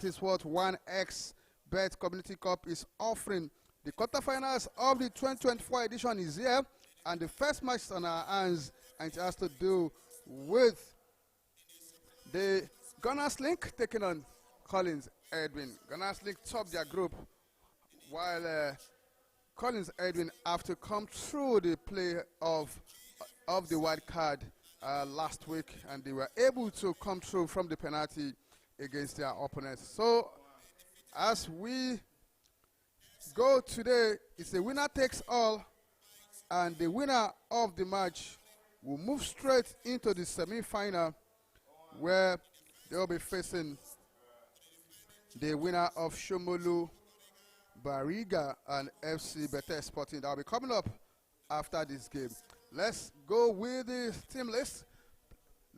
is what 1x Bet Community Cup is offering. The quarterfinals of the 2024 edition is here, and the first match is on our hands, and it has to do with the Gunners Link taking on Collins Edwin. Gunners Link top their group, while Collins Edwin have to come through the play of the wild card last week, and they were able to come through from the penalty against their opponents. So as we go today, it's a winner takes all, and the winner of the match will move straight into the semi-final, where they'll be facing the winner of SOMOLU, BARIGA, and FC Betel Sporting. That will be coming up after this game. Let's go with the team list.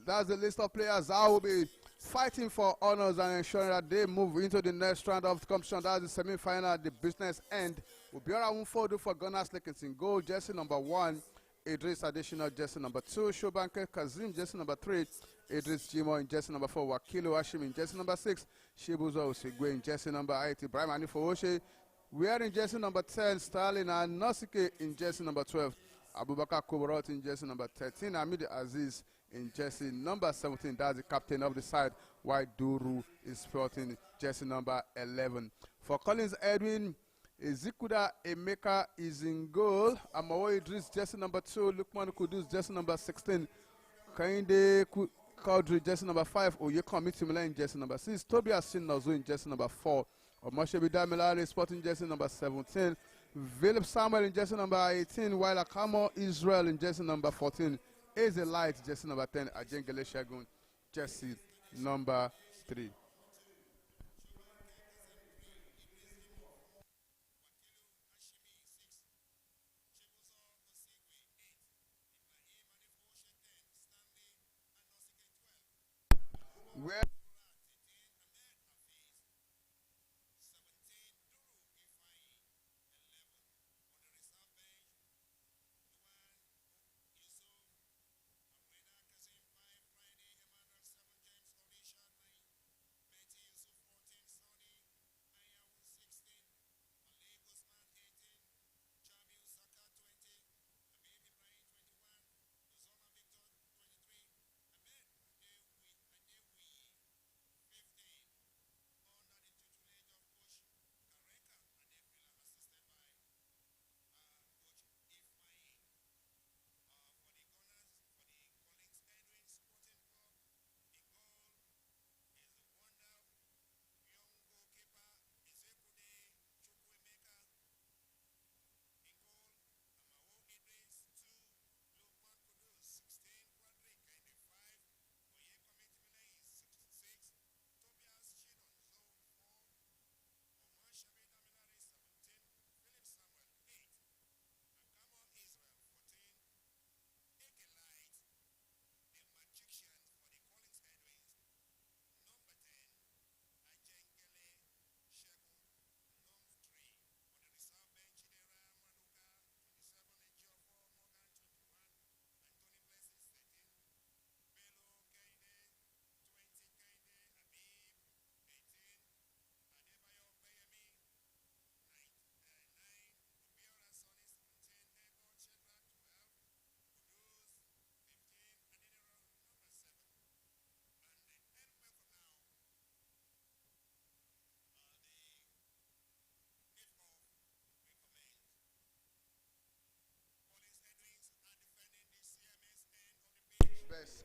That's the list of players that will be fighting for honors and ensuring that they move into the next round of the competition. That's the semi-final at the business end. Obiora Unfodu for Gunners Link in goal, jersey number 1. Idris additional jersey number 2. Shobanke Kazim jersey number 3. Idris Jimo in jersey number 4. Wakilo Hashim in jersey number 6. Shibuzo Osigwe in jersey number 8. Ibrahim Anifowoshe wearing jersey number 10. Stalin and Nosike in jersey number 12. Abubakar Koborot in jersey number 13. Hamid Aziz in jersey number 17. That's the captain of the side, while Duru is sporting jersey number 11. For Collins Edwin, Ezikuda Emeka is in goal. Amawo Idris jersey number 2. Lukman Kudus jersey number 16. Kainde Kaudri jersey number 5. Oyekomi Timila in jersey number 6. Tobias Shinozu in jersey number 4. Omoshebi Damilare sporting jersey number 17. Philip Samuel in jersey number 18, while Akamo Israel in jersey number 14. Eze Light jersey number 10. Ajengele Shagun jersey number 3. Where best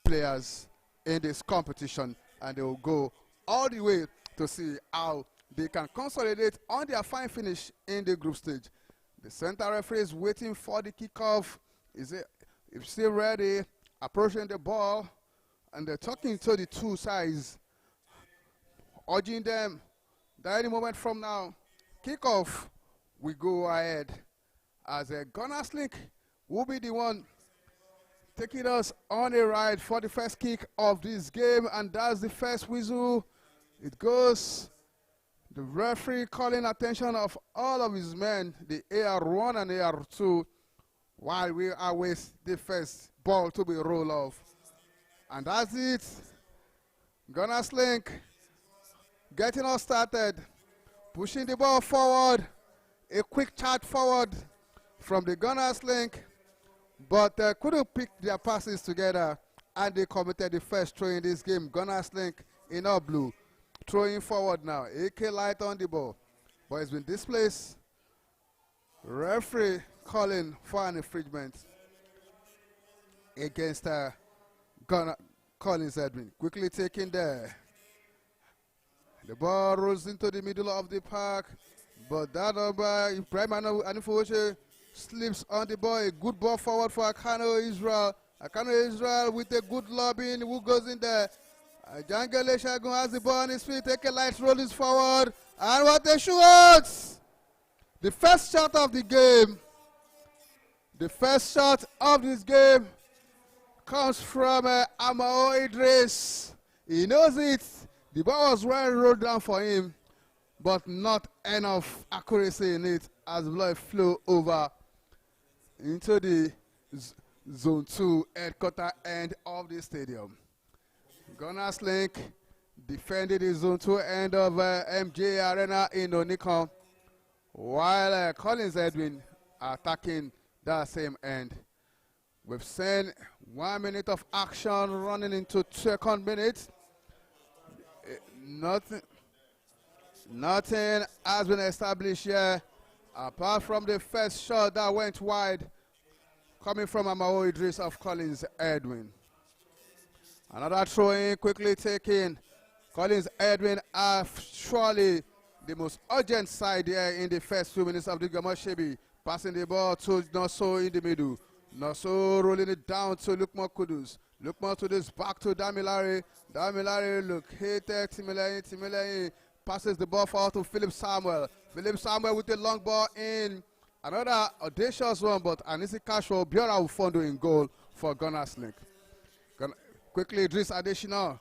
players in this competition, and they will go all the way to see how they can consolidate on their fine finish in the group stage. The center referee is waiting for the kickoff. Is still ready, approaching the ball, and they're talking to the two sides, urging them that any moment from now, kickoff will go ahead, as a Gunners Link will be the one taking us on a ride for the first kick of this game, and that's the first whistle. It goes. The referee calling attention of all of his men, the AR1 and AR2, while we await the first ball to be rolled off. And that's it. Gunners Link getting us started, pushing the ball forward, a quick charge forward from the Gunners link, but couldn't pick their passes together, and they committed the first throw in this game. Gunners link in all blue, throwing forward now. AK Light on the ball, but it's been displaced. Referee calling for an infringement against Collins Edwin. Quickly taken there. The ball rolls into the middle of the park, but that number, Ibrahim Anifoche, slips on the ball. A good ball forward for Akano Israel. Akano Israel with a good lobbing. Who goes in there? Jangele Shagun has the ball on his feet. Take a light, roll this forward. And what a shot! The first shot of the game. The first shot of this game comes from Amao Idris. He knows it. The ball was well rolled down for him, but not enough accuracy in it as the ball flew over into the Zone 2 headquarter end of the stadium. Gunners Link defended the Zone 2 end of MJ Arena in Onikon, while Collins Edwin attacking that same end. We've seen 1 minute of action running into 2nd minute. Nothing has been established here apart from the first shot that went wide coming from Amao Idris of Collins Edwin. Another throw-in quickly taken. Collins Edwin are surely the most urgent side here in the first few minutes of the Gamashebi. Passing the ball to Noso in the middle. Noso rolling it down to Lukman Kudus. Lukman to this back to Damilare. Damilare located Timilai passes the ball forward to Philip Samuel. Philip Samuel with the long ball in. Another audacious one, but Anisi Cashwell, Biora Ufondo in goal for Gunners Link. Quickly, Idris Adesina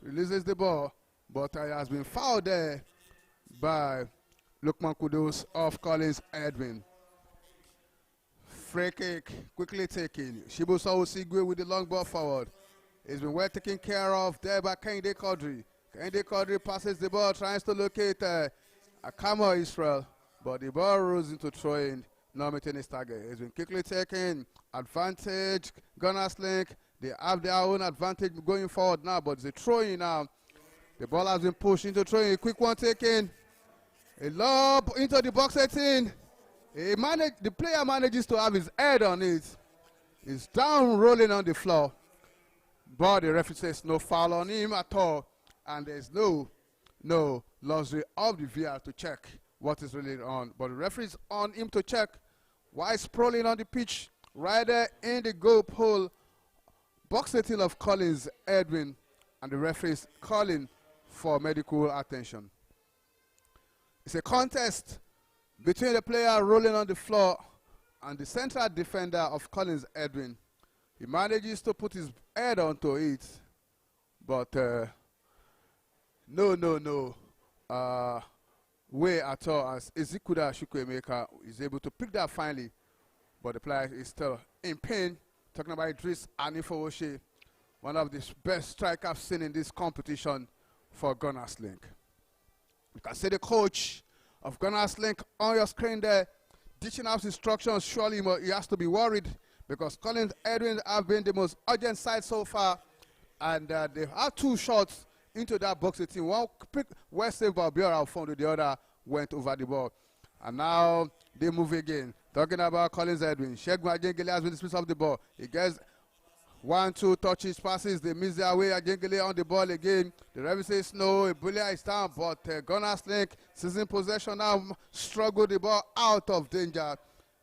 releases the ball, but it has been fouled there by Lukman Kudus of Collins Edwin. Free kick quickly taken. Shibusa Osigwe with the long ball forward. It's been well taken care of there by Kende Kodri. Kende Kodri passes the ball, tries to locate Akamo Israel, but the ball rolls into throwing, not meeting his target. It's been quickly taken. Advantage, Gunners Link. They have their own advantage going forward now, but it's a throwing now. The ball has been pushed into throwing. A quick one taken. A lob into the box 18. The player manages to have his head on it. He's down rolling on the floor. But the referee says no foul on him at all. And there's no luxury of the VR to check what is really on. But the referee is on him to check while sprawling on the pitch right there in the goal pole. Box 18 of Collins Edwin. And the referee is calling for medical attention. It's a contest between the player rolling on the floor and the central defender of Collins Edwin. He manages to put his head onto it, but no way at all as Ezekuda Chukwuemeka is able to pick that finally, but the player is still in pain. Talking about Idris Anifooshe, one of the best strikers I've seen in this competition for Gunners Link. You can see the coach of Gunners Link on your screen there, dishing out instructions. Surely he has to be worried because Collins Edwin have been the most urgent side so far, and they have 2 shots into that box 18. One pick well saved by Biora Alfondo, the other went over the ball. And now they move again. Talking about Collins Edwin. Shegun Ajengele has been dismissed of the ball. He gets 1-2 touches, passes. They miss their way. Ajengele on the ball again. The referee says no. Ebulia is down, but Gunners Link, seizing possession now, struggle the ball out of danger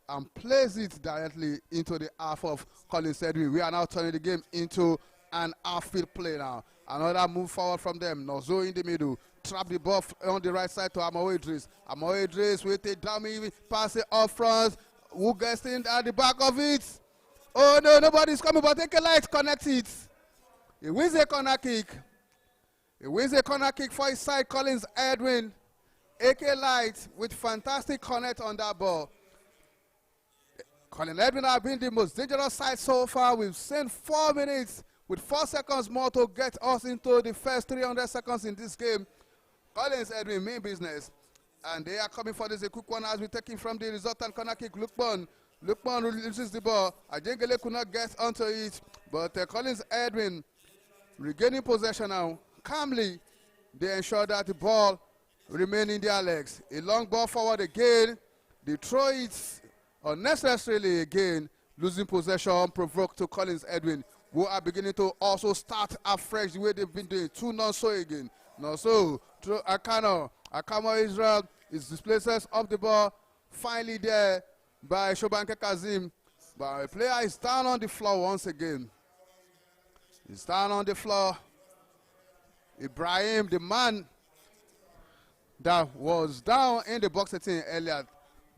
and plays it directly into the half of Collins Edwin. We are now turning the game into an outfield play now. Another move forward from them. Nozo in the middle. Trap the ball on the right side to Amao Idris. Amao Idris with a dummy pass it up front. Who gets in at the back of it? Oh no, nobody's coming, but take a light, connect it. He wins a corner kick. He wins a corner kick for his side, Collins Edwin. AK Light with fantastic connect on that ball. Collins Edwin have been the most dangerous side so far. We've seen 4 minutes with 4 seconds more to get us into the first 300 seconds in this game. Collins Edwin mean business. And they are coming for this. A quick one as we taking from the resultant corner kick. Lukman releases the ball. Ajengele could not get onto it. But Collins Edwin regaining possession now. Calmly, they ensure that the ball remains in their legs. A long ball forward again. They throw it unnecessarily again. Losing possession provoked to Collins Edwin, who are beginning to also start afresh the way they've been doing. 2-0 again. No, so through Akano Israel is displaces of the ball. Finally there by Shobanke Kazim. But a player is down on the floor once again. He's down on the floor. Ibrahim, the man that was down in the box 18 earlier,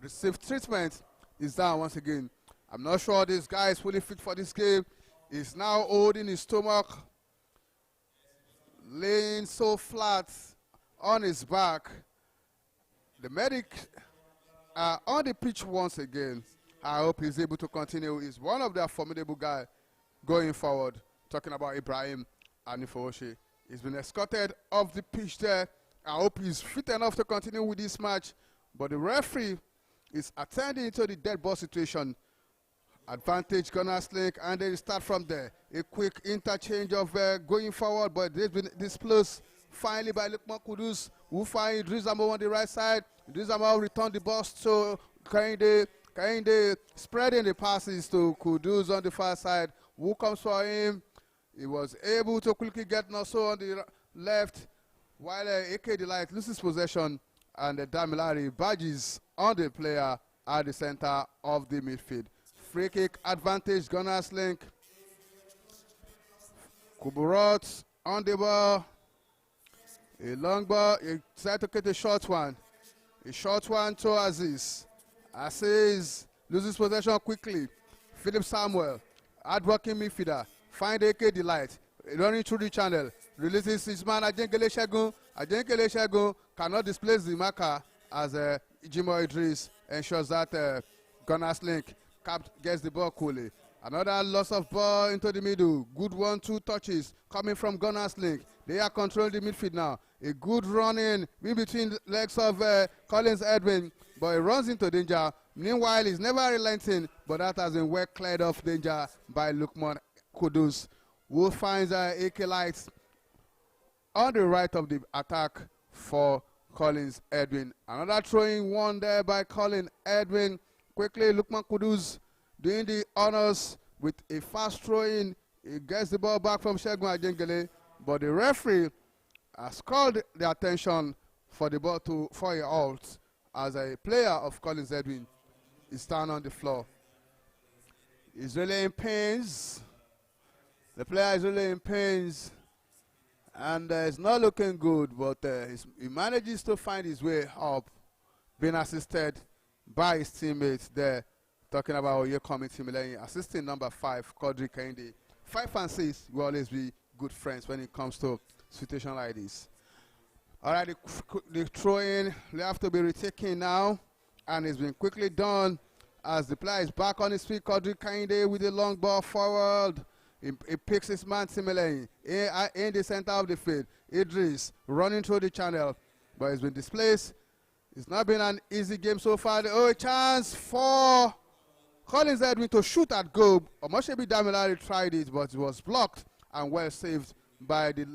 received treatment, is down once again. I'm not sure this guy is fully fit for this game. He's now holding his stomach, laying so flat on his back. The medic on the pitch once again. I hope he's able to continue. He's one of their formidable guys going forward. Talking about Ibrahim Anifoshi. He's been escorted off the pitch there. I hope he's fit enough to continue with this match. But the referee is attending to the dead ball situation. Advantage Gunners Link, and they start from there. A quick interchange of going forward, but they've been displaced finally by Lukman Kudus, who find Drizamo on the right side. Drizamo returned the ball to Kainde, spreading the passes to Kudus on the far side, who comes for him. He was able to quickly get Naso on the left, while AK Delight loses possession, and Damilari badges on the player at the center of the midfield. Free kick advantage, Gunners Link. Kuburot on the ball. A long ball. He tried to get a short one. A short one to Aziz. Aziz loses possession quickly. Philip Samuel, hard-working midfielder. Find AK Delight. Running through the channel. Releases his man Ajenkele Shegun. Ajenkele Shegun cannot displace the marker as Jimo Idris ensures that Gunners Link gets the ball coolly. Another loss of ball into the middle. Good 1-2 touches coming from Gunners Link. They are controlling the midfield now. A good run in between the legs of Collins Edwin, but he runs into danger. Meanwhile, he's never relenting, but that has been well cleared off danger by Lukman Kudus, who finds AK Lights on the right of the attack for Collins Edwin. Another throwing one there by Collins Edwin. Quickly, Lukman Kudus doing the honors with a fast throw-in. He gets the ball back from Shegun Ajengele, but the referee has called the attention for the ball for a halt as a player of Collins Edwin is down on the floor. He's really in pains. The player is really in pains, and it's not looking good, but he manages to find his way up, being assisted by his teammates there. Talking about Oyekomi Timileyin, assisting number 5, Kodri Kehinde. 5 and 6 will always be good friends when it comes to situation like this. All right, the throw-in will have to be retaken now, and it's been quickly done as the player is back on his feet. Kodri Kehinde with a long ball forward. He picks his man Timileyin in the center of the field. Idris running through the channel, but he's been displaced. It's not been an easy game so far. Oh, a chance for Collins Edwin to shoot at goal. Omoshebi Damilari tried it, but it was blocked and well saved by the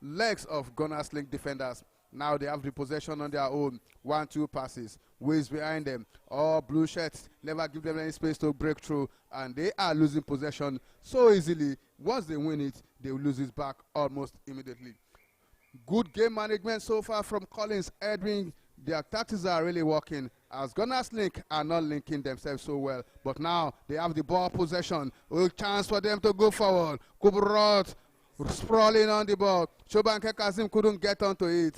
legs of Gunners Link defenders. Now they have the possession on their own. 1-2 passes. Ways behind them. All blue shirts never give them any space to break through, and they are losing possession so easily. Once they win it, they will lose it back almost immediately. Good game management so far from Collins Edwin. Their tactics are really working, as Gunners Link are not linking themselves so well. But now they have the ball possession. A chance for them to go forward. Kuburot sprawling on the ball. Shobanke Kazim couldn't get onto it.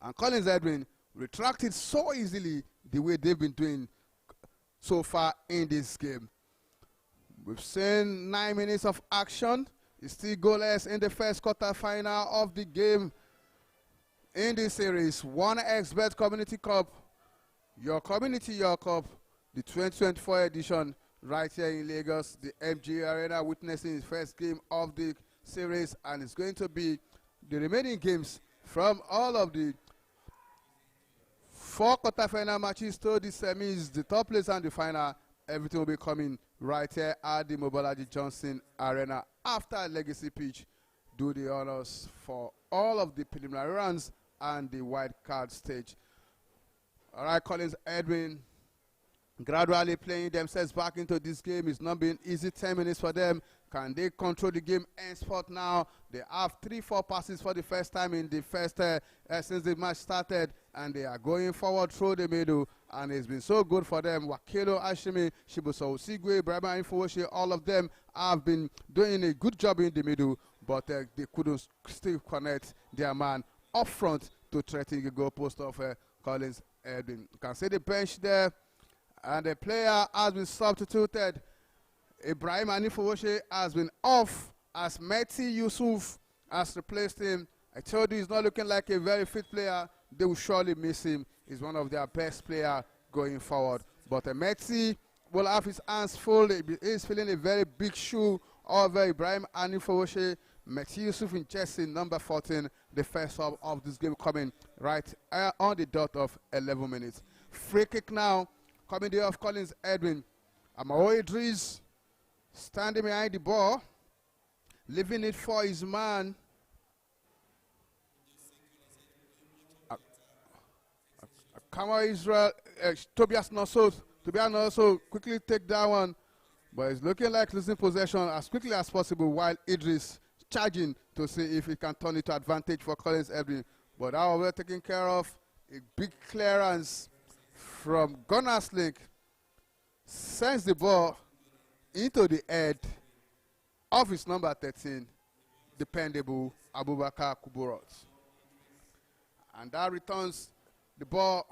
And Collins Edwin retracted so easily the way they've been doing so far in this game. We've seen 9 minutes of action. It's still goalless in the first quarter final of the game. In this series, 1xBet Community Cup, your community, your cup, the 2024 edition right here in Lagos, the MG Arena, witnessing its first game of the series, and it's going to be the remaining games From all of the 4 quarterfinal matches to the semis, the top place and the final, everything will be coming right here at the Mobolaji Johnson Arena after Legacy Pitch. Do the honors for all of the preliminary rounds and the wild card stage. All right, Collins Edwin gradually playing themselves back into this game. It's not been easy 10 minutes for them. Can they control the game henceforth now? They have 3-4 passes for the first time in the first since the match started, and they are going forward through the middle, and it's been so good for them. Wakelo Ashimi, Shibuso Osigwe, Brahma Infowoshi, all of them have been doing a good job in the middle, but they couldn't still connect their man up front to threaten the goal post of Collins Edwin. You can see the bench there, and the player has been substituted. Ibrahim Anifowoshe has been off as Mehdi Yusuf has replaced him. I told you he's not looking like a very fit player. They will surely miss him. He's one of their best players going forward. But Mehdi will have his hands full. He's feeling a very big shoe over Ibrahim Anifowoshe. Mehdi Yusuf in jersey number 14, the first sub of this game coming right on the dot of 11 minutes. Free kick now, coming there of Collins Edwin. Amao Idris standing behind the ball, leaving it for his man. Kama Israel, Tobias Nosso quickly take that one, but it's looking like losing possession as quickly as possible while Idris charging to see if he can turn it to advantage for Collins Edwin. But that was well taken care of. A big clearance from Gunners Link sends the ball into the head of his number 13, dependable Abubakar Kuburot. And that returns the ball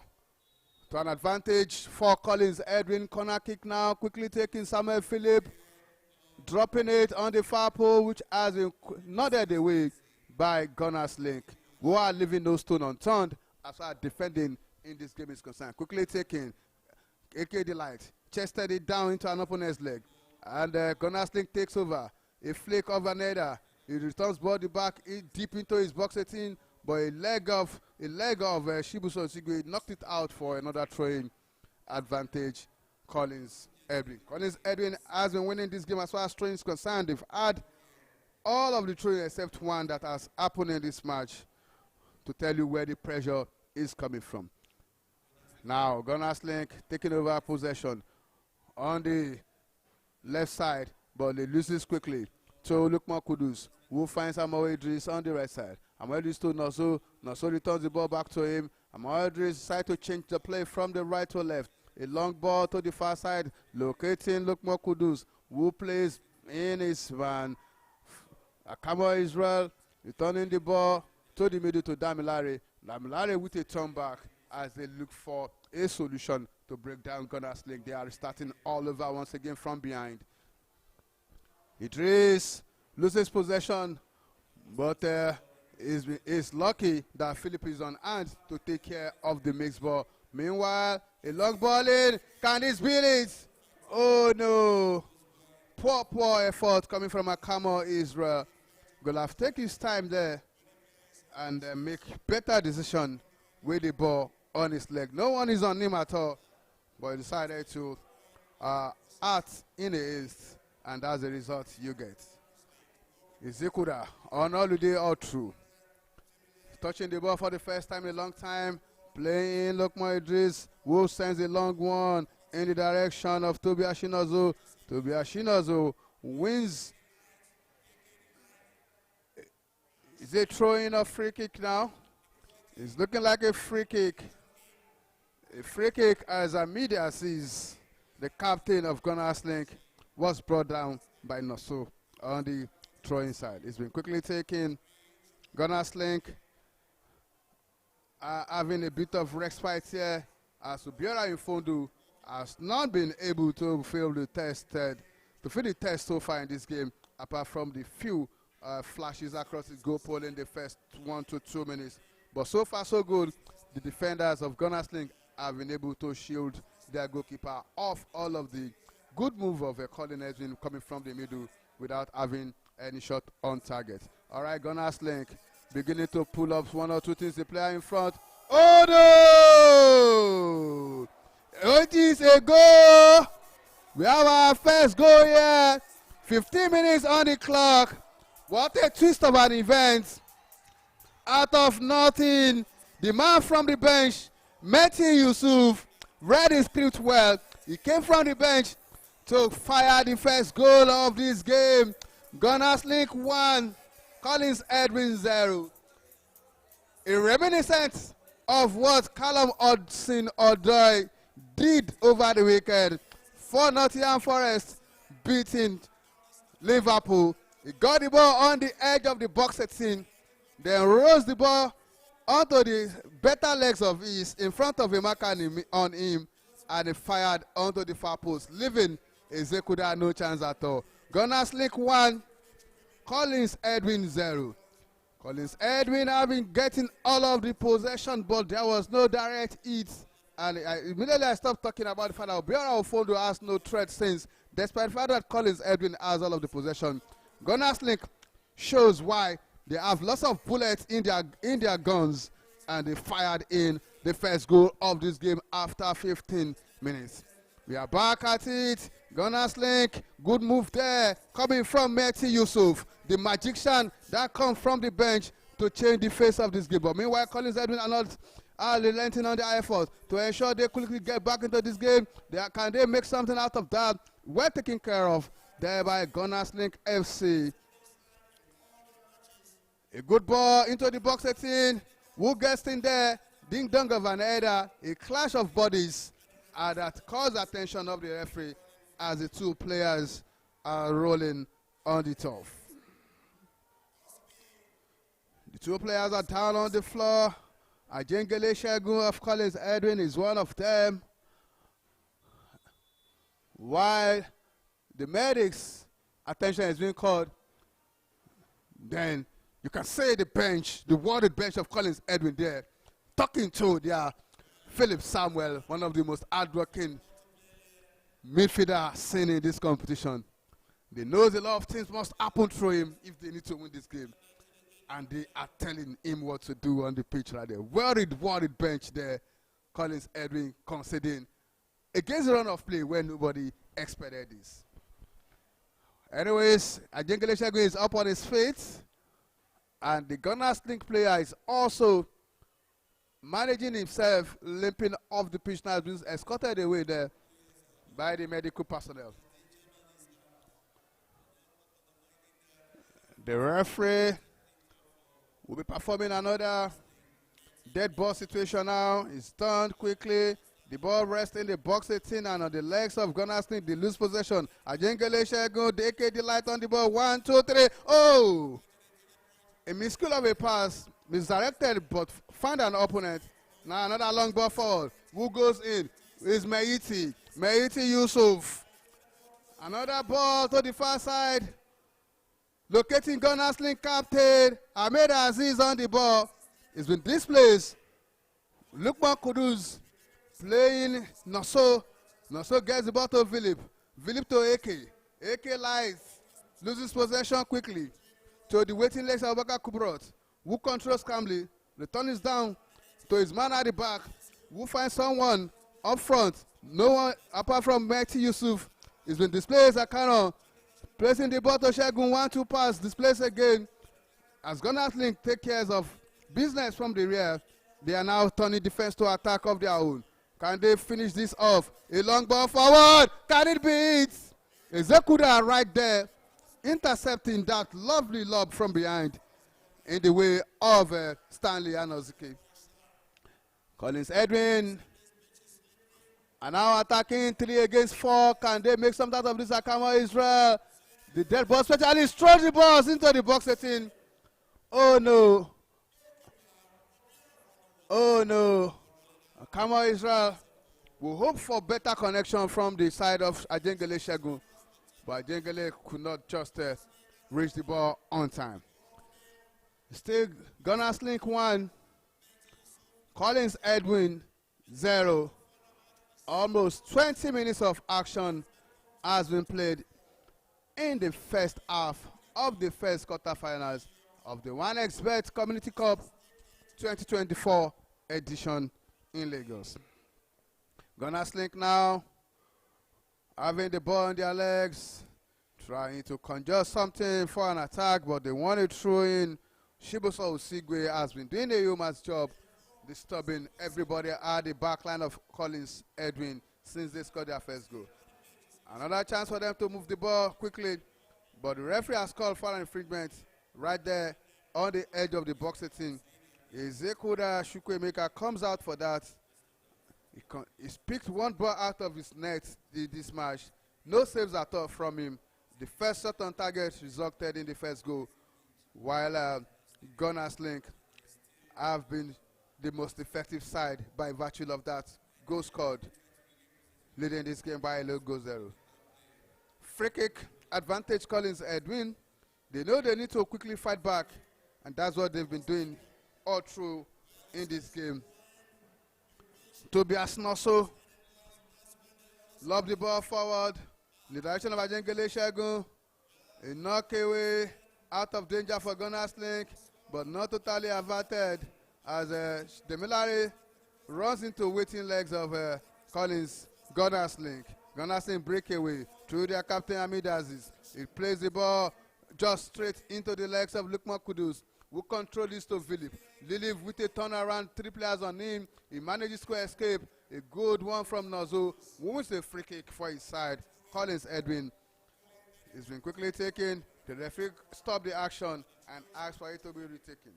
to an advantage for Collins Edwin. Corner kick now, quickly taking Samuel Philip, dropping it on the far pole, which has been nodded away by Gunners Link, who are leaving no stone unturned as far as defending in this game is concerned. Quickly taking AK Delight, chested it down into an opponent's leg. And Gunners Link takes over. A flick of Vaneda. He returns body back deep into his box 18, but a leg of Shibuso Osigwe knocked it out for another throwing advantage. Collins Edwin. Collins Edwin has been winning this game as far as throwing is concerned. They've had all of the throwing except one that has happened in this match to tell you where the pressure is coming from. Now Gunners Link taking over possession on the left side, but they lose this quickly to Lukman Kudus, who finds Amao Idris on the right side. Amao Idris to Noso. Noso returns the ball back to him. Amao Idris decides to change the play from the right to left. A long ball to the far side, locating Lukman Kudus, who plays in his van. Akamo Israel returning the ball to the middle to Damilare. Damilare with a turn back as they look for a solution to break down Gunners Link. They are starting all over once again from behind. Idris loses possession, but is lucky that Philip is on hand to take care of the mixed ball. Meanwhile, a long ball in. Can this beat it? Oh no. Poor effort coming from Akamo Israel. Will have to take his time there and make better decision with the ball on his leg. No one is on him at all, but he decided to act in the east, and that's the result you get. Izekuda on holiday all through. Touching the ball for the first time in a long time. Playing Lukman Idris, who sends a long one in the direction of Tobi Ashinozo. Tobi Ashinozo wins. Is it throwing a free kick now? It's looking like a free kick. A free kick as Amida sees the captain of Gunners Link was brought down by Noso on the throwing side. It's been quickly taken. Gunners Link having a bit of respite here as Ubiora Infondu has not been able to fail the test so far in this game, apart from the few flashes across the goal pole in the first 1 to 2 minutes. But so far so good. The defenders of Gunners Link have been able to shield their goalkeeper off all of the good move of Colin Edwin coming from the middle without having any shot on target. All right, Gunners Link beginning to pull up one or two things. The player in front. Oh no! It is a goal. We have our first goal here. 15 minutes on the clock. What a twist of an event. Out of nothing, the man from the bench, Mehdi Yusuf, read his script well. He came from the bench to fire the first goal of this game. Gunners Link 1, Collins Edwin 0. A reminiscence of what Callum Hudson-Odoi did over the weekend for Nottingham Forest, beating Liverpool. He got the ball on the edge of the box 18, then rose the ball onto the better legs of his in front of a marker on him, and he fired onto the far post, leaving Ezekuda no chance at all. Gunners Link 1, Collins Edwin 0. Collins Edwin have been getting all of the possession, but there was no direct hit. And immediately I stopped talking about the fact that Obiora Ofondo has no threat since, despite the fact that Collins Edwin has all of the possession. Gunners Link shows why they have lots of bullets in their guns, and they fired in the first goal of this game after 15 minutes. We are back at it. Gunners Link, good move there, coming from Mehdi Yusuf, the magician that comes from the bench to change the face of this game. But meanwhile, Collins Edwin are relenting on their effort to ensure they quickly get back into this game. Can they make something out of that? Well taken care of there by Gunners Link FC. A good ball into the box 18. Who gets in there? Ding dong of an header. A clash of bodies that caused attention of the referee as the two players are rolling on the turf. The two players are down on the floor. Ajengele Shegun of Collins Edwin is one of them. While the medics' attention is being called, then you can see the bench, the warded bench of Collins Edwin there, talking to their Philip Samuel, one of the most hardworking midfielder seen in this competition. They know a lot of things must happen through him if they need to win this game. And they are telling him what to do on the pitch right there. Warded bench there. Collins Edwin conceding against the run of play where nobody expected this. Anyways, Ajengele Shegun is up on his feet. And the Gunners Link player is also managing himself, limping off the pitch now, being escorted away there by the medical personnel. The referee will be performing another dead ball situation now. It's done quickly. The ball rests in the box 18 and on the legs of Gunners Link. They lose possession. Ajengele Shegun, the AKD light on the ball. 1, 2, 3. Oh! A miscue of a pass, misdirected, but find an opponent. Now another long ball forward. Who goes in? Is Mehdi Yusuf. Another ball to the far side. Locating Gunners Link captain Ahmed Aziz on the ball. It's been displaced. Lukman Kudus playing Nosso. Nosso gets the ball to Philip. Philip to AK. AK lies. Loses possession quickly to the waiting legs of Abubakar Kubrot, who controls calmly. The turn is down to his man at the back, who finds someone up front. No one apart from Mehdi Yusuf. It's been displaced. Akano placing the ball to Shegun. 1-2 pass. Displaced again. As Gunners Link take care of business from the rear, they are now turning defense to attack of their own. Can they finish this off? A long ball forward. Can it be it? Ezekuda right there, intercepting that lovely lob from behind in the way of Stanley Anozuke. Collins Edwin are now attacking 3 against 4. Can they make something out of this? Akama Israel, the dead ball specialist, throws the balls into the box 18. Oh no. Oh no. Akama Israel will hope for better connection from the side of Ajengele Shegun. But Ajengele could not just reach the ball on time. Still Gunners Link 1, Collins Edwin 0. Almost 20 minutes of action has been played in the first half of the first quarterfinals of the 1xBet Community Cup 2024 edition in Lagos. Gunners Link now having the ball on their legs, trying to conjure something for an attack, but they want to throw in. Shibusa Osigwe has been doing a human's job, disturbing everybody at the back line of Collins Edwin since they scored their first goal. Another chance for them to move the ball quickly, but the referee has called for an infringement right there on the edge of the box 18. Ezekuda Chukwuemeka comes out for that. He's picked one ball out of his net this match. No saves at all from him. The first shot on target resulted in the first goal, while Gunners Link have been the most effective side by virtue of that goal scored, leading this game by a low goal 0. Free kick advantage Collins Edwin. They know they need to quickly fight back, and that's what they've been doing all through in this game. Tobias Nosso lob the ball forward in the direction of Ajengele Shegun. A knock away out of danger for Gunners Link, but not totally averted as Demilare runs into waiting legs of Collins Gunners Link. Gunners Link breakaway through their captain Hamid Aziz. He plays the ball just straight into the legs of Lukman Kudus, who control this to Philip. Lilith with a turnaround, 3 players on him. He manages to escape. A good one from Nozo, who wins a free kick for his side. Collins Edwin has been quickly taken. The referee stopped the action and asked for it to be retaken.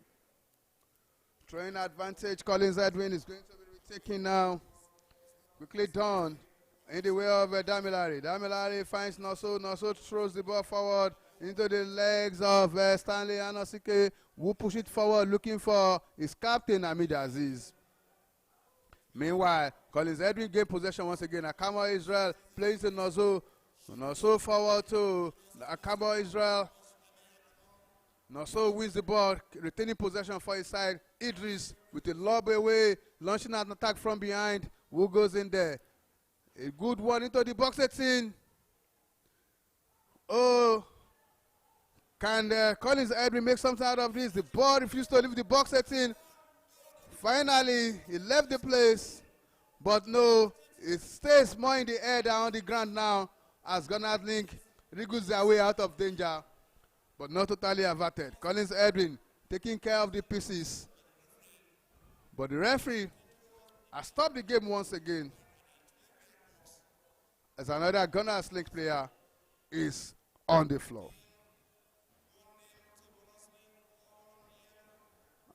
Throwing advantage, Collins Edwin is going to be retaken now. Quickly done in the way of Damilare. Damilare finds Nosso. Nosso throws the ball forward into the legs of Stanley Anosike, who push it forward looking for his captain Hamid Aziz. Meanwhile, Collins Edwin gained possession once again. Akamo Israel plays to Nozo. Nozo forward to Akamo Israel. Nozo wins the ball, retaining possession for his side. Idris with a lob away, launching an attack from behind. Who goes in there? A good one into the box 18. Oh, can Collins Edwin make something out of this? The ball refused to leave the box 18. Finally, he left the place, but no, it stays more in the air than on the ground now as Gunners Link wriggles their way out of danger, but not totally averted. Collins Edwin taking care of the pieces, but the referee has stopped the game once again as another Gunners Link player is on the floor.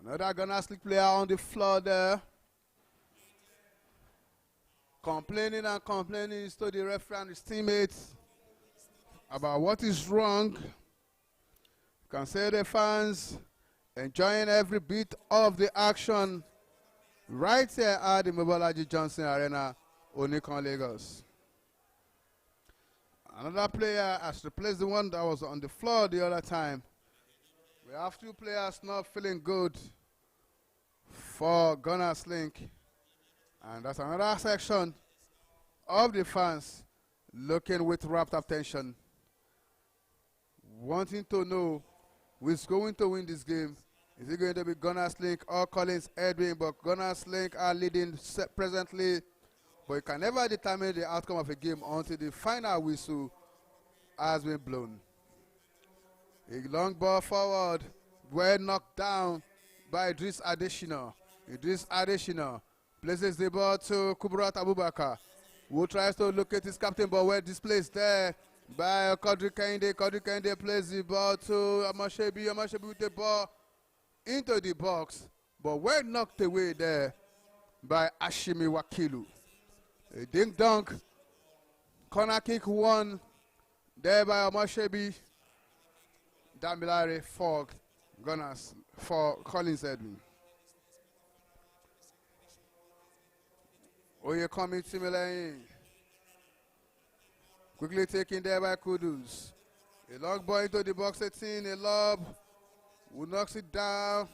Another Gunners Link player on the floor there, complaining and complaining to the referee and his teammates about what is wrong. You can see the fans enjoying every bit of the action right here at the Mobolaji Johnson Arena, Onikon, Lagos. Another player has replaced the one that was on the floor the other time. We have 2 players not feeling good for Gunners Link. And that's another section of the fans looking with rapt attention, wanting to know who is going to win this game. Is it going to be Gunners Link or Collins Edwin? But Gunners Link are leading presently, but you can never determine the outcome of a game until the final whistle has been blown. A long ball forward, well knocked down by Idris Adeshina. Idris Adeshina places the ball to Kubrat Abubakar, who tries to locate his captain, but well displaced there by Kodri Kende. Kodri Kende plays the ball to Amashebi. Amashebi with the ball into the box, but well knocked away there by Ashimi Wakilu. A ding-dong corner kick won there by Amashebi. Damilare for Gunners, for Collins Edwin. Oyekomi Timilein. Quickly taken there by Kudus. A long ball into the box 18, a lob. Who knocks it down.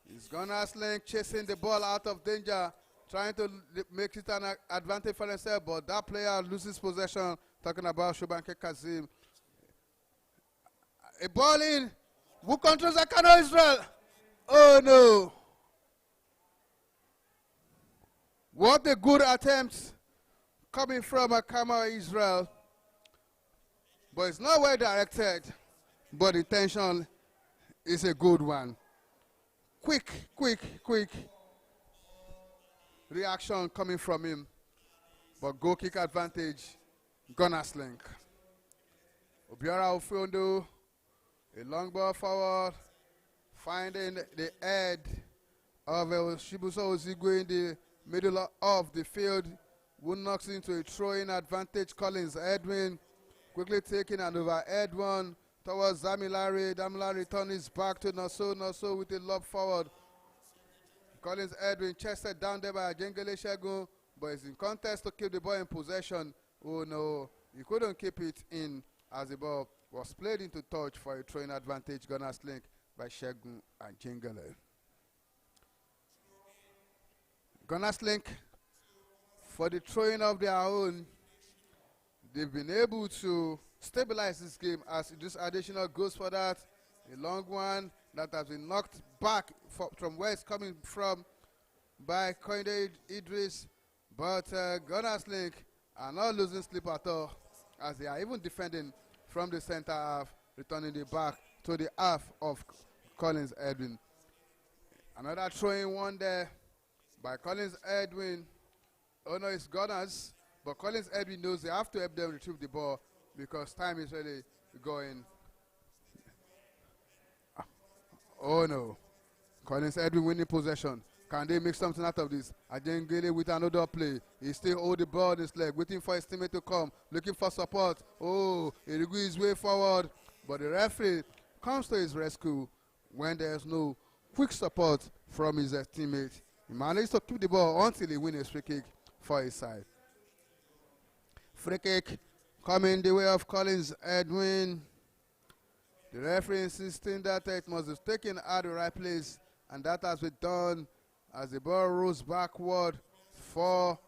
It's Gunners Link chasing the ball out of danger, trying to make it an advantage for themselves, but that player loses possession. Talking about Shobanke Kazim. A ball in. Who controls Akano Israel? Oh no. What a good attempt coming from Akama Israel. But it's not well directed. But the tension is a good one. Quick reaction coming from him. But goal kick advantage, Gunners Link. Obiora Ofiondo, a long ball forward, finding the head of Shibusa Ozigwe in the middle of the field, who knocks into a throw-in advantage. Collins Edwin quickly taking an overhead one towards Damilare. Damilare turns back to Noso with a lob forward. Collins Edwin chested down there by Jengele Shegun, but is in contest to keep the ball in possession. Oh no, he couldn't keep it in as the ball was played into touch for a throw-in advantage. Gunners Link by Shegun and Jengele. Gunners Link, for the throwing of their own, they've been able to stabilize this game as this additional goes for that. A long one that has been knocked back from where it's coming from by Koinde Idris. But Gunners Link are not losing sleep at all as they are even defending from the center half, returning the back to the half of Collins Edwin. Another throwing one there by Collins Edwin. Oh no, it's Gunners, but Collins Edwin knows they have to help them retrieve the ball because time is really going. Oh no, Collins Edwin winning possession. Can they make something out of this? Ajengele with another play. He still hold the ball in his leg, waiting for his teammate to come, looking for support. Oh, he regulates his way forward, but the referee comes to his rescue when there's no quick support from his teammate. He managed to keep the ball until he wins a free kick for his side. Free kick coming the way of Collins Edwin. The referee insisting that it must be taken at the right place, and that has been done as the ball rolls backward for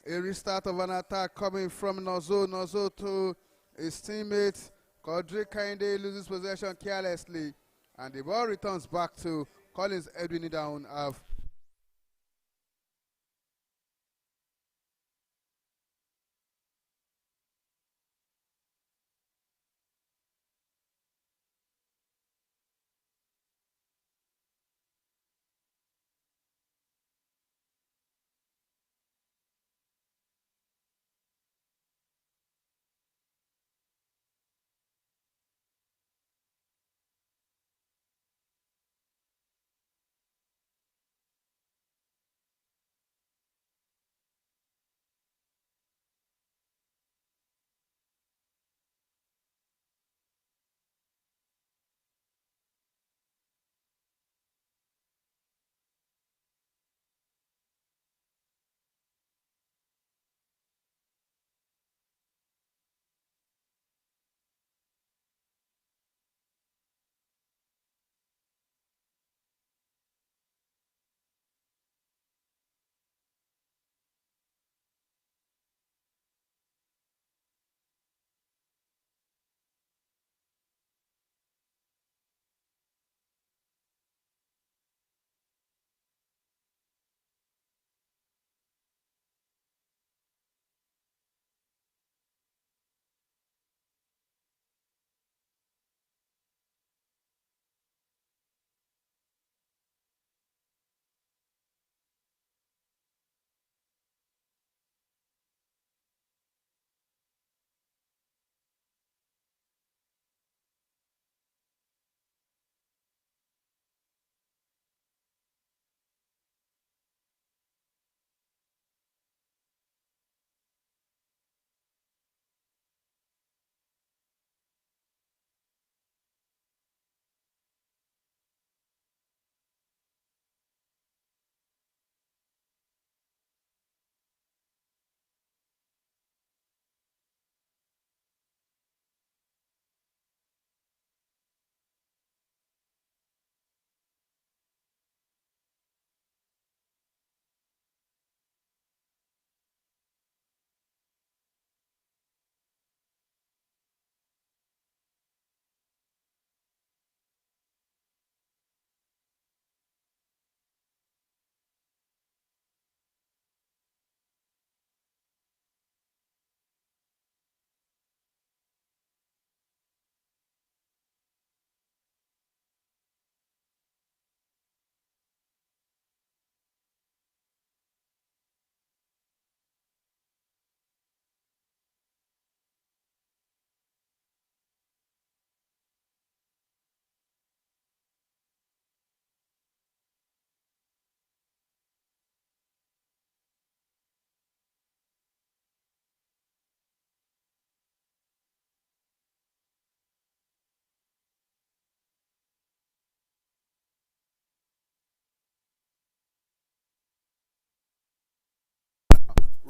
a restart of an attack coming from Nozo. Nozo to his teammate. Kodri Kainde loses possession carelessly, and the ball returns back to Collins Edwin in down half.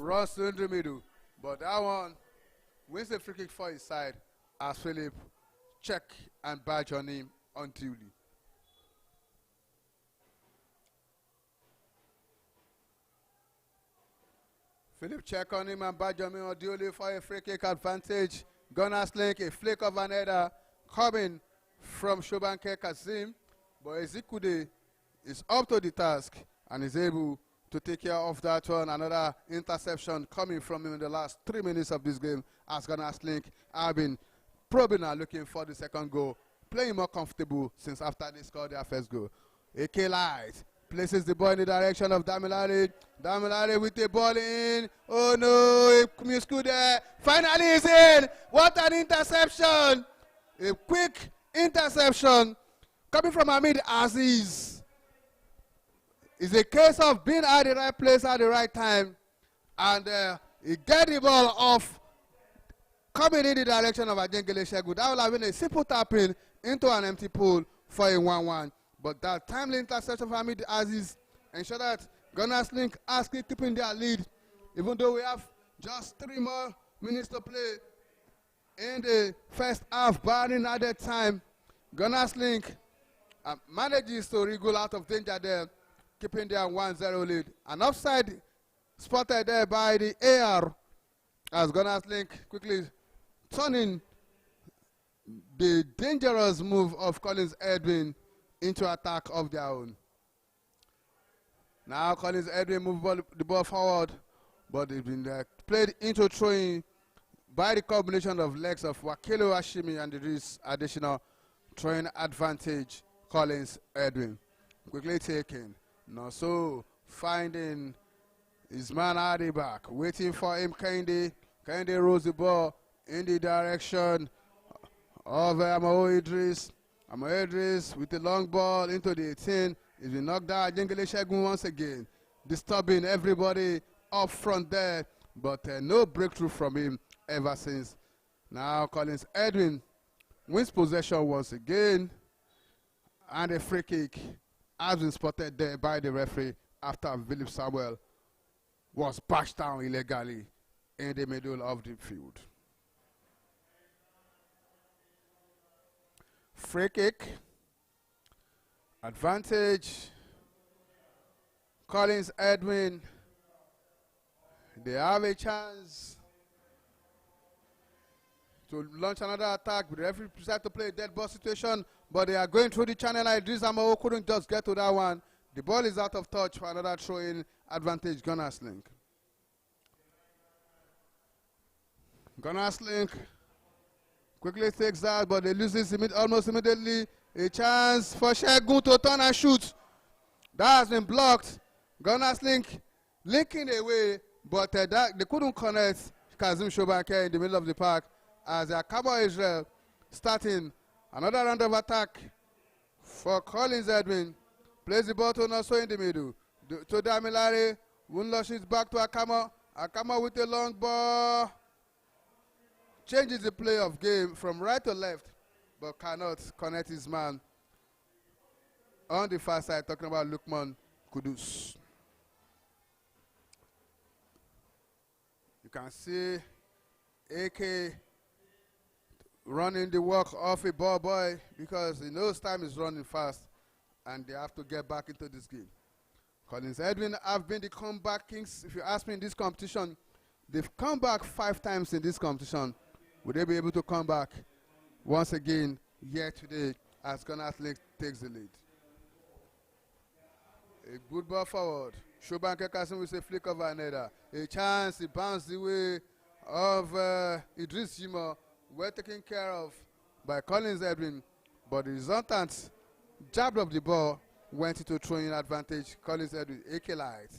runs to the middle. But that one wins the free kick for his side as Philip check and badge on him unduly. Philip check on him and badge on him unduly for a free kick advantage. Gunners Link, a flick of an header coming from Shobanke Kazim. But Ezekude is up to the task and is able to take care of that one. Another interception coming from him in the last 3 minutes of this game as Gunners Link have been probing and looking for the second goal, playing more comfortable since after they scored their first goal. AK Light places the ball in the direction of Damilare. Damilare with the ball in. Oh no, Musku there. Finally is in. What an interception. A quick interception coming from Hamid Aziz. It's a case of being at the right place at the right time. And he get the ball off, coming in the direction of Ajengele Shegu. That would have been a simple tapping into an empty pool for a 1-1. But that timely interception from Hamid Aziz ensure that Gunners Link are still keeping their lead, even though we have just 3 more minutes to play in the first half, barring added time. Gunners Link manages to wriggle out of danger there, keeping their 1-0 lead. An offside spotted there by the AR as Gunners Link quickly turning the dangerous move of Collins Edwin into attack of their own. Now Collins Edwin move the ball forward, but it's been played into throwing by the combination of legs of Wakilo Hashimi, and there is additional throwing advantage. Collins Edwin quickly taken. Now so finding his man at the back, waiting for him. Kende rolls the ball in the direction of Amao Idris. Amao Idris with the long ball into the 18. He's been knocked down. Jengele Shegun once again, disturbing everybody up front there, but no breakthrough from him ever since. Now Collins Edwin wins possession once again, and a free kick has been spotted there by the referee after Philip Samuel was bashed down illegally in the middle of the field. Free kick, advantage, Collins Edwin. They have a chance to launch another attack. The referee decided to play a dead ball situation, but they are going through the channel. Idris Amao couldn't just get to that one. The ball is out of touch for another throw-in advantage, Gunners Link. Gunners Link quickly takes that, but they lose this almost immediately. A chance for Shegun to turn and shoot. That has been blocked. Gunners Link linking away, but they couldn't connect Kazim Shobanke in the middle of the park as Akabo Israel starting another round of attack for Collins Edwin. Plays the ball to Noso in the middle. To Damilare. Wunlosh is back to Akama. Akama with a long ball. Changes the play of game from right to left, but cannot connect his man on the far side, talking about Lukman Kudus. You can see AK running the work of a ball boy because he knows time is running fast and they have to get back into this game. Collins Edwin have been the comeback kings. If you ask me in this competition, they've come back 5 times in this competition. Would they be able to come back once again here today as Gunners Link takes the lead? A good ball forward. Shobanke Kasim with a flick of an header. A chance, he bounced the way of Idris Jimo, well taken care of by Collins Edwin, but the resultant jab of the ball went into throwing advantage. Collins Edwin, AK Light,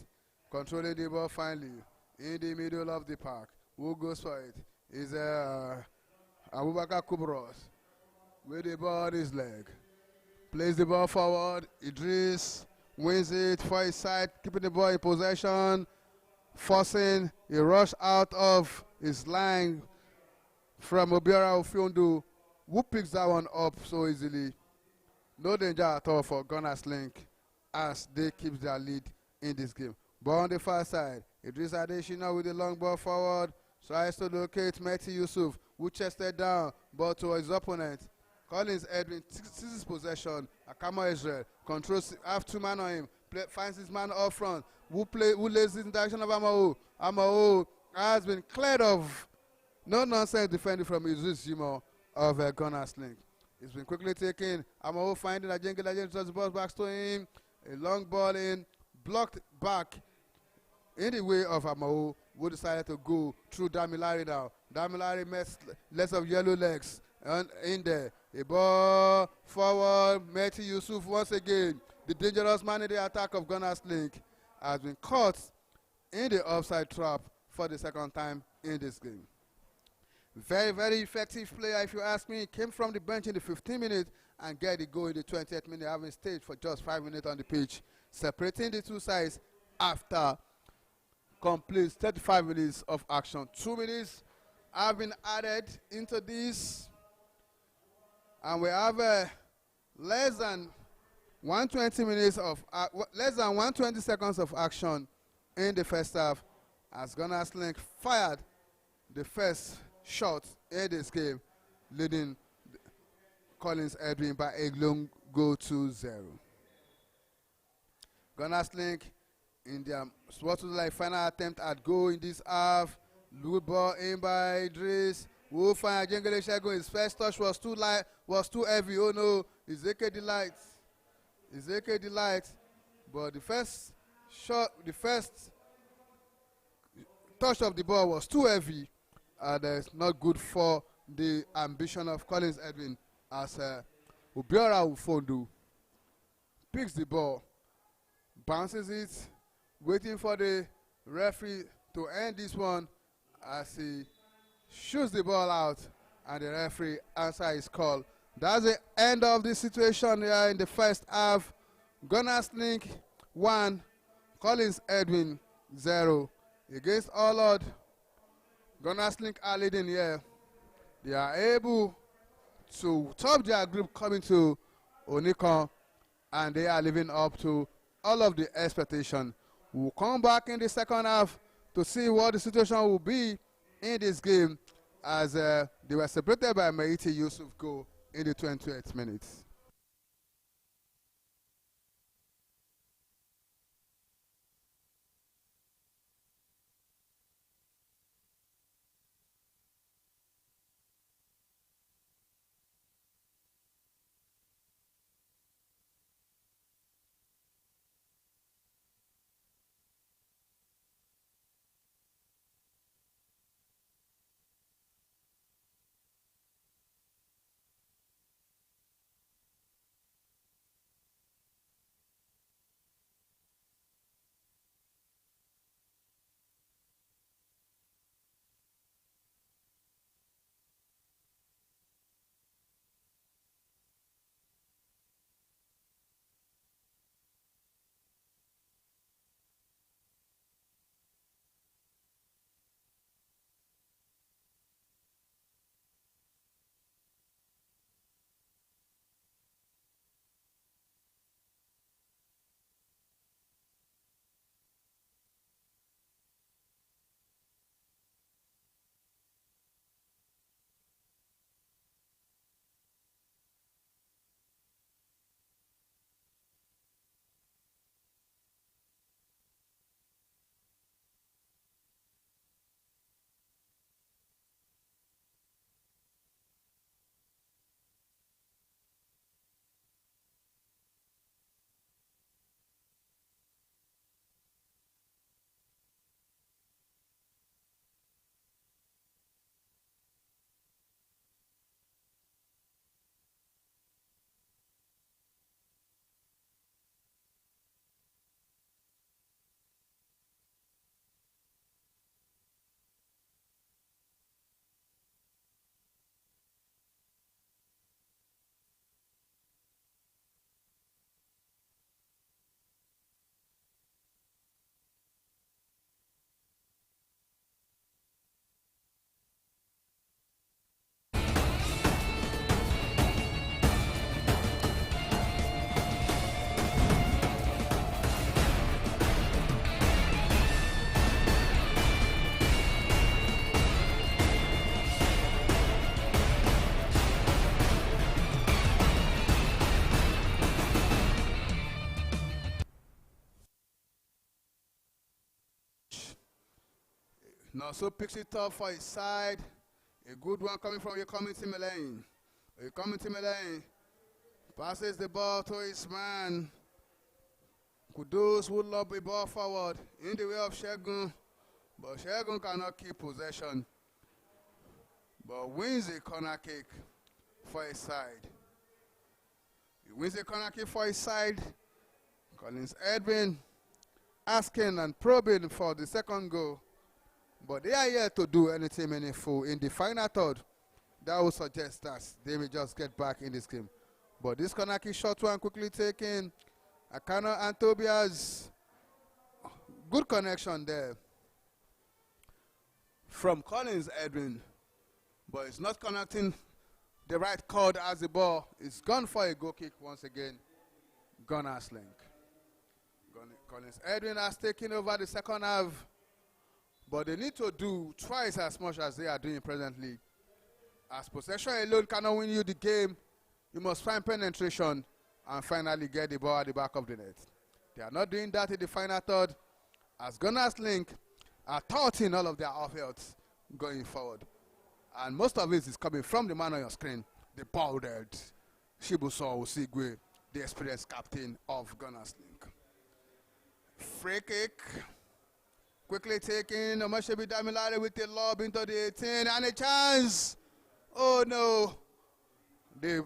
controlling the ball finally in the middle of the park. Who goes for it? Is Abubakar Kubros with the ball on his leg. Plays the ball forward. Idris wins it for his side, keeping the ball in possession, forcing a rush out of his line from Obiora Ofiondu, who picks that one up so easily. No danger at all for Gunners Link as they keep their lead in this game. Ball on the far side. Idris Adeshina with the long ball forward. Tries to locate Mehdi Yusuf, who chested down, ball to his opponent. Collins Edwin seizes possession. Akama Israel controls, have two man on him. Finds his man up front. Who lays in the direction of Amao. Amao has been cleared of. No nonsense defending from Idris Jimo of Gunners Link. It's been quickly taken. Amao finding Ajengele throws the ball back to him. A long ball in, blocked back in the way of Amao, who decided to go through Damilari now. Damilari makes less of yellow legs and in there. A ball forward. Mehdi Yusuf once again. The dangerous man in the attack of Gunners Link has been caught in the offside trap for the second time in this game. Very, very effective player, if you ask me. Came from the bench in the 15th minute and get the goal in the 20th minute, having stayed for just 5 minutes on the pitch, separating the two sides after complete 35 minutes of action. 2 minutes have been added into this, and we have less than 120 minutes of less than 120 seconds of action in the first half, as Gunners Link fired the first shot in this game, leading Collins Edwin by a long goal to 0. Gunners Link in their final attempt at goal in this half. Good ball in by Idris. Will find Ajengele Segun. His first touch was too light, was too heavy. Oh no, Ezeke Delight. Ezeke Delight. But the first shot, the first touch of the ball was too heavy, and it's not good for the ambition of Collins Edwin, as Ubiora Ufondu picks the ball, bounces it, waiting for the referee to end this one, as he shoots the ball out and the referee answers his call. That's the end of the situation here in the first half. Gunners Link 1, Collins Edwin 0. Against all odds, Gunners Link are leading here. They are able to top their group coming to Onikon, and they are living up to all of the expectation. We'll come back in the second half to see what the situation will be in this game, as they were separated by Mehdi Yusuf goal in the 28th minute. Nosso picks it up for his side. A good one coming from your community lane. A community lane passes the ball to his man. Kudus would lob the ball forward in the way of Shegun, but Shegun cannot keep possession, but wins a corner kick for his side. He wins a corner kick for his side. Collins Edwin asking and probing for the second goal, but they are yet to do anything meaningful in the final third. That would suggest that they may just get back in this game. But this corner kick short one quickly taken. Akano and Tobias, good connection there from Collins Edwin, but it's not connecting the right chord as the ball is gone for a goal kick once again. Gunners link. Collins Edwin has taken over the second half, but they need to do twice as much as they are doing presently. As possession alone cannot win you the game, you must find penetration and finally get the ball at the back of the net. They are not doing that in the final third, as Gunners link are thwarting all of their offense going forward. And most of it is coming from the man on your screen, the balded Shibuso Osigwe, the experienced captain of Gunners link. Free kick, quickly taken, Omashebi Damilare with the lob into the 18, and a chance. Oh no, the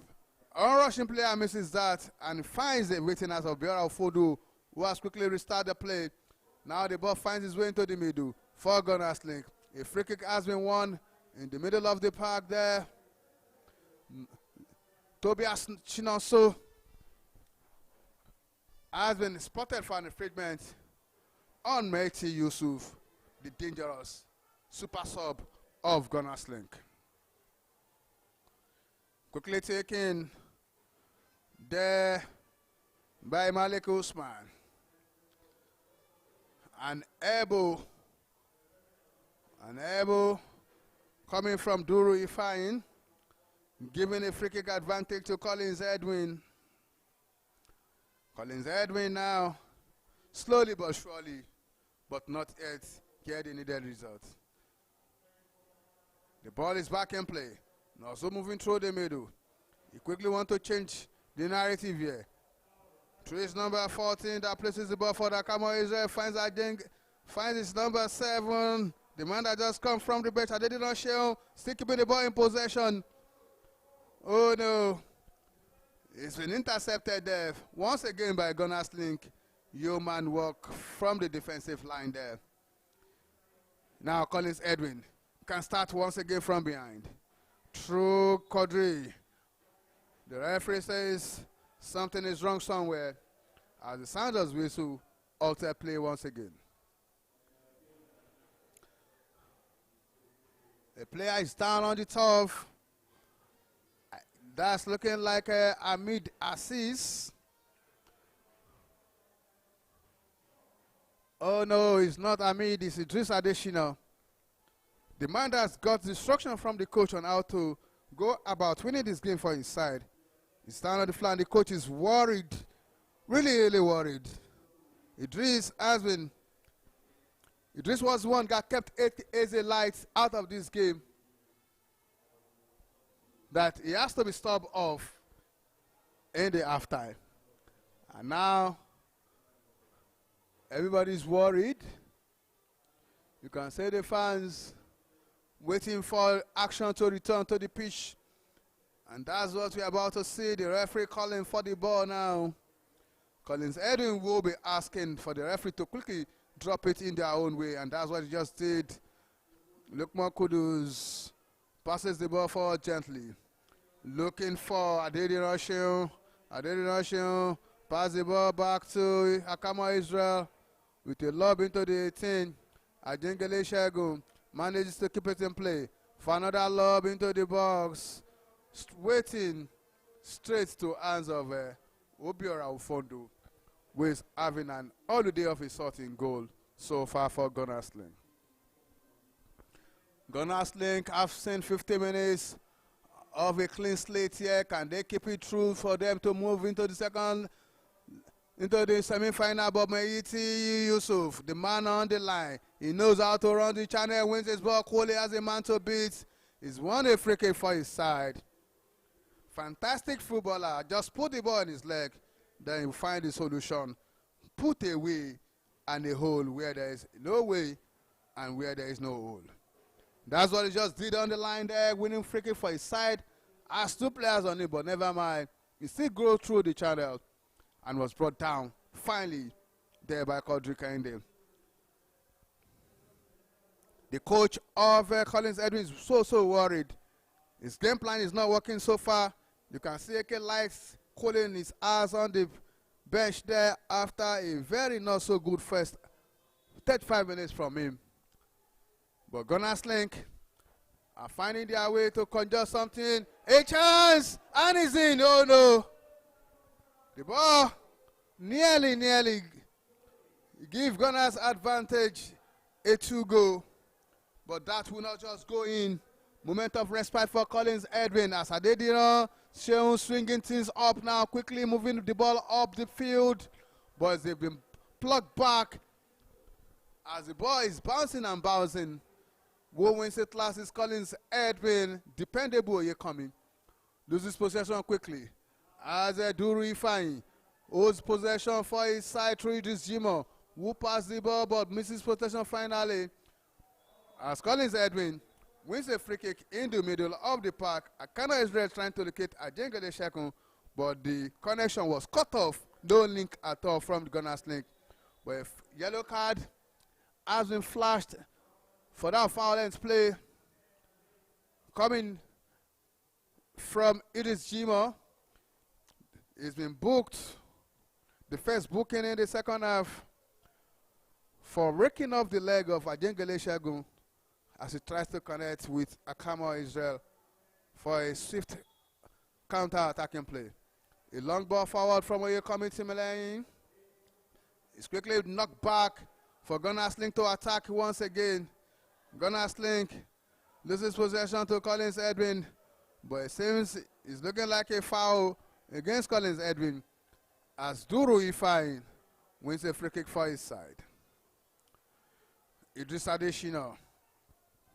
unrushing player misses that and finds the waiting out of Biora Fodu, who has quickly restarted the play. Now the ball finds its way into the middle for Gunners link. A free kick has been won in the middle of the park there. Tobias Chinonso has been spotted for an infringement on Mehdi Yusuf, the dangerous super sub of Gunners link. Quickly taken there by Malik Usman. An elbow coming from Duru Ifain, giving a free kick advantage to Collins Edwin. Collins Edwin now, slowly but surely, but not yet, get the needed result. The ball is back in play. Also moving through the middle. He quickly wants to change the narrative here. Trace number 14 that places the ball for the Kamo Israel, finds his number 7. The man that just come from the bench, they did not show, still keeping the ball in possession. Oh no. It's been intercepted there once again by Gunners link. Yeoman work from the defensive line there. Now Collins Edwin can start once again from behind. Through Quadri. The referee says something is wrong somewhere as the Sounders whistle alter play once again. The player is down on the turf. That's looking like Ahmed Assis. Oh no, it's not Ahmed, it's Idris Adeshina. The man that's got instruction from the coach on how to go about winning this game for his side. He's down on the floor and the coach is worried, really worried. Idris was the one that kept Eze Lights out of this game. That he has to be stopped off in the halftime. And now, everybody's worried. You can see the fans waiting for action to return to the pitch. And that's what we're about to see. The referee calling for the ball now. Collins Edwin will be asking for the referee to quickly drop it in their own way. And that's what he just did. Lukman Kudus passes the ball forward gently. Looking for Adedi Rushion. Pass the ball back to Akama Israel with a lob into the 18. Ajengele Shagun manages to keep it in play. For another lob into the box. Waiting straight to hands of Obiora Ufondo, who is having an holiday of his sort in goal so far for Gunners link. Gunners link have seen 50 minutes of a clean slate here. Can they keep it true for them to move into the second into the semi-final, but Meiti Yusuf, the man on the line, he knows how to run the channel, wins his ball, Cole has a man to beat. He's won a free kick for his side. Fantastic footballer, just put the ball in his leg, then you find the solution. Put a way and a hole where there is no way and where there is no hole. That's what he just did on the line there, winning free kick for his side. Has 2 players on it, but never mind. He still goes through the channel and was brought down, finally, there by Quadri Kainde. The coach of Collins Edwin is so worried. His game plan is not working so far. You can see AK likes calling his ass on the bench there after a very not so good first 35 minutes from him. But Gunners Link are finding their way to conjure something. A chance! And it's in. Oh no. The ball nearly give Gunners advantage. A 2-goal. But that will not just go in. Moment of respite for Collins Edwin as Adedina Sheun swinging things up now, quickly moving the ball up the field. But they've been plucked back as the ball is bouncing and bouncing. Who wins it last is Collins Edwin. Dependable, you're coming. Loses possession quickly. As Duru Ifeanyi holds possession for his side through this Jimo, who passed the ball but misses possession finally. As Collins Edwin wins a free kick in the middle of the park. Akana Israel trying to locate Ajengele Shekun, but the connection was cut off. No link at all from the Gunners Link. But a yellow card has been flashed for that foul length play coming from Idris Jimo. It's been booked, the first booking in the second half, for raking off the leg of Ajengele Shekun as he tries to connect with Akama Israel for a swift counter-attacking play. A long ball forward from where you're coming to Milan. It's quickly knocked back for Gunners Link to attack once again. Gunners Link loses possession to Collins Edwin, but it seems it's looking like a foul against Collins Edwin as Duru Ifeanyi wins a free kick for his side. Idris Adeshina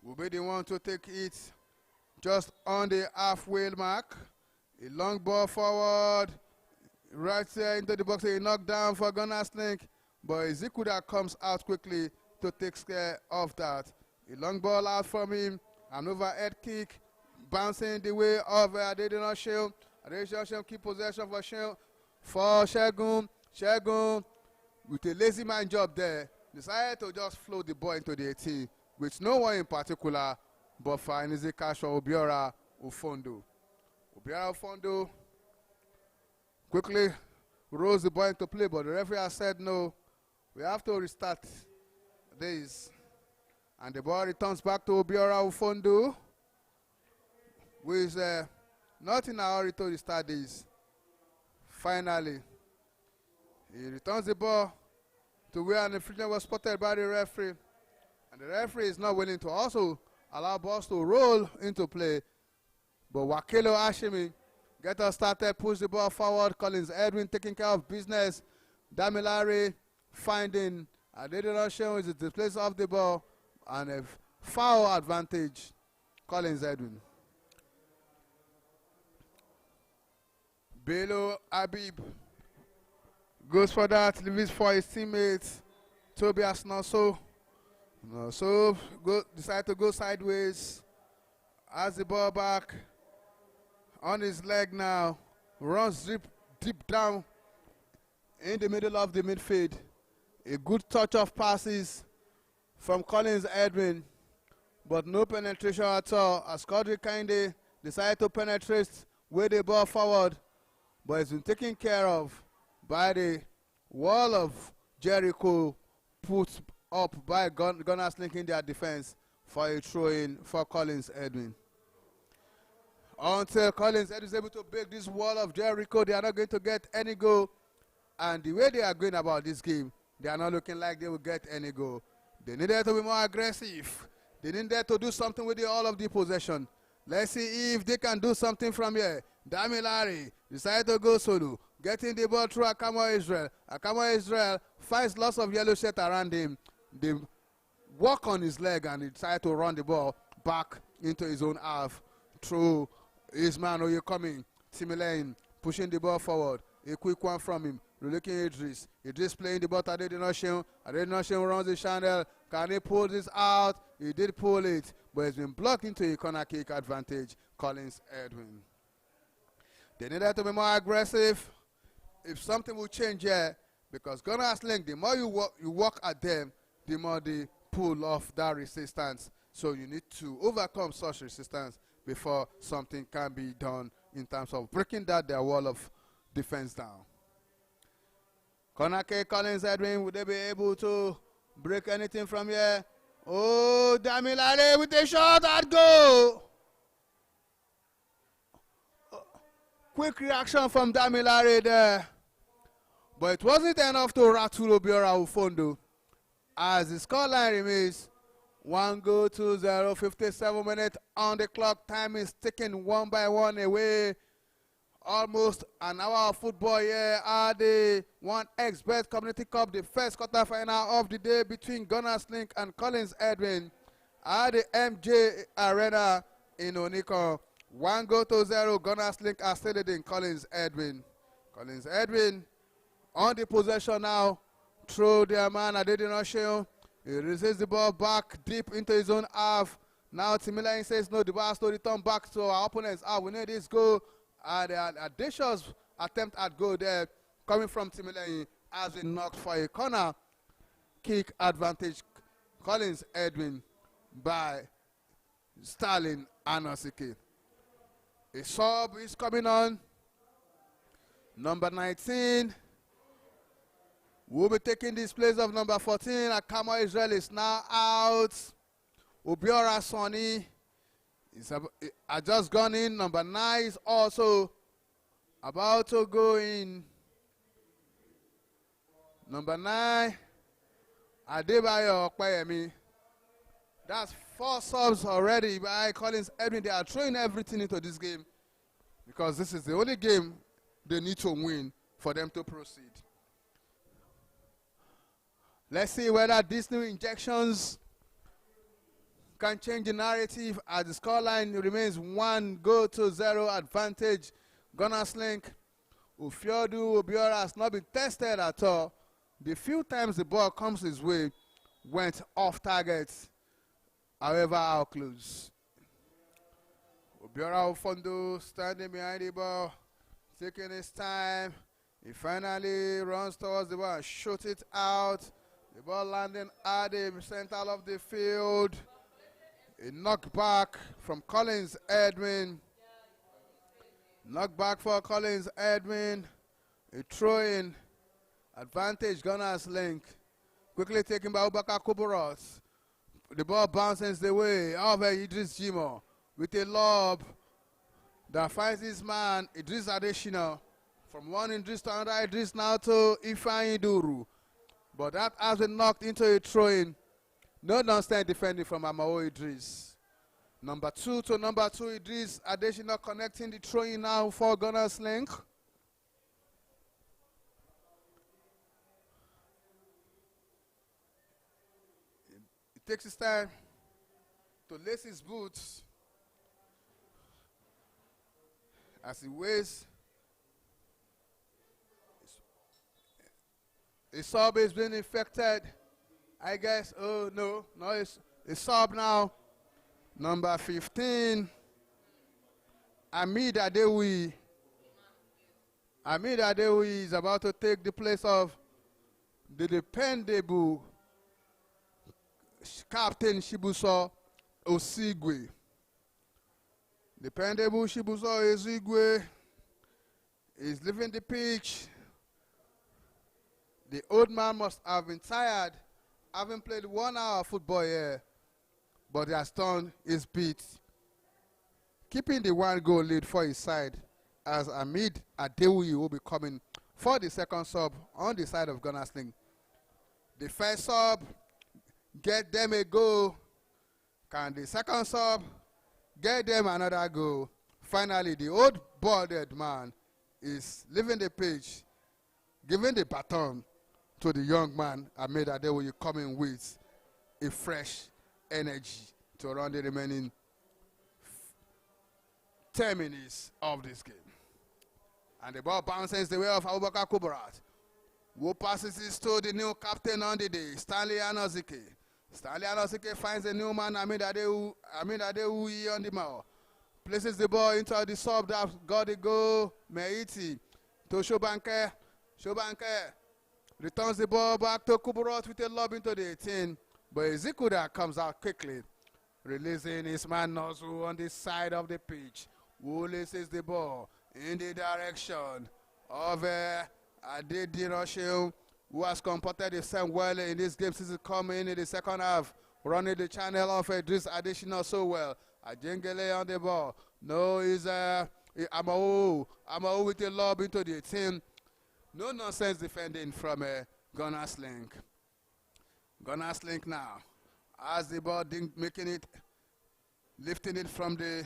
will be the one to take it just on the halfway mark. A long ball forward, right there into the box, a knockdown for Gunners Link, but Ezekuda comes out quickly to take care of that. A long ball out from him, an overhead kick, bouncing the way of Adedina Sheun. Adedina Sheun keep possession for Shegun. Shegun, with a lazy man job there, decided to just float the ball into the 18, with no one in particular, but for Inizi Cash or Obiora Ufondo. Obiora Ufondo quickly rolls the ball into play, but the referee has said no, we have to restart this. And the ball returns back to Obiora Ufondo, who is not in a hurry to restart this. Finally, he returns the ball to where an infringement was spotted by the referee. And the referee is not willing to also allow balls to roll into play. But Wakelo Ashimi get us started, push the ball forward. Collins Edwin taking care of business. Damilare finding Adedina Sheun is the place of the ball. And a foul advantage, Collins Edwin. Bello Habib goes for that, leaves for his teammates. Tobias Nosso decide to go sideways. Has the ball back on his leg now. Runs deep down in the middle of the midfield. A good touch of passes from Collins Edwin, but no penetration at all. As Quadri Kainde decided to penetrate with the ball forward, but it's been taken care of by the wall of Jericho put up by Gunners Link in their defense for a throw-in for Collins Edwin. Until Collins Edwin is able to break this wall of Jericho, they are not going to get any goal. And the way they are going about this game, they are not looking like they will get any goal. They needed to be more aggressive. They needed to do something with all of the possession. Let's see if they can do something from here. Damilare decided to go solo. Getting the ball through Akamo Israel. Akamo Israel finds lots of yellow shirt around him. They walk on his leg and he tried to run the ball back into his own half. Through his man Oyekomi, Timileyin, pushing the ball forward. A quick one from him. Looking Idris. Idris playing the ball. Adedenoshin. Adedenoshin runs the channel. Can he pull this out? He did pull it, but it's been blocked into a corner kick advantage. Collins Edwin. They needed to be more aggressive. If something will change here, because Gunners Link, the more you work at them, the more they pull off that resistance. So you need to overcome such resistance before something can be done in terms of breaking that their wall of defense down. Corner kick, Collins Edwin, would they be able to break anything from here? Oh, Damilare with a shot at goal. Quick reaction from Damilare there. But it wasn't enough to rattle Obiora Ufondo. As the scoreline remains 1 to 0, 57 minutes on the clock. Time is ticking one by one away. Almost an hour of football here at the 1xBet Community Cup, the first quarterfinal of the day between Gunners Link and Collins Edwin at the MJ Arena in Oniko. 1 to 0, Gunners Link are still leading Collins Edwin. Collins Edwin on the possession now. Through their man Adedenoshin. He resists the ball back deep into his own half. Now Timileyin says no, the ball has to return back to our opponents. We need this goal. The audacious attempt at goal there coming from Timileyin as he knocked for a corner kick advantage. Collins Edwin by Stalin Anosike. A sub is coming on. Number 19 will be taking this place of number 14. Akamo Israel is now out. Obiora Sonny has just gone in. Number 9 is also about to go in. Number 9, Adebayo Okpayemi. That's 4 subs already by Collins Edwin. They are throwing everything into this game because this is the only game they need to win for them to proceed. Let's see whether these new injections can change the narrative as the scoreline remains 1 to 0 advantage. Gunners Link. Ufiodu Obiora has not been tested at all. The few times the ball comes his way went off target. However, out close. Obiora Ufondo standing behind the ball, taking his time. He finally runs towards the ball and shoots it out. The ball landing at the center of the field. A knockback from Collins Edwin. Knockback for Collins Edwin. A throw-in. Advantage Gunners Link. Quickly taken by Ubaka Kuburos. The ball bounces the way over Idris Jimo with a lob that finds his man, Idris Adeshina. From one Idris to another Idris now to Ifeanyi Duru. But that has been knocked into a throw-in. No non-stand defending from Amao Idris. Number 2 to number 2 Idris Adeshina connecting the throw-in now for Gunners Link. He takes his time to lace his boots as he waits. His sub is being infected, I guess. Oh, no, it's a sub now. Number 15, Amid Adewi. Amid Adewi is about to take the place of the dependable Captain Shibuso Osigwe. Dependable Shibuso Osigwe is leaving the pitch. The old man must have been tired, having played 1 hour of football here, but he has turned his beat, keeping the 1 goal lead for his side, as Amid Adewi will be coming for the second sub on the side of Gunners Link. The first sub, get them a goal. Can the second sub get them another goal? Finally, the old boarded man is leaving the pitch, giving the baton to the young man, Ahmed Adewoye, coming with a fresh energy to run the remaining 10 minutes of this game. And the ball bounces the way of Abubakar Kubarat, who passes it to the new captain on the day, Stanley Anozike. Stanley Anozike finds a new man, Ahmed Adewoye, on the mouth. Places the ball into the sub that got the goal, Meiti, to Shobanke. Shobanke returns the ball back to Kubarat with a lob into the 18. But Ezekuda comes out quickly, releasing his man Nozu on the side of the pitch, who releases the ball in the direction of Adedinoshew, who has comported himself well in this game since coming in the second half, running the channel of Idris Adesina so well. Ajengele on the ball. No, is Amao with a lob into the 18. No nonsense defending from Gunner's Link. Gunner's Link now as the ball making it, lifting it from the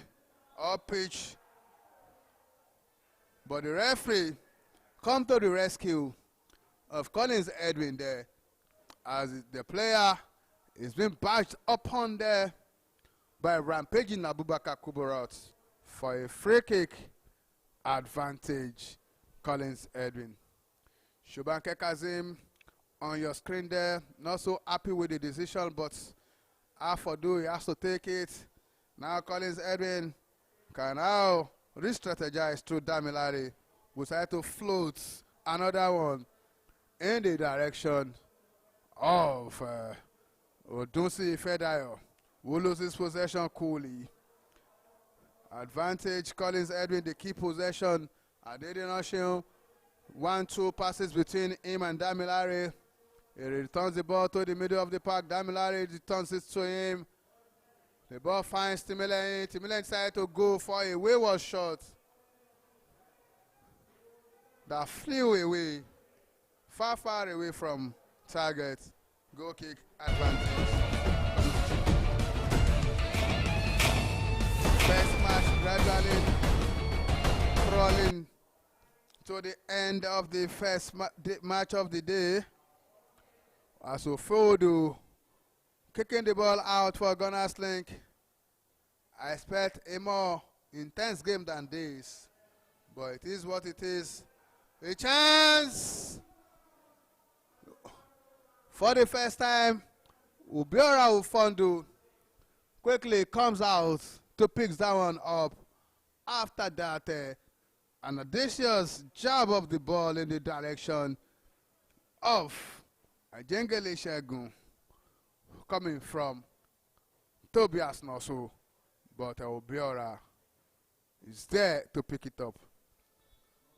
up pitch. But the referee come to the rescue of Collins Edwin there, as the player is being bashed upon there by rampaging Abubakar Kubarat for a free kick advantage. Collins Edwin. Shubanke Kazim on your screen there, not so happy with the decision, but Afadu, he has to take it. Now Collins Edwin can now re-strategize through Damilare, who tried to float another one in the direction of Odunsi Fedayo, who loses possession coolly. Advantage, Collins Edwin, the key possession. Adedinashion, 1-2 passes between him and Damilare. He returns the ball to the middle of the park. Damilare returns it to him. The ball finds Timile. Timile decided to go for a wayward shot that flew away, far away from target. Goal kick advantage. First match gradually crawling to the end of the first match of the day. As Ofodu kicking the ball out for Gunners Link. I expect a more intense game than this, but it is what it is. A chance for the first time. Ubiora Ufondu quickly comes out to pick that one up. After that, an audacious jab of the ball in the direction of Ajengele Shegun, coming from Tobias Nosu, but Obiora is there to pick it up.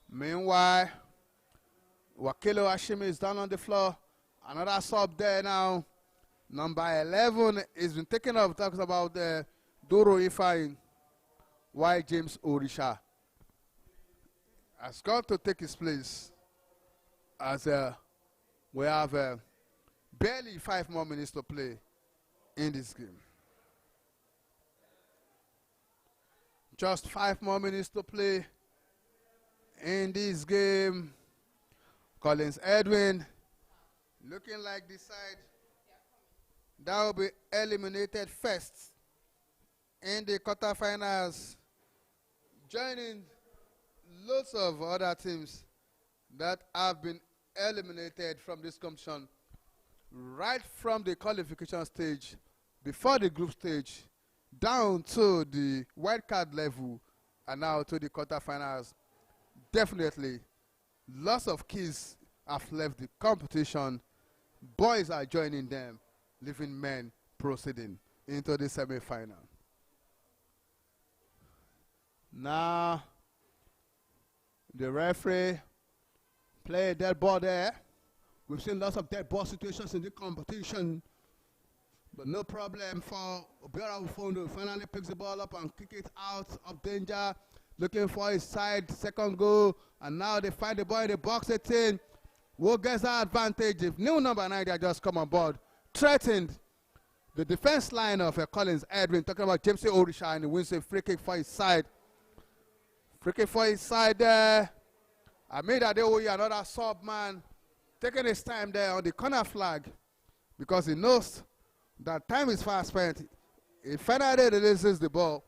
Meanwhile, Wakilo Hashimi is down on the floor. Another sub there now. Number 11 is been taken off. Talks about Doro Ifeanyi, while James Orisha has got to take his place, as we have barely 5 more minutes to play in this game. Just 5 more minutes to play in this game. Collins Edwin looking like the side that will be eliminated first in the quarterfinals, joining lots of other teams that have been eliminated from this competition right from the qualification stage, before the group stage, down to the wildcard level, and now to the quarterfinals. Definitely, lots of kids have left the competition. Boys are joining them, leaving men proceeding into the semi-final. Now, the referee play a dead ball there. We've seen lots of dead ball situations in the competition, but no problem for Obiora Ufondo. Finally picks the ball up and kick it out of danger, looking for his side, second goal, and now they find the ball in the box 18. Who gets that advantage? If new number 9 that just come on board, threatened the defense line of Collins Edwin, talking about James Orisha, and he wins a free kick for his side. Free kick for his side there. I made Adewoye another sub man, taking his time there on the corner flag because he knows that time is fast spent. He finally releases the ball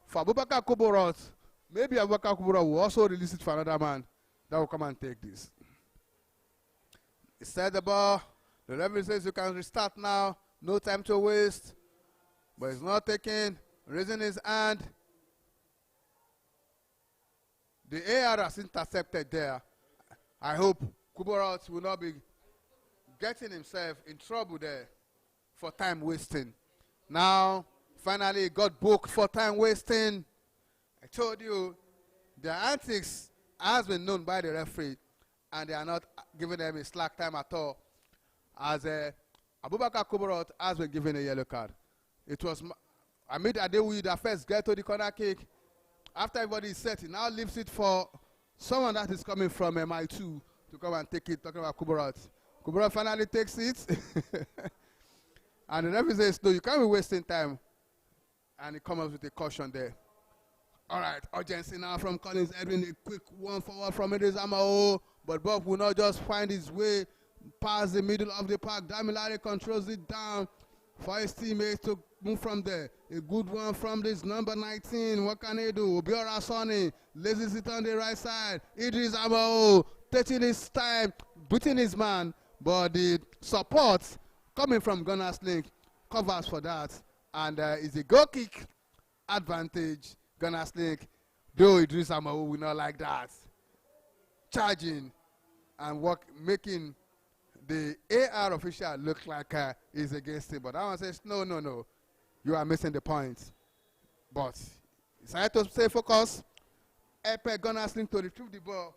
for Abubakar Kuburot. Maybe Abubakar Kuburot will also release it for another man that will come and take this. He set the ball. The referee says you can restart now. No time to waste. But he's not taking, raising his hand. The AR has intercepted there. I hope Kuburot will not be getting himself in trouble there for time wasting. Now, finally, he got booked for time wasting. I told you, their antics has been known by the referee, and they are not giving them a slack time at all. As Abubakar Kuburot has been given a yellow card. It was Hamid Adewoye that first get to the corner kick. After everybody is set, he now leaves it for someone that is coming from MI2 to come and take it, talking about Kuburot. Kuburot finally takes it. And the referee says, no, you can't be wasting time. And he comes up with a caution there. All right, urgency now from Collins Edwin. A quick one forward from Idris-Amao. But Bob will not just find his way past the middle of the park. Damilare controls it down for his teammates to move from there. A good one from this number 19. What can he do? Obiora Sonny laces it on the right side. Idris-Amao taking his time, beating his man. But the support coming from Gunners Link covers for that. And it's a goal kick advantage. Gunners Link, though Idris-Amao will not like that. Charging and making the AR official look like he's against him. But that one says, no, no, no. You are missing the point. But he decided to stay focused. Epe Gunners Link to retrieve the ball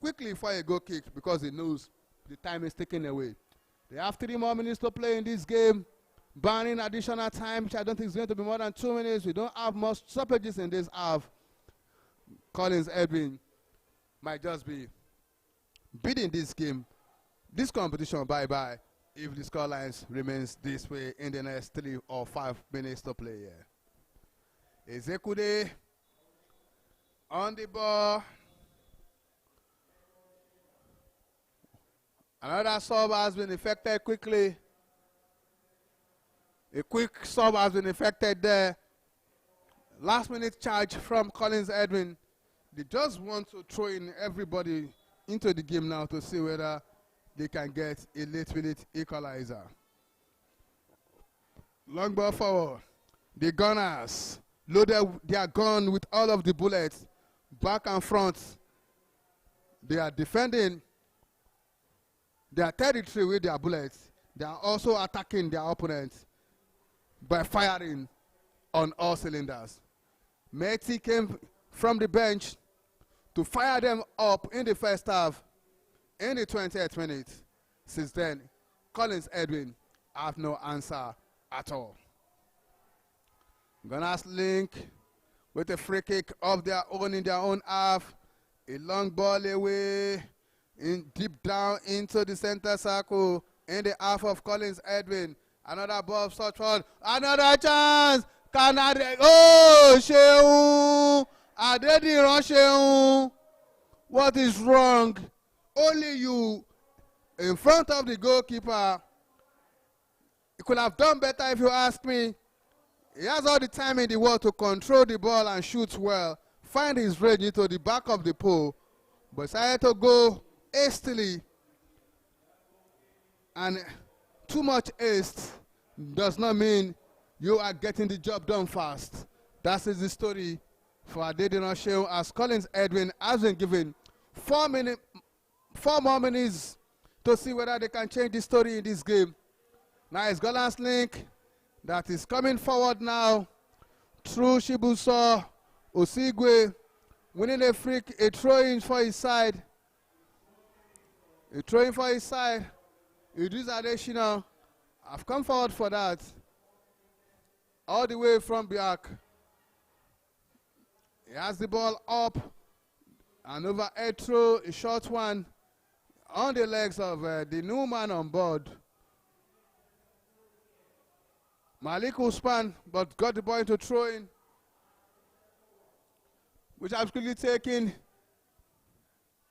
quickly for a goal kick because he knows the time is taken away. They have 3 more minutes to play in this game. Barring additional time, which I don't think is going to be more than 2 minutes. We don't have much stoppages in this half. Collins Edwin might just be beating this game, this competition bye-bye, if the scorelines remains this way in the next 3 or 5 minutes to play here. Ezekude on the ball. Another sub has been effected quickly. A quick sub has been effected there. Last minute charge from Collins Edwin. They just want to throw in everybody into the game now to see whether they can get a late minute equalizer. Long ball forward. The Gunners loaded their gun with all of the bullets. Back and front. They are defending their territory with their bullets. They are also attacking their opponents by firing on all cylinders. Meti came from the bench to fire them up in the first half in the 20th minute. Since then, Collins Edwin have no answer at all. Gunners Link with a free kick of their own in their own half. A long ball away, deep down into the center circle in the half of Collins Edwin. Another ball, such one. Another chance. Oh, Sheung. Adediran Sheung. What is wrong? Only you in front of the goalkeeper. He could have done better if you ask me. He has all the time in the world to control the ball and shoot well. Find his range into the back of the pole. But decided to go hastily. And too much haste does not mean you are getting the job done fast. That is the story for Adediran Sheung, as Collins Edwin has been given 4 more minutes to see whether they can change the story in this game. Now it's Gunners Link that is coming forward now through Shibuso Osigwe, winning a throw-in for his side. A throw-in for his side. Idris Adeshina have come forward for that. All the way from back. He has the ball up. And overhead throw, a short one on the legs of the new man on board. Malik Usman, but got the ball into throwing, which has quickly taken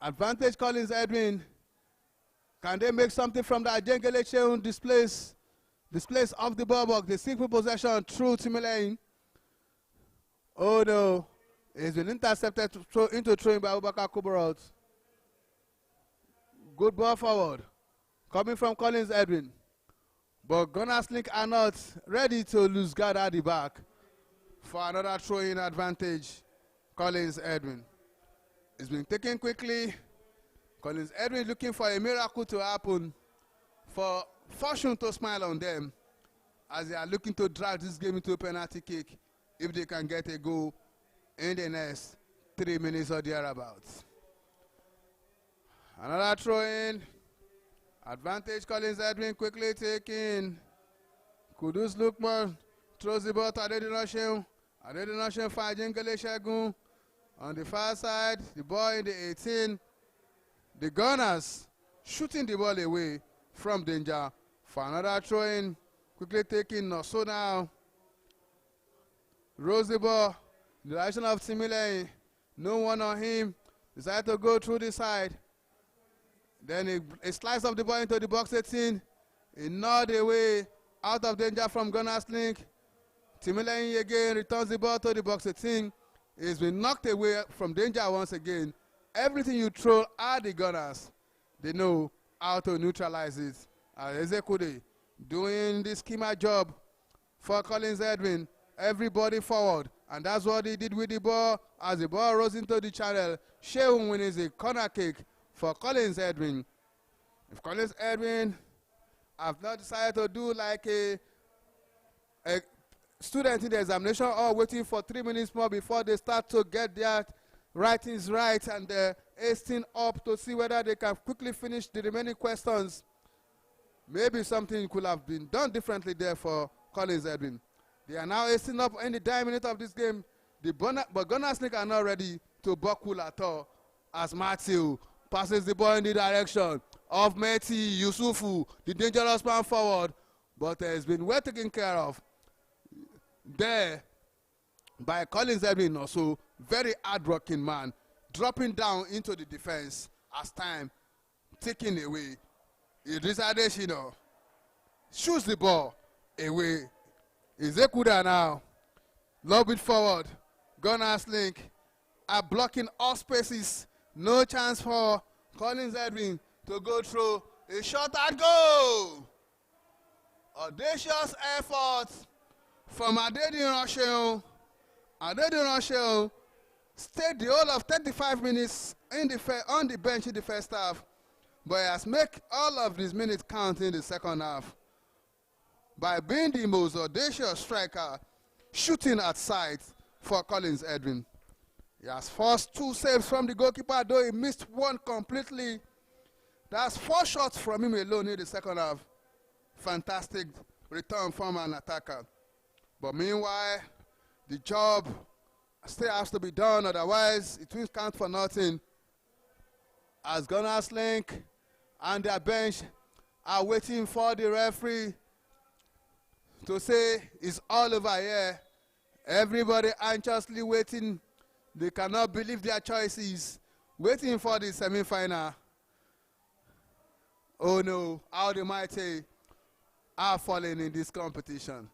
Advantage Collins Edwin. Can they make something from that? Jengele Cheun displays off the ball box. They seek for possession through Timilane. Oh no. It's been intercepted into throwing by Abubakar Kubarot. Good ball forward. Coming from Collins Edwin. But Gunners Link are not ready to lose guard at the back for another throw-in advantage. Collins Edwin. It's been taken quickly. Collins Edwin looking for a miracle to happen, for fortune to smile on them as they are looking to drag this game into a penalty kick if they can get a goal in the next 3 minutes or thereabouts. Another throw-in. Advantage Collins Edwin quickly taken. Kudus Lukman throws the ball to Adedinashem. Adedinashem for Jengele Shegun. On the far side, the ball in the 18. The Gunners shooting the ball away from danger for another throw-in. Quickly taking Nosso now. Rolls the ball. The direction of Timilane. No one on him. Decided to go through the side. Then a slice of the ball into the box 18. A nod away out of danger from Gunners Link. Timilane again returns the ball to the box 18. He's been knocked away from danger once again. Everything you throw at the Gunners, they know how to neutralize it. Ezekude doing the schema job for Collins Edwin. Everybody forward. And that's what he did with the ball as the ball rose into the channel. Sheun wins a corner kick for Collins Edwin. If Collins Edwin have not decided to do like a student in the examination or waiting for 3 minutes more before they start to get their writings right and hasting up to see whether they can quickly finish the remaining questions, maybe something could have been done differently there for Collins Edwin. They are now hasting up in the dying minute of this game. But Gunners Link are not ready to buckle at all as Matthew passes the ball in the direction of Meti Yusufu, the dangerous man forward, but it's been well taken care of there by Collins Edwin, also very hard-working man, dropping down into the defense as time taken away. Idris Adeshino shoots the ball away. Ezekuda now, lob it forward. Gunners Link are blocking all spaces. No chance for Collins Edwin to go through. A shot at goal. Audacious effort from Adedinashem. Adedinashem stayed the whole of 35 minutes on the bench in the first half, but he has made all of these minutes count in the second half by being the most audacious striker, shooting at sight for Collins Edwin. He has forced 2 saves from the goalkeeper, though he missed one completely. That's 4 shots from him alone in the second half. Fantastic return from an attacker. But meanwhile, the job still has to be done, otherwise it will count for nothing. As Gunners Link and their bench are waiting for the referee to say it's all over here. Everybody anxiously waiting. They cannot believe their choices, waiting for the semi-final. Oh no, how the mighty are falling in this competition.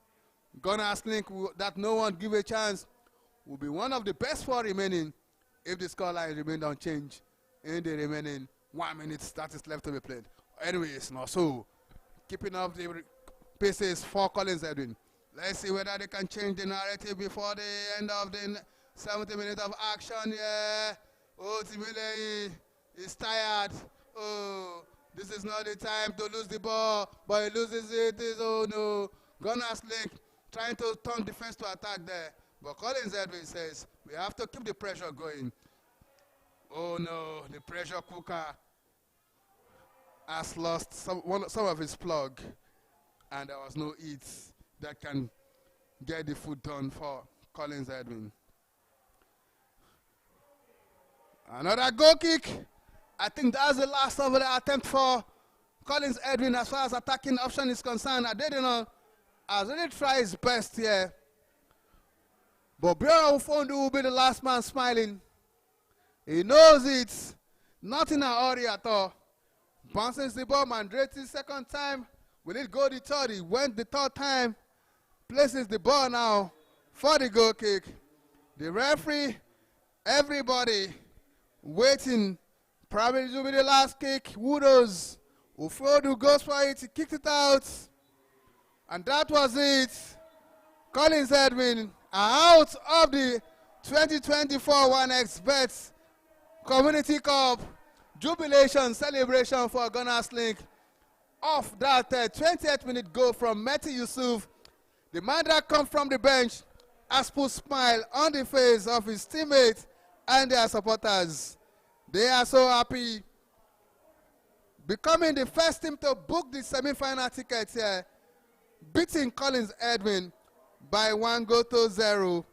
Gunners Link, that no one give a chance, will be one of the best 4 remaining if the scoreline remains unchanged in the remaining 1 minute that is left to be played. Anyways, not so. Keeping up the paces for Collins Edwin. Let's see whether they can change the narrative before the end of the 70 minutes of action. Yeah. Oh, Timilane is tired. Oh, this is not the time to lose the ball, but he loses it. Oh no. Gunners Link trying to turn defense to attack there. But Collins Edwin says, we have to keep the pressure going. Oh no, the pressure cooker has lost some of his plug, and there was no heat that can get the food done for Collins Edwin. Another goal kick. I think that's the last of the attempt for Collins Edwin as far as attacking option is concerned. Adedina has really tried his best here. But Bjorn Ufondu will be the last man smiling. He knows it. Not in a hurry at all. Bounces the ball, Mandretti second time. Will it go the third? He went the third time. Places the ball now for the goal kick. The referee, everybody waiting. Probably it will be the last kick. Woodos. Ufodu goes for it. He kicked it out. And that was it. Collins Edwin are out of the 2024 1xBet Community Cup jubilation celebration for Gunners Link. Off that 28th minute goal from Mehdi Yusuf. The man that comes from the bench has put a smile on the face of his teammates and their supporters. They are so happy. Becoming the first team to book the semi-final ticket here, beating Collins Edwin by 1-0.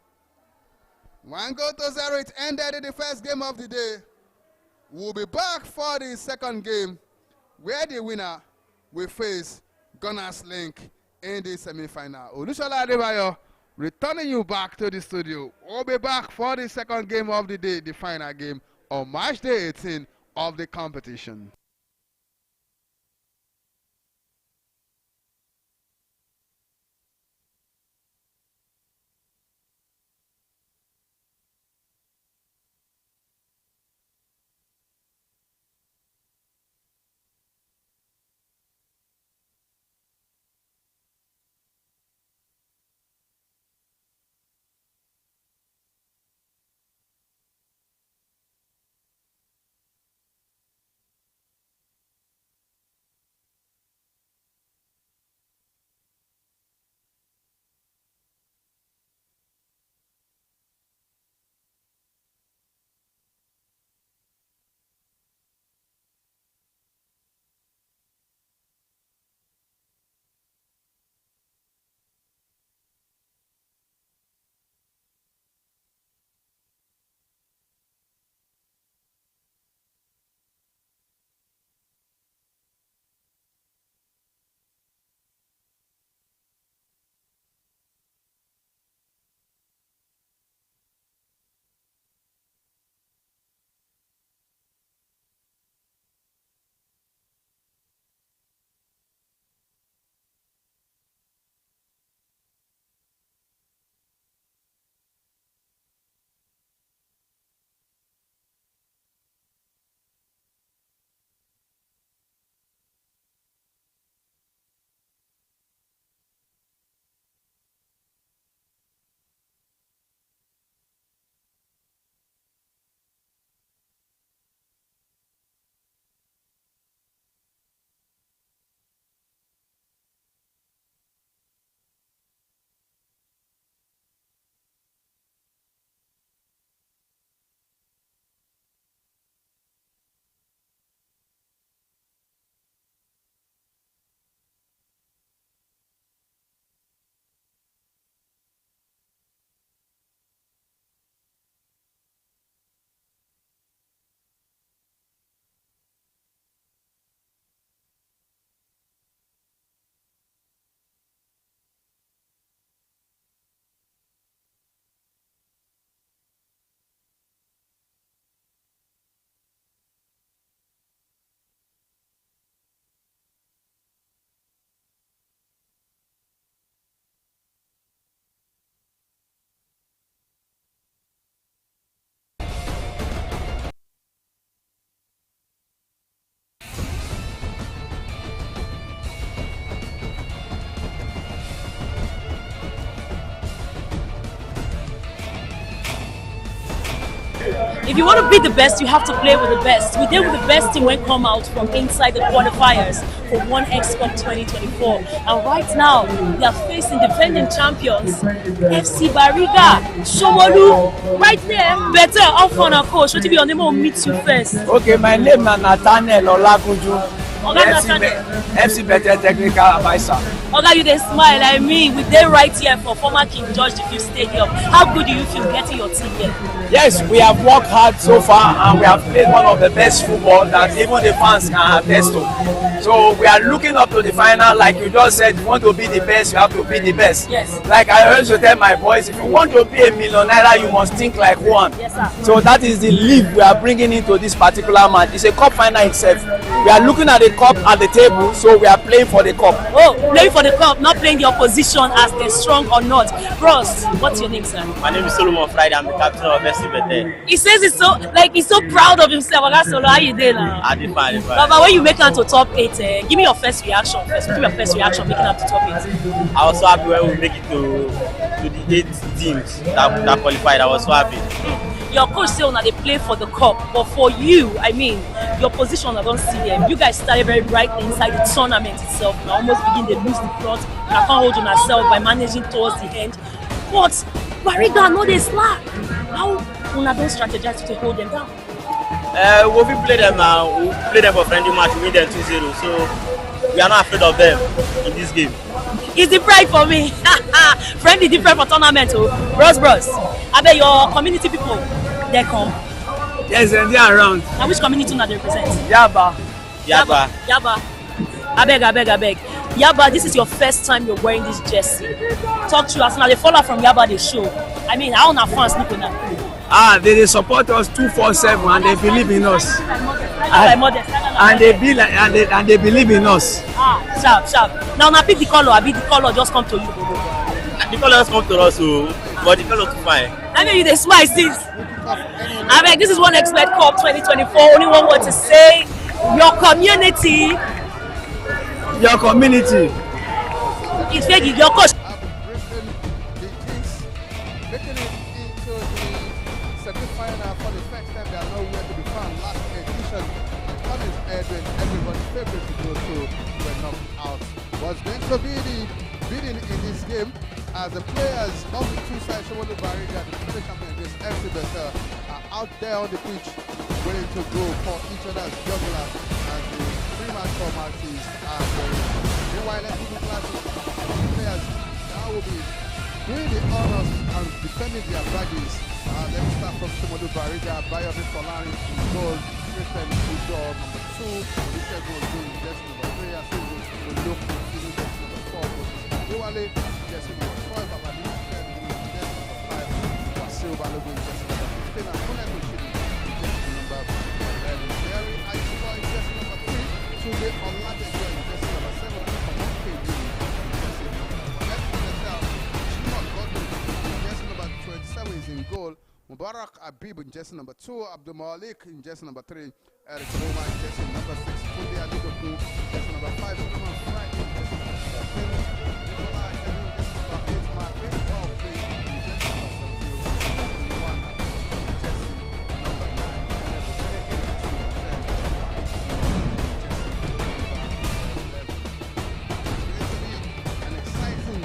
1-0, it ended in the first game of the day. We'll be back for the second game, where the winner will face Gunners Link in the semi-final. Olusola Adebayo returning you back to the studio. We'll be back for the second game of the day, the final game, on March day 18 of the competition. If you want to be the best, you have to play with the best. We did with the best team when come out from inside the qualifiers for 1xBet 2024. And right now, they are facing defending champions, FC BARIGA, SOMOLU, right there. Betel, off on our coach. What if your name will meet you first? Okay, my name is Nathaniel Olagunju. FC Betel technical advisor. Oga, you dey smile. I mean, we dey right here for former King George V Stadium. How good do you feel getting your team here? Yes, we have worked hard so far and we have played one of the best football that even the fans can attest to. So we are looking up to the final. Like you just said, you want to be the best, you have to be the best. Yes. Like I also tell my boys, if you want to be a millionaire, you must think like one. Yes, sir. So that is the league we are bringing into this particular match. It's a cup final itself. We are looking at the cup at the table, so we are playing for the cup. Oh, playing for the cup, not playing the opposition as they're strong or not. Bros, what's your name, sir? My name is Solomon Friday. I'm the captain of FC Betel. He says he's so proud of himself. Oga Solo, how you doing now? I did fine. But when you make it to top 8, give me your first reaction. Give me your first reaction making it to top 8. I was so happy when we make it to the 8 teams that qualified. I was so happy. Your coach say una dey play for the cup, but for you, I mean, your position I don't see them. You guys started very brightly inside the tournament itself. Now almost begin to lose the plot. I can't hold on yourself by managing towards the end. But Bariga no dey slack. How una don strategize to hold them down? We play them now. We play them for friendly match. We win them 2-0. So we are not afraid of them in this game. It's the pride for me. Friendly different for tournament. Oh, bros. I bet your community people they come. Yes, and they are around. And which community now they represent? Yaba. I beg. Yaba, this is your first time you're wearing this jersey. Talk to us now. They follow from Yaba the show. I mean, how na fans sleep now? They support us 247 and they believe in us. And they believe in us. Sharp. Now pick the color. I be the color just come to you. The color just come to us, but the color too fine. I know you they smile since. I mean, this is One Expert Cup 2024. Only one word to say: your community. Your community. It's like your coach. Making it into the semi-final for the first time. They are nowhere to be found. Last edition, Collins Edwin, everybody's favorite to go to, were knocked out. Was going to be the bidding in this game as the players of the two sides, SOMOLU, BARIGA, the defending champion against FC Betel, are out there on the pitch waiting to go for each other's jugular as the three-match formalities are going. Meanwhile, let's move classes. The players now will be doing the honors and defending their badges. Let me start from SOMOLU, BARIGA, Bayomi Folari in goal, Christian Udo number 2, Richard Goldoo in jersey number 3, Asizu Oloku in jersey number 4, Iwale jersey number 12, Babali in jersey number 5, Wasil Balogun in jersey number 15, and Kunet Oshiri in jersey number 11, Mary Aishiwa in jersey number 3, Tunde Oladejo in jersey number 7, and Komon KD in jersey number 27 is in goal. Mubarak Abib in jersey number 2, Abdul Malik in jersey number 3, Eric Boma in jersey number 6, Tunde Adidoku in jersey number 5, Solomon Friday in jersey number 13, Nicola Ajani in jersey number 8, Mark Baseball in jersey number 17, 21 in jersey number 9, and Ebukereke in jersey number 10, in jersey number 11. It's going to be an exciting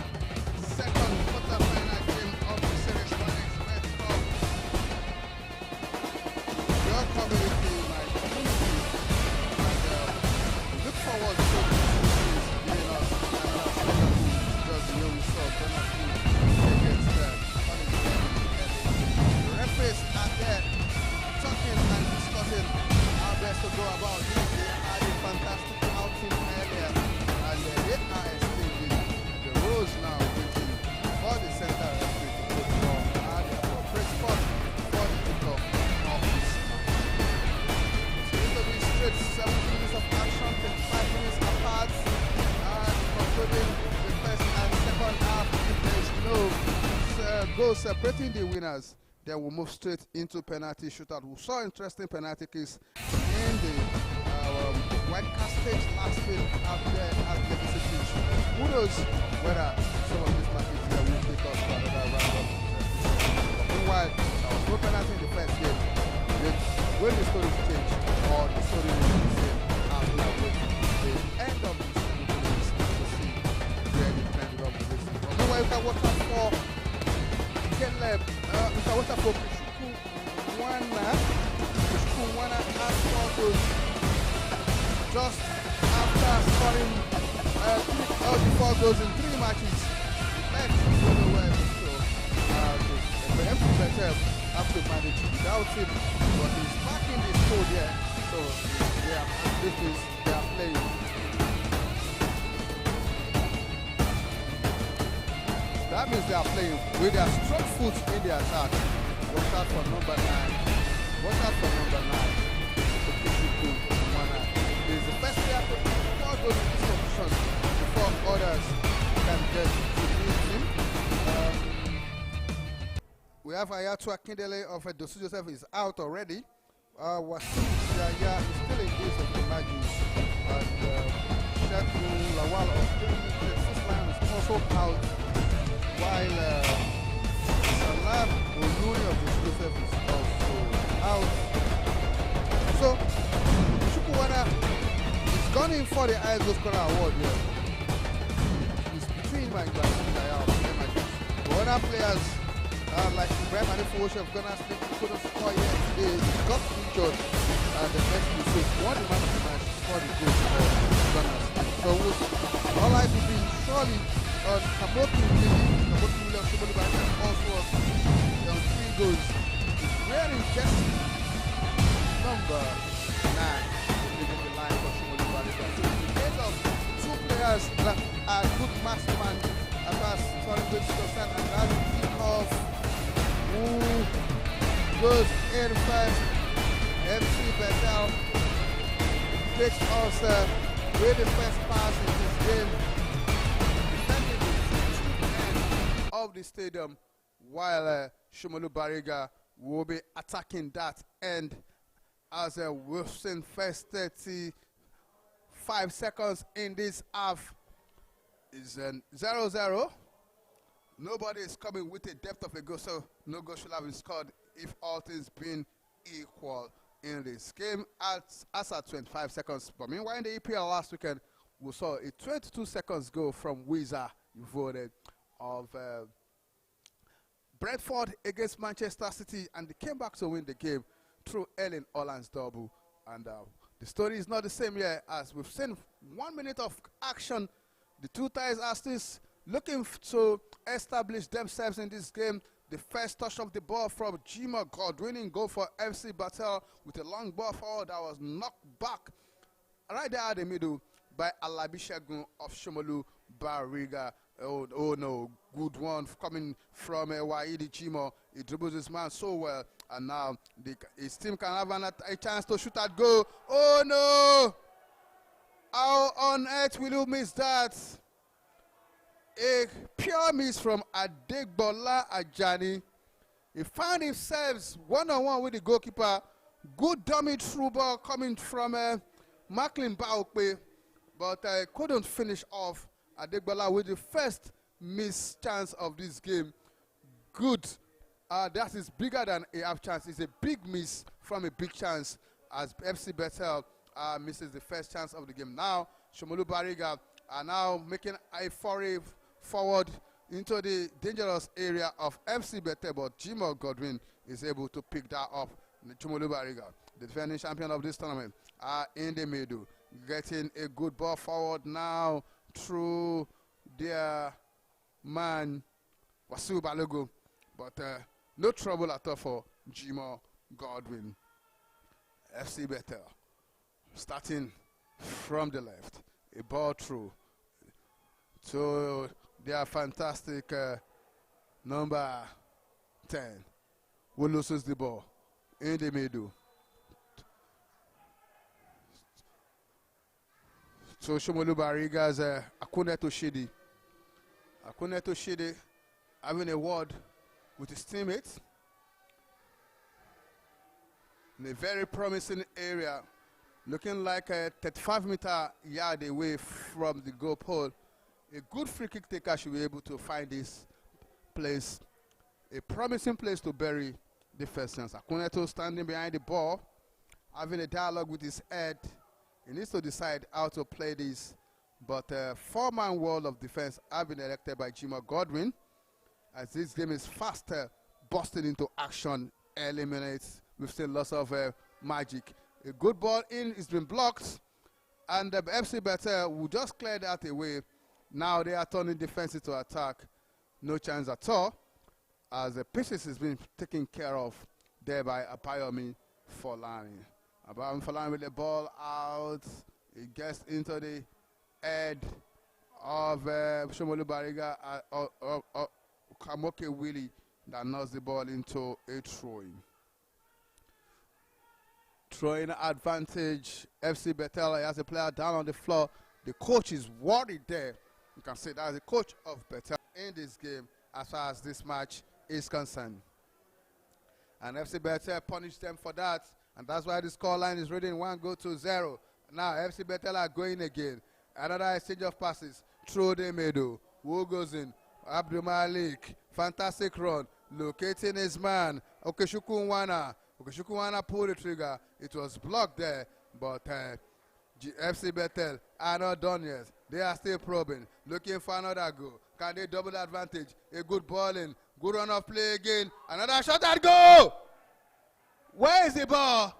second quarter-final game of the Series 1 Expert Cup. Your community, my community, and look forward to the series being us and our second just the way we saw Donald against the referees are there talking and discussing how best to go about this. They had a fantastic outing earlier and they are exchanging the rules now waiting for the center referee to put more area for press spot for the kickoff of this match. So it will be straight 7 minutes of action, 25 minutes apart, and concluding the first and second half. If there is no goal separating the winners, then we'll move straight into penalty shootout. We saw interesting penalty kicks in the wildcard stage last week out there at Legacy Pitch. Who knows whether some of these matches here will take us to another round of meanwhile, there was no penalty in the first game. Will the stories change or the story will be the same? And we are waiting the end of this series to see where the trend of this is. Meanwhile, you can watch out for Caleb, you can watch out for Kishuku Wana has scored just After scoring all the 4 goals in 3 matches, let's go nowhere. So, the FC Betel have to manage without him, but he's back in this code here. So, they are playing. That means they are playing with their strong foot in the attack. Watch out for number 9. Watch out for number 9. To keep it good. He's the best player to score goals in this competition before others can get to beat him. We have Ayatu Akindele of Dosu Joseph is out already. Wasim Yaya is still in use of the Magis. And Sheku Lawal of Texas Lion is also out. While Salam Oluri of Dosu Joseph is also out. So, Chukwuwana is gone in for the ISO Scorer Award here. It's between my guys and Yaya of the Magis. The other players like Ibrahim Anifuosha of Ghana State couldn't score yet. They got injured and the next mistake won the man of the match for the goal for Ghana State. So all eyes will be surely on Kamotu Williams, Somolu Bariga also on 3 goals. He's wearing jersey number 9 leading the line for Somolu Bariga. So in the case of 2 players that are good marksman as far as good concerned, and that's the kick off. Who goes in first? FC Betel takes us with the first pass in this game, defending the end of the stadium, while Somolu Bariga will be attacking that end as we've seen first 35 seconds in this half is 0-0. Nobody is coming with a depth of a goal, so no goal should have been scored if all things been equal in this game as at 25 seconds. But meanwhile, in the EPL last weekend, we saw a 22 seconds goal from Wiza voted of Brentford against Manchester City, and they came back to win the game through Erling Haaland's double. And the story is not the same here, as we've seen 1 minute of action. The two ties are still looking to establish themselves in this game. The first touch of the ball from Jima Godwin in goal for FC Betel with a long ball forward that was knocked back right there at the middle by Alabi Shegun of Somolu Bariga. Oh no, good one coming from Waidi Jimo. He dribbles his man so well, and now his team can have a chance to shoot at goal. Oh no! How on earth will you miss that? A pure miss from Adegbola Ajani. He found himself one-on-one with the goalkeeper. Good dummy through ball coming from Macklin Baokpe, but couldn't finish off Adegbola with the first miss chance of this game. Good. That is bigger than a half chance. It's a big miss from a big chance as FC Betel misses the first chance of the game. Now, Somolu Bariga are now making a foray forward into the dangerous area of FC Betel, but Jimo Godwin is able to pick that up. Somolu Bariga, the defending champion of this tournament, are in the middle, getting a good ball forward now through their man Wasu Balogo, but no trouble at all for Jimo Godwin. FC Betel starting from the left, a ball through to their fantastic number 10, who loses the ball in the middle. So Somolu Bariga's Akuneto Shidi. Akuneto Shidi having a word with his teammates in a very promising area, looking like a 35-meter yard away from the goal pole. A good free kick taker should be able to find this place, a promising place to bury the first chance. Akuneto standing behind the ball, having a dialogue with his head. He needs to decide how to play this, but four-man wall of defense have been erected by Jimo Godwin, as this game is faster, busting into action, eliminates. We've seen lots of magic. A good ball in, it's been blocked. And the FC Betel will just clear that away. Now they are turning defense into attack. No chance at all, as the pitches is being taken care of there by Abayomi Folani. Abayomi Folani with the ball out. It gets into the head of SOMOLU BARIGA. Kamoke Willie that knocks the ball into a throw-in. Throwing advantage, FC Betel has a player down on the floor. The coach is worried there. You can say that's the coach of Betel in this game as far as this match is concerned. And FC Betel punished them for that, and that's why the scoreline is reading 1-0. Now FC Betel are going again. Another exchange of passes through the middle. Who goes in? Abdul Malik. Fantastic run. Locating his man. Okechukwu Nwana. Okechukwu Nwana pulled the trigger. It was blocked there, but FC Betel are not done yet. They are still probing, looking for another goal. Can they double the advantage? A good ball in. Good run of play again. Another shot at goal. Where is the ball?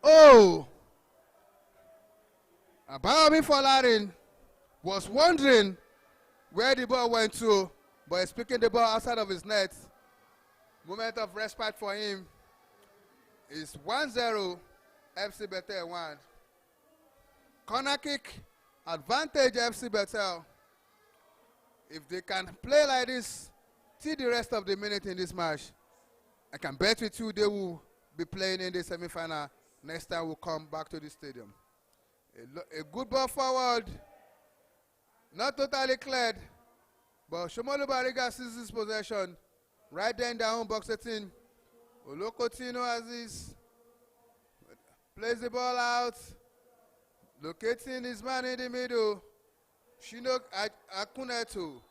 Oh. Abayomi Folani was wondering where the ball went to, but he's picking the ball outside of his net. Moment of respite for him. It's 1-0, FC Betel 1. Corner kick, advantage FC Betel. If they can play like this till the rest of the minute in this match, I can bet with you they will be playing in the semi-final. Next time we'll come back to the stadium. A good ball forward, not totally cleared, but SOMOLU BARIGA seizes possession right there in their own box 18. Olokotino Aziz plays the ball out, locating his man in the middle. Shino Akunetu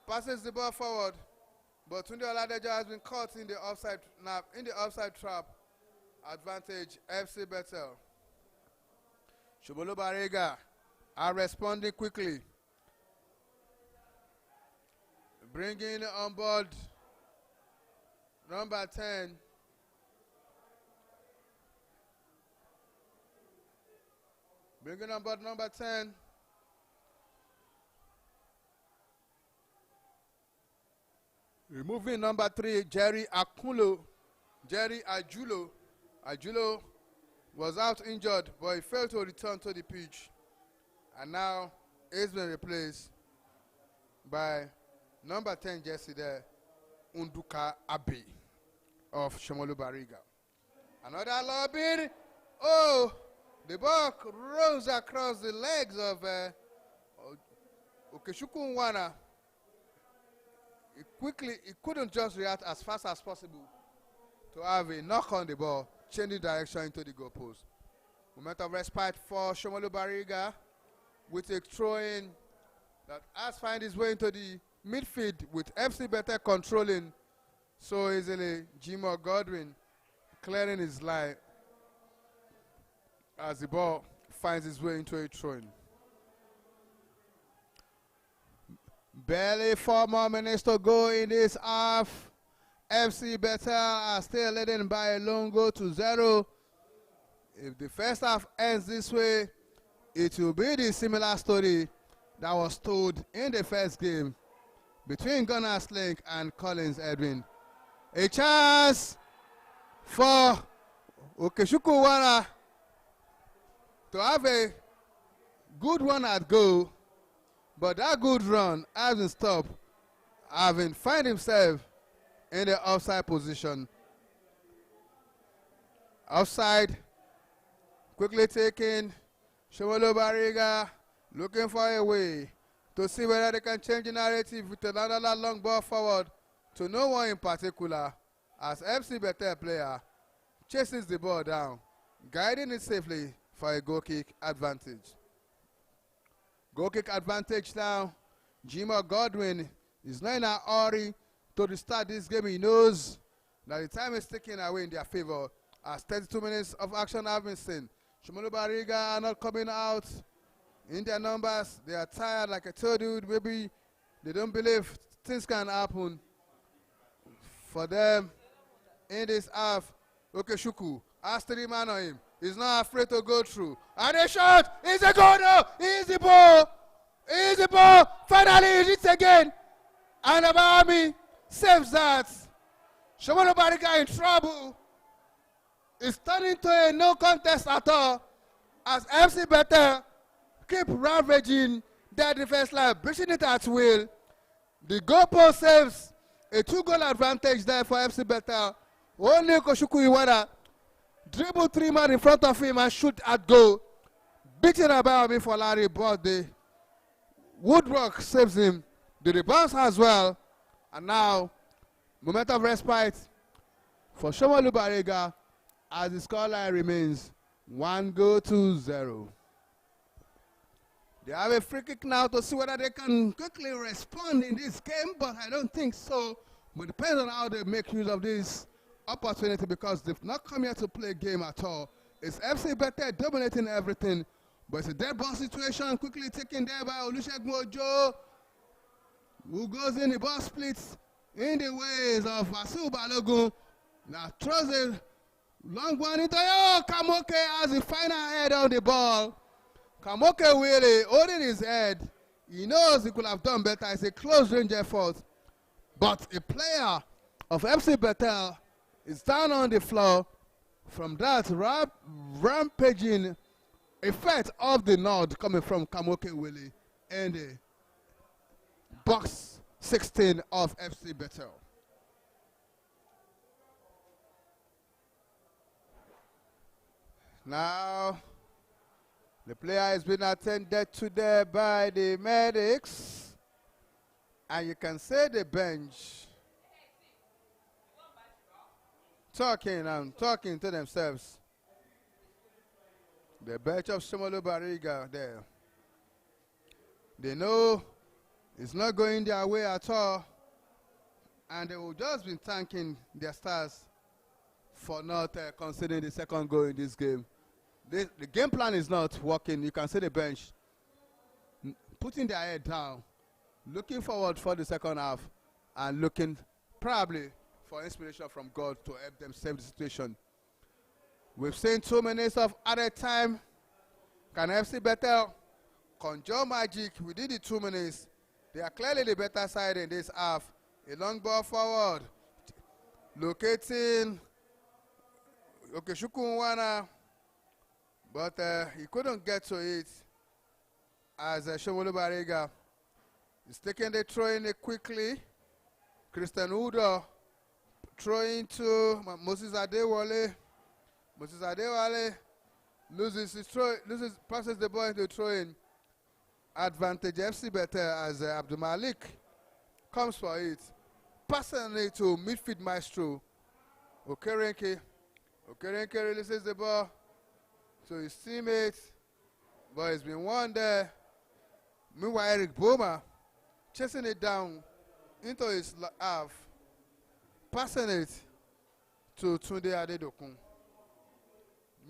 passes the ball forward, but Tunde Oladejo has been caught in the offside trap. Advantage FC Betel. SOMOLU BARIGA are responding quickly, bringing on board number 10. Bringing on board number 10. Removing number 3, Jerry Ajulo. Ajulo was out injured, but he failed to return to the pitch. And now he's been replaced by number 10 jersey there, Unduka Abe of SOMOLU BARIGA. Another lobbing. Oh, the ball rolls across the legs of Okechukwu Nwana. He couldn't just react as fast as possible to have a knock on the ball, changing direction into the goalpost. Moment of respite for SOMOLU BARIGA with a throw-in that has found his way into the midfield with FC Betel controlling so easily. Jimo Godwin clearing his line as the ball finds its way into a throw-in. Barely 4 more minutes to go in this half. FC Betel are still leading by a lone goal to 0. If the first half ends this way, it will be the similar story that was told in the first game between Gunners Link and Collins Edwin. A chance for Okechukwu Nwana to have a good one at goal, but that good run hasn't stopped, having find himself in the offside position. Offside, quickly taken. SOMOLU BARIGA looking for a way to see whether they can change the narrative with another long ball forward to no one in particular, as FC Betel player chases the ball down, guiding it safely for a goal kick advantage. Goal kick advantage now. Jimo Godwin is not in a hurry to restart this game. He knows that the time is taken away in their favor as 32 minutes of action have been seen. SOMOLU BARIGA are not coming out in their numbers. They are tired, like I told you. Maybe they don't believe things can happen for them in this half. Okechukwu has 3 man on him. He's not afraid to go through. And a shot. It's a goal now. Easy ball. Easy ball. Finally, he hits again. And Abayomi saves that. SOMOLU BARIGA in trouble. It's turning to a no contest at all. As FC Betel keep ravaging their defense line, breaching it at will. The goalpost saves a 2-goal advantage there for FC Betel. Only Koshuku Iwara dribble 3 men in front of him and shoot at goal. Beating Abayomi for Larry, but the woodwork saves him. The rebounds as well. And now, moment of respite for SOMOLU BARIGA as the scoreline remains 1-0. They have a free kick now to see whether they can quickly respond in this game, but I don't think so. But it depends on how they make use of this opportunity because they've not come here to play a game at all. It's FC Betel dominating everything, but it's a dead ball situation quickly taken there by Olusegun Ojo, who goes in, the ball splits in the ways of Vasu Balogun. Now throws a long one into Kamoke has the final head on the ball. Kamoke really holding his head. He knows he could have done better. It's a close range effort. But a player of FC Betel is down on the floor from that rampaging effect of the nod coming from Kamoke Willie in the box 16 of FC Betel. Now, the player has been attended to there by the medics, and you can see the bench talking to themselves. The bench of SOMOLU BARIGA there. They know it's not going their way at all, and they will just be thanking their stars for not conceding the second goal in this game. The game plan is not working. You can see the bench putting their head down, looking forward for the second half, and looking probably for inspiration from God to help them save the situation. We've seen 2 minutes of added time. Can FC Betel conjure magic within the 2 minutes? They are clearly the better side in this half. A long ball forward, locating Okechukwu Nwana, but he couldn't get to it as SOMOLU BARIGA is taking the throw in quickly. Christian Udo throwing to Moses Adewale. Moses Adewale passes the ball into throw in. Advantage FC Betel as Abdul Malik comes for it. Passing it to midfield maestro Okerenke. Okerenke releases the ball to his teammates, but it's been won there. Meanwhile, Eric Boma chasing it down into his half, passing it to Tunde Adedokun.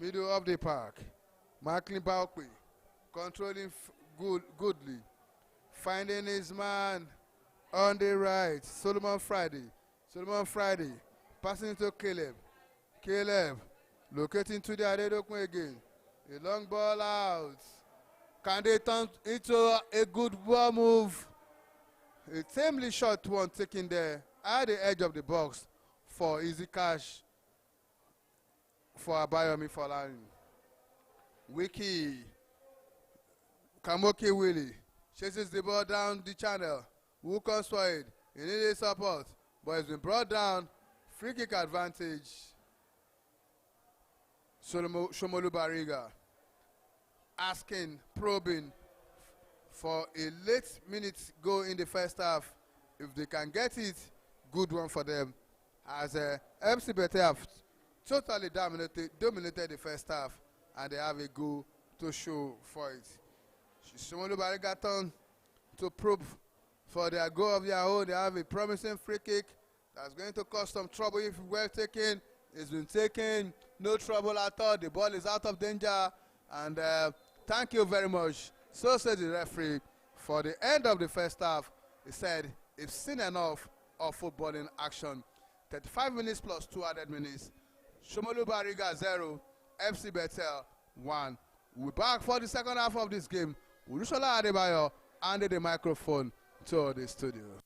Middle of the park. Marklin Baukwe controlling goodly. Finding his man on the right. Solomon Friday. Passing it to Caleb. Caleb locating to the Adedokun again. A long ball out. Can they turn into a good ball move? A tamely short one taken there at the edge of the box for easy cash for Abayomi Folani. Wiki Kamoke Willie chases the ball down the channel. Who comes for it? He needed support, but it's been brought down. Free kick advantage. SOMOLU BARIGA asking, probing for a late minute goal in the first half. If they can get it, good one for them. As FC Betel have totally dominated the first half, and they have a goal to show for it. SOMOLU BARIGA turn to probe for their goal of their own. They have a promising free kick that's going to cause some trouble if well taken. It's been taken, no trouble at all. The ball is out of danger, and thank you very much. So said the referee for the end of the first half. He said, "It's seen enough of footballing action." 35 minutes plus 2 added minutes. SOMOLU BARIGA 0, FC Betel 1. We're back for the second half of this game. Urushola Adebayo handed the microphone to the studio.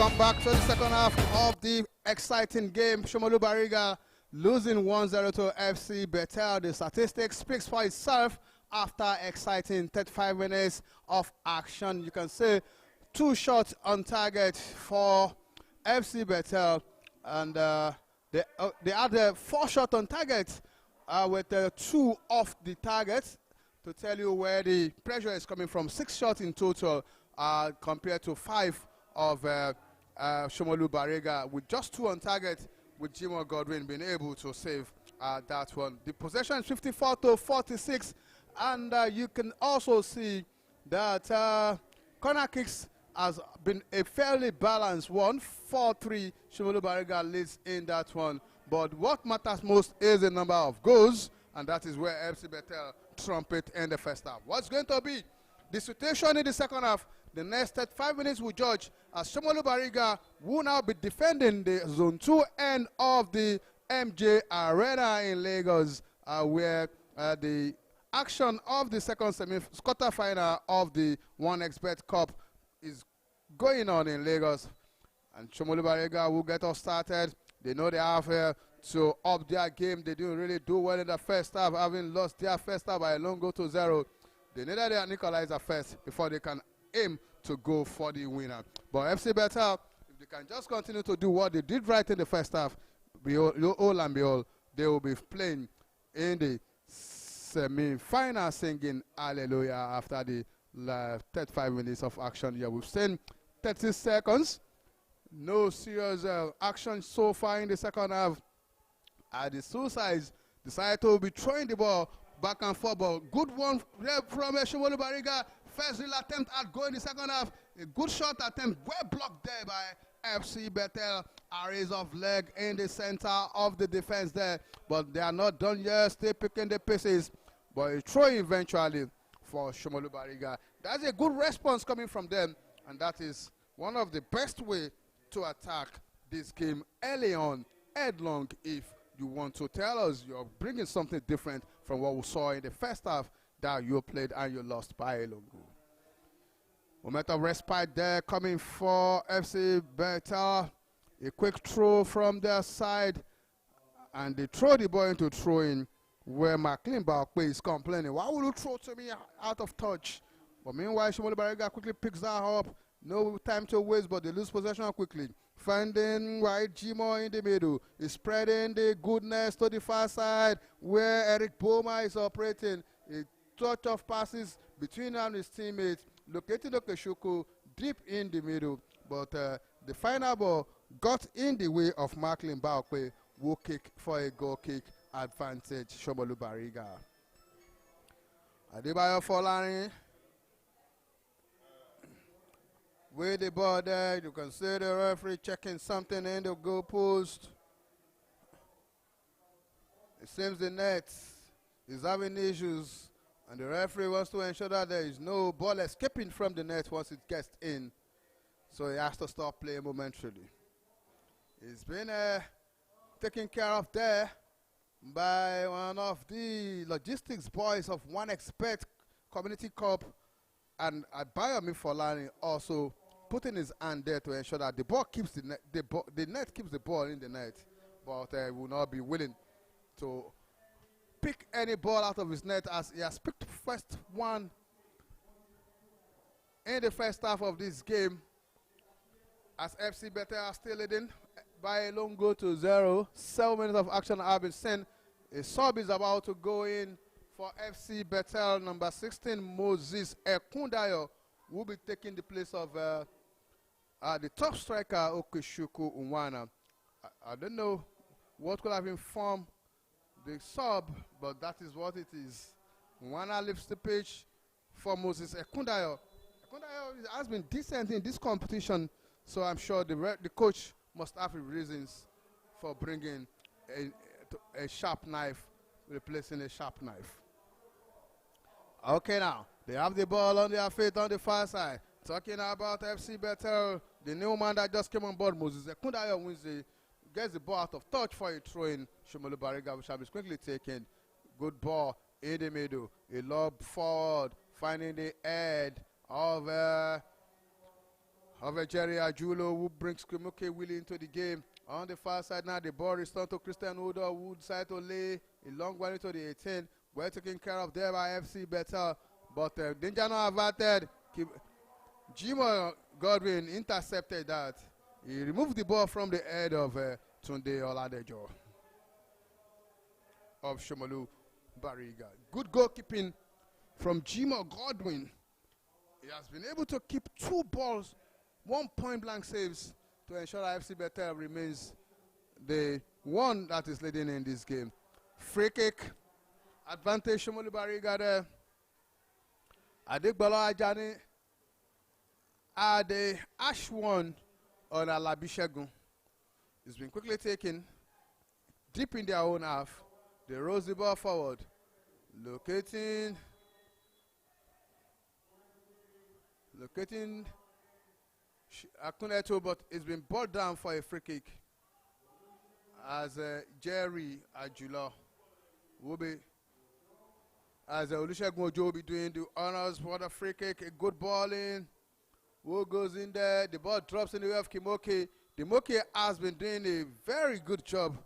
Welcome back to the second half of the exciting game. SOMOLU BARIGA losing 1-0 to FC Betel. The statistics speaks for itself after exciting 35 minutes of action. You can see 2 shots on target for FC Betel, and they had 4 shots on target with 2 off the target. To tell you where the pressure is coming from, 6 shots in total compared to 5 of SOMOLU BARIGA, with just 2 on target, with Jimo Godwin being able to save that one. The possession is 54 to 46, and you can also see that corner kicks has been a fairly balanced one. 4-3 SOMOLU BARIGA leads in that one. But what matters most is the number of goals, and that is where FC Betel trumpet in the first half. What's going to be the situation in the second half? The next 35 minutes will judge, as SOMOLU BARIGA will now be defending the Zone 2 end of the MJ Arena in Lagos, where the action of the second quarter-final of the 1xBet Cup is going on in Lagos. And SOMOLU BARIGA will get us started. They know they have to up their game. They didn't really do well in the first half, having lost their first half by a long goal to 0. They needed their equalizer first before they can aim to go for the winner. But FC Betel, if they can just continue to do what they did right in the first half, all and behold, they will be playing in the semi-final, singing Hallelujah after the 35 minutes of action here. We've seen 30 seconds. No serious action so far in the second half. The Suicides decided to be throwing the ball back and forth, but good one from SOMOLU BARIGA. First real attempt at goal in the second half. A good shot attempt, well blocked there by FC Betel. A raise of leg in the center of the defense there, but they are not done yet. Still picking the pieces, but a throw eventually for SOMOLU BARIGA. That's a good response coming from them, and that is one of the best way to attack this game early on, headlong, if you want to tell us you're bringing something different from what we saw in the first half that you played and you lost by a long goal. Moment of respite there coming for FC Betel. A quick throw from their side, and they throw the ball into throwing, where McLean Balkwe is complaining, why would you throw to me out of touch? But meanwhile, SOMOLU BARIGA quickly picks that up. No time to waste, but they lose possession quickly. Finding right Jimo in the middle. He's spreading the goodness to the far side, where Eric Boma is operating. A touch of passes between him and his teammates, locating Okeshuku deep in the middle. But the final ball got in the way of Marklin Baokwe, who kick for a goal kick advantage, SOMOLU BARIGA. Adebayo Folani with the ball there. You can see the referee checking something in the goal post. It seems the net is having issues, and the referee wants to ensure that there is no ball escaping from the net once it gets in. So he has to stop playing momentarily. It's been taken care of there by one of the logistics boys of 1xBet Community Cup, and Abayomi Folani also putting his hand there to ensure that the ball keeps the net, the net keeps the ball in the net, but will not be willing to pick any ball out of his net, as he has picked the first one in the first half of this game, as FC Betel are still leading by a long goal to 0. 7 minutes of action have been sent. A sub is about to go in for FC Betel. Number 16, Moses Ekundayo, will be taking the place of the top striker, Okeshuku Unwana. I don't know what could have informed the sub, but that is what it is. Unwana lifts the pitch for Moses Ekundayo. Ekundayo has been decent in this competition, so I'm sure the coach must have reasons for bringing a sharp knife, replacing a sharp knife. Okay, now they have the ball on their feet on the far side. Talking about FC Betel, the new man that just came on board, Moses Ekundayo, gets the ball out of touch for a throw in. SOMOLU BARIGA, which is quickly taken. Good ball in the middle. A lob forward, finding the head of of Jerry Ajulo, who brings Kimuke Willie into the game. On the far side now, the ball is turned to Christian Udo. Wood side to lay a long one into the 18. Well taken care of there by FC Betel. But danger not averted. Jimo Godwin intercepted that. He removed the ball from the head of Tunde Oladejo of SOMOLU Bariga. Good goalkeeping from Jimo Godwin. He has been able to keep 2 balls, 1 point blank saves to ensure that FC Betel remains the one that is leading in this game. Free kick, advantage SOMOLU Bariga there. Adegbalo Ajani had the ash one on Alabishagun. It's been quickly taken deep in their own half. They rose the ball forward, locating Akuneto, but it's been brought down for a free kick as Jerry Ajula will be, as Olusegun Ojo will be doing the honors for the free kick. A good ball in. Who goes in there? The ball drops in the way of Kimoke. Kimoke has been doing a very good job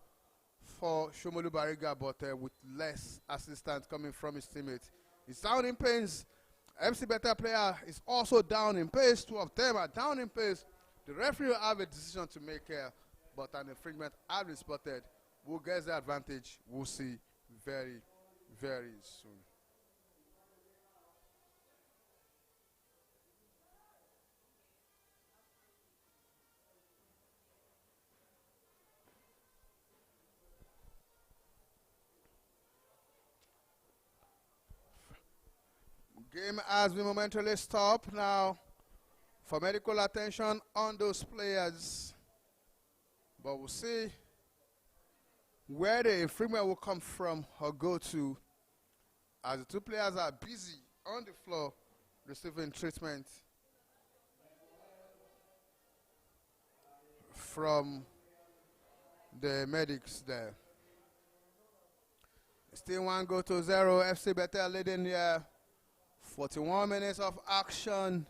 for SOMOLU Bariga, but with less assistance coming from his teammates. He's down in pace. MC Betel player is also down in pace. 2 of them are down in pace. The referee will have a decision to make here, but an infringement has been spotted. Who gets the advantage? We'll see very, very soon. Game has been momentarily stopped now for medical attention on those players. But we'll see where the infringement will come from or go to, as the 2 players are busy on the floor receiving treatment from the medics there. Still 1-0 FC Betel leading here. 41 minutes of action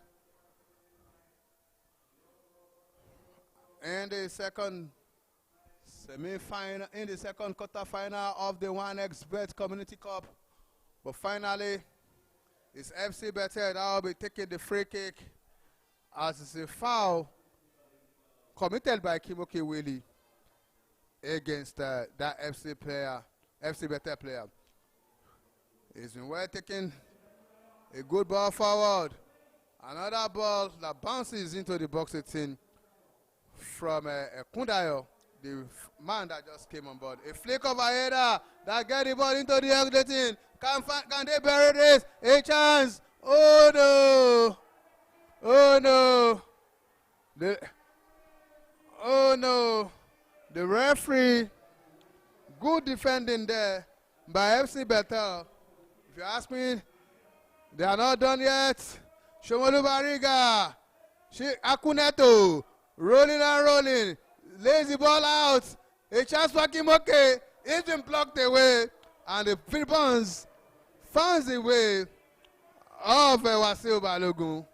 in the second semi-final, in the second quarter-final of the 1xBet Community Cup. But finally, it's FC Betel that will be taking the free kick, as it's a foul committed by Kimoke Willie against that FC Betel player. It's been well taken. A good ball forward. Another ball that bounces into the box 18 from Kundayo, the man that just came on board. A flick of a header that get the ball into the box 18. Can they bury this? A chance. Oh no. Oh no. Oh no. The referee, good defending there by FC Betel. If you ask me, they are not done yet. SOMOLU Bariga. Akuneto. Rolling and rolling. Lays the ball out. A chance for Kimoke. It's been blocked away. And the Philippines finds a way of Wasiu Balogun.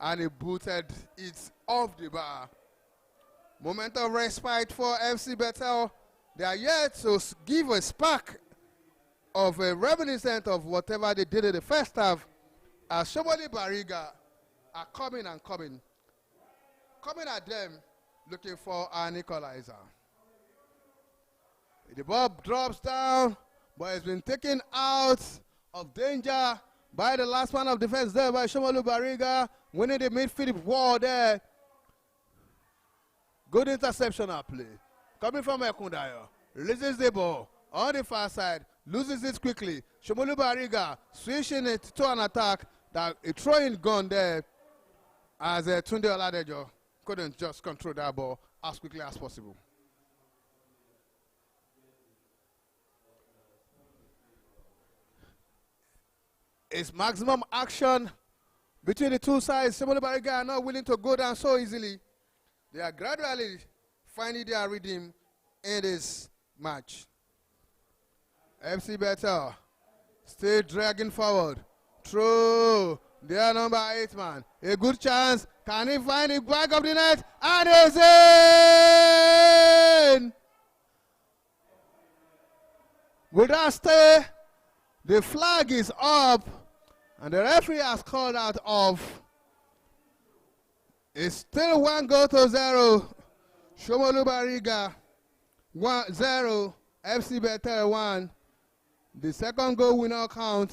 And he booted it off the bar. Moment of respite for FC Betel. They are yet to give a spark of a reminiscent of whatever they did in the first half. As SOMOLU Bariga are coming and coming at them, looking for an equalizer. The ball drops down, but it's been taken out of danger by the last man of defense there by SOMOLU Bariga, winning the midfield wall there. Good interceptional play. Coming from Ekundayo, releases the ball on the far side, loses it quickly. SOMOLU Bariga switching it to an attack. That a throwing gun there, as Tunde Oladejo couldn't just control that ball as quickly as possible. It's maximum action between the 2 sides. SOMOLU Bariga are not willing to go down so easily. They are gradually finding their rhythm in this match. FC Betel still dragging forward. Throw Their number 8 man. A good chance. Can he find the back of the net? And it's in! Will that stay? The flag is up. And the referee has called out off. It's still 1-0. SOMOLU BARIGA 1-0. FC Betel 1. The second goal will not count.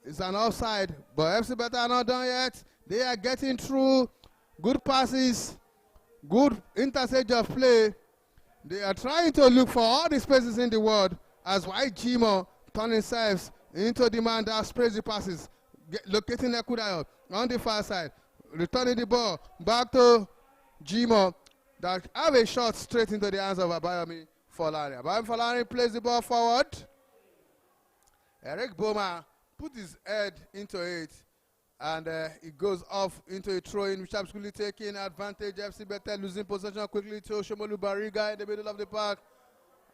It's an offside, but FC Betel are not done yet. They are getting through. Good passes, good interchange of play. They are trying to look for all the spaces in the world as White Jimo turning himself into the man that sprays the passes, locating Ekudayo on the far side, returning the ball back to Jimo that have a shot straight into the hands of Abayomi Folari. Abayomi Folari plays the ball forward. Eric Boma put his head into it, and it goes off into a throw-in, which absolutely taking advantage. FC Betel losing possession quickly to SOMOLU BARIGA in the middle of the park.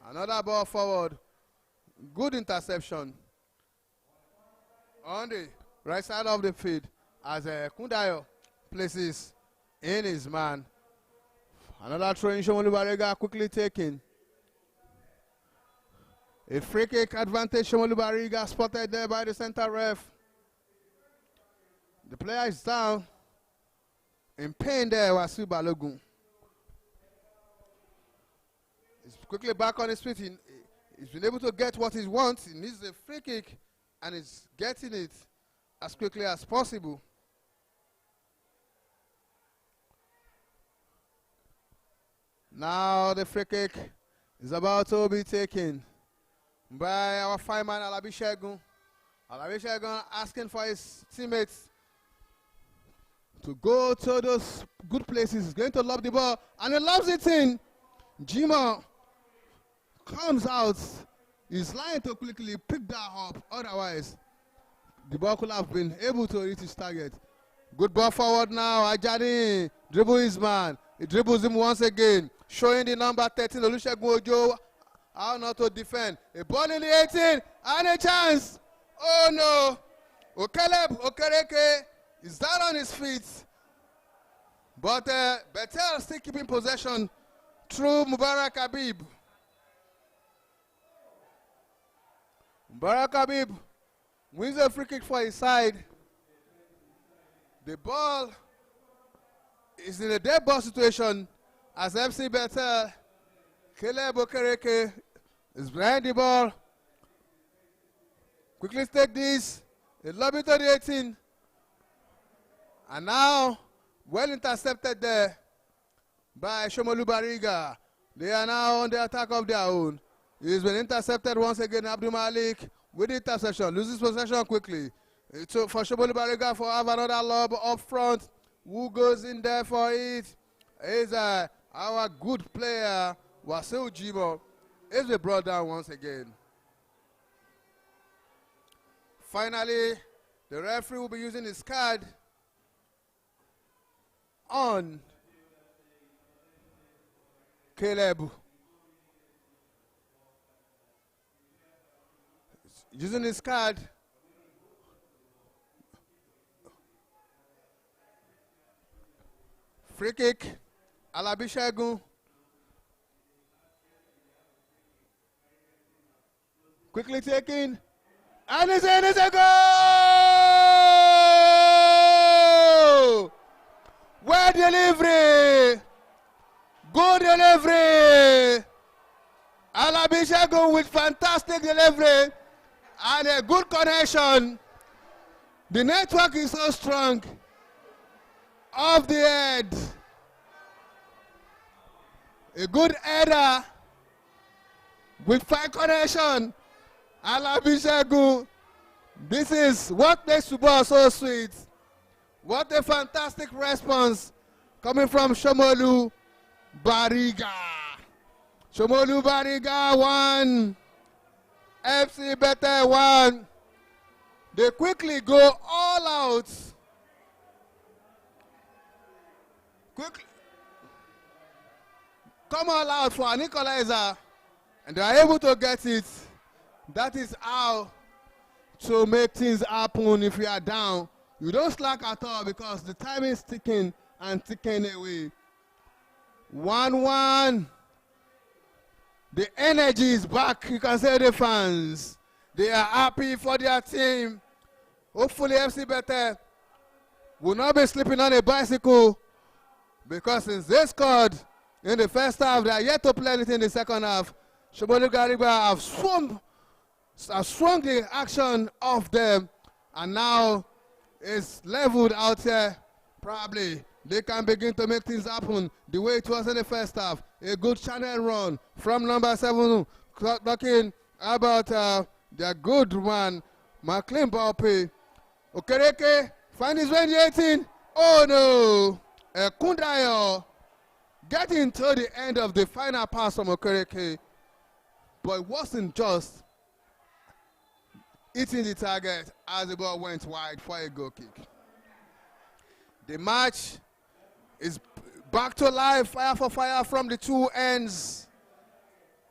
Another ball forward. Good interception on the right side of the field as Kundayo places in his man. Another throw-in, SOMOLU BARIGA quickly taken. A free kick advantage, SOMOLU BARIGA spotted there by the center ref. The player is down. In pain there, Wasu Balogun. He's quickly back on his feet. He's been able to get what he wants. He needs a free kick, and he's getting it as quickly as possible. Now the free kick is about to be taken by our fireman Alabi Shegun. Alabi Shegun asking for his teammates to go to those good places. He's going to lob the ball, and he lobs it in. Jimo comes out. He's lying to quickly pick that up. Otherwise, the ball could have been able to reach his target. Good ball forward now. Ajani dribbles his man. He dribbles him once again, showing the number 13, Olusegun Ojo, how not to defend. A ball in the 18, and a chance. Oh no. Okeleb Okereke is down on his feet. But Betel still keeping possession through Mubarak Habib. Mubarak Habib wins a free kick for his side. The ball is in a dead ball situation as FC Betel. Caleb Okereke is behind the ball. Quickly take this. They lob it to the 18. And now, well intercepted there by SOMOLU BARIGA. They are now on the attack of their own. He's been intercepted once again. Abdul Malik with the interception. Loses possession quickly. So for SOMOLU BARIGA for have another lob up front. Who goes in there for it? Is our good player, Wasil Jimo. Is the brought down once again. Finally, the referee will be using his card on Caleb. Using his card. Free kick. Alabi Shegun. Quickly taken. And it's in, it's a goal! Well delivery! Good delivery! Alabi Shegun with fantastic delivery and a good connection. The network is so strong. Off the head. A good header with fine connection. Alabi Shegun. This is what makes football so sweet. What a fantastic response coming from SOMOLU BARIGA. SOMOLU BARIGA 1. FC Betel 1. They quickly go all out. Quickly come all out for an equalizer, and they are able to get it. That is how to make things happen if we are down You don't slack at all because the time is ticking and ticking away. 1-1. The energy is back. You can say the fans. They are happy for their team. Hopefully FC Betel will not be sleeping on a bicycle because since they scored in the first half, they are yet to play anything in the second half. SOMOLU BARIGA have swung the action off them, and now it's leveled out here. Probably they can begin to make things happen the way it was in the first half. A good channel run from number 7, talking about their good one, McLean Balpe. Okereke find his way in the 18. Oh no! Kundayo getting to the end of the final pass from Okereke, but it wasn't just hitting the target as the ball went wide for a goal kick. The match is back to life, fire for fire from the two ends.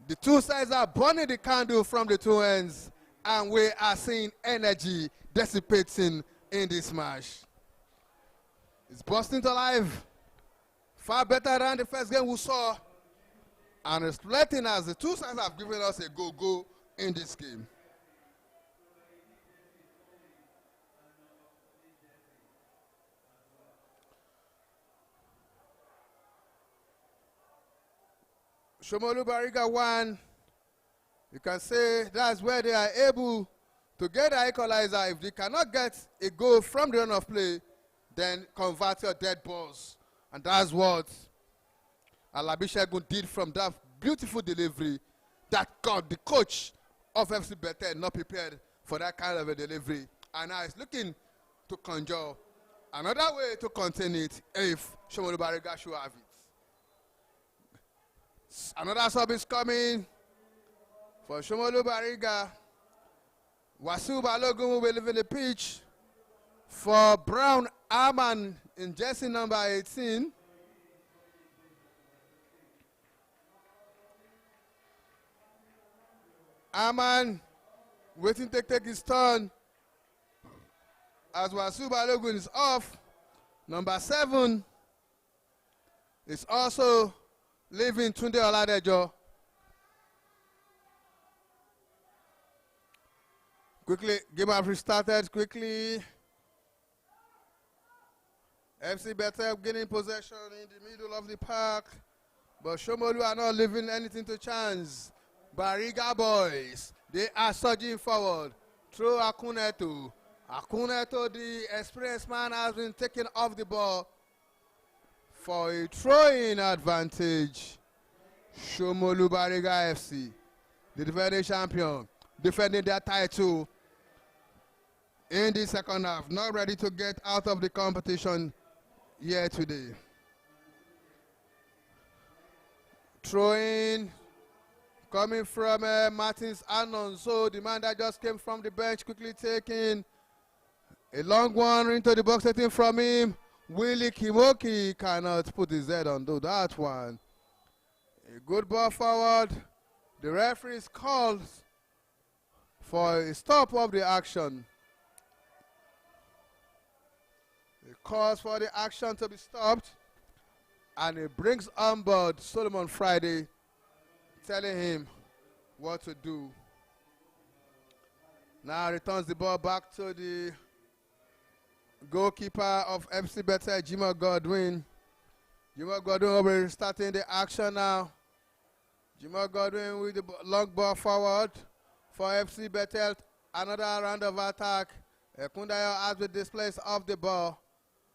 The two sides are burning the candle from the two ends, and we are seeing energy dissipating in this match. It's bursting to life, far better than the first game we saw, and it's letting us, the two sides have given us a go-go in this game. SOMOLU BARIGA 1, you can say that's where they are able to get the equalizer. If they cannot get a goal from the run of play, then convert your dead balls. And that's what Alabi Segun did from that beautiful delivery that got the coach of FC Betel not prepared for that kind of a delivery. And now he's looking to conjure another way to contain it if SOMOLU BARIGA should have it. Another sub is coming for SOMOLU BARIGA. Wasu Balogun will be leaving the pitch for Brown Arman in jersey number 18. Arman waiting to take his turn as Wasu Balogun is off. Number 7 is also leaving Tunde Oladejo. Quickly, game have restarted quickly. FC Betel getting possession in the middle of the park, but SOMOLU are not leaving anything to chance. BARIGA boys, they are surging forward. Through Akuneto. Akuneto, the experienced man, has been taken off the ball for a throw-in advantage. SOMOLU BARIGA FC, the defending champion, defending their title in the second half, not ready to get out of the competition here today. Throw-in coming from Martins Anon, so the man that just came from the bench, quickly taking a long one into the box, setting from him. Willie Kimoki cannot put his head on that one. A good ball forward. The referee calls for a stop of the action. He calls for the action to be stopped, and he brings on board Solomon Friday, telling him what to do. Now returns the ball back to the goalkeeper of FC Betel, Jimo Godwin. Jimo Godwin will be starting the action now. Jimo Godwin with the long ball forward for FC Betel. Another round of attack. Kundayo has the displays of the ball.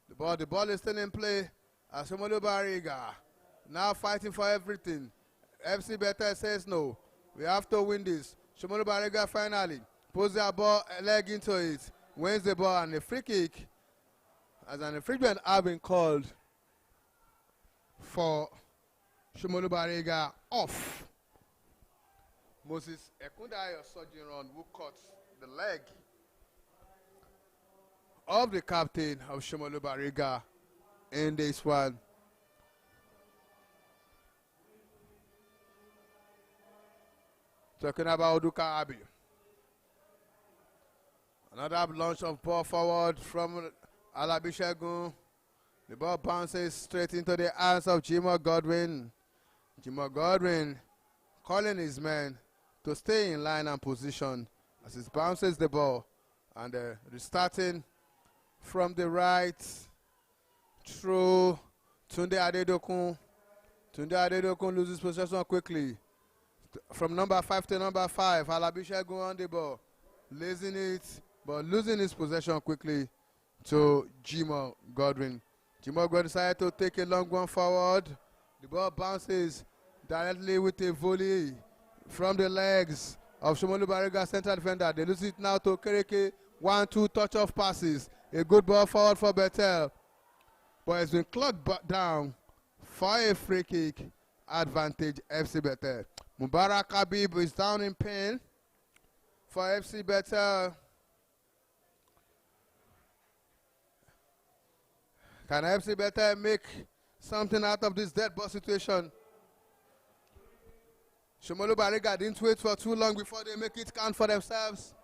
The ball is still in play. SOMOLU BARIGA now fighting for everything. FC Betel says no. We have to win this. SOMOLU BARIGA finally puts their ball leg into it. Wins the ball, and a free kick as an infringement have been called for SOMOLU BARIGA off. Moses Ekundayo surging on who caught the leg of the captain of SOMOLU BARIGA in this one. Talking about Oduka Abi. Another launch of ball forward from Alabi Shegun. The ball bounces straight into the hands of Jimoh Godwin. Jimoh Godwin calling his men to stay in line and position as he bounces the ball. And restarting from the right through Tunde Adedokun. Tunde Adedokun loses possession quickly. From number 5 to number 5, Alabi Shegun on the ball. Losing it, but losing his possession quickly to Jimoh Godwin. Jimoh Godwin decided to take a long one forward. The ball bounces directly with a volley from the legs of SOMOLU BARIGA central defender. They lose it now to Kereke. 1-2 touch-off passes. A good ball forward for Betel. But it's been clocked down for a free kick. Advantage FC Betel. Mubarak Habib is down in pain for FC Betel. Can FC Betel make something out of this dead ball situation? SOMOLU BARIGA didn't wait for too long before they make it count for themselves.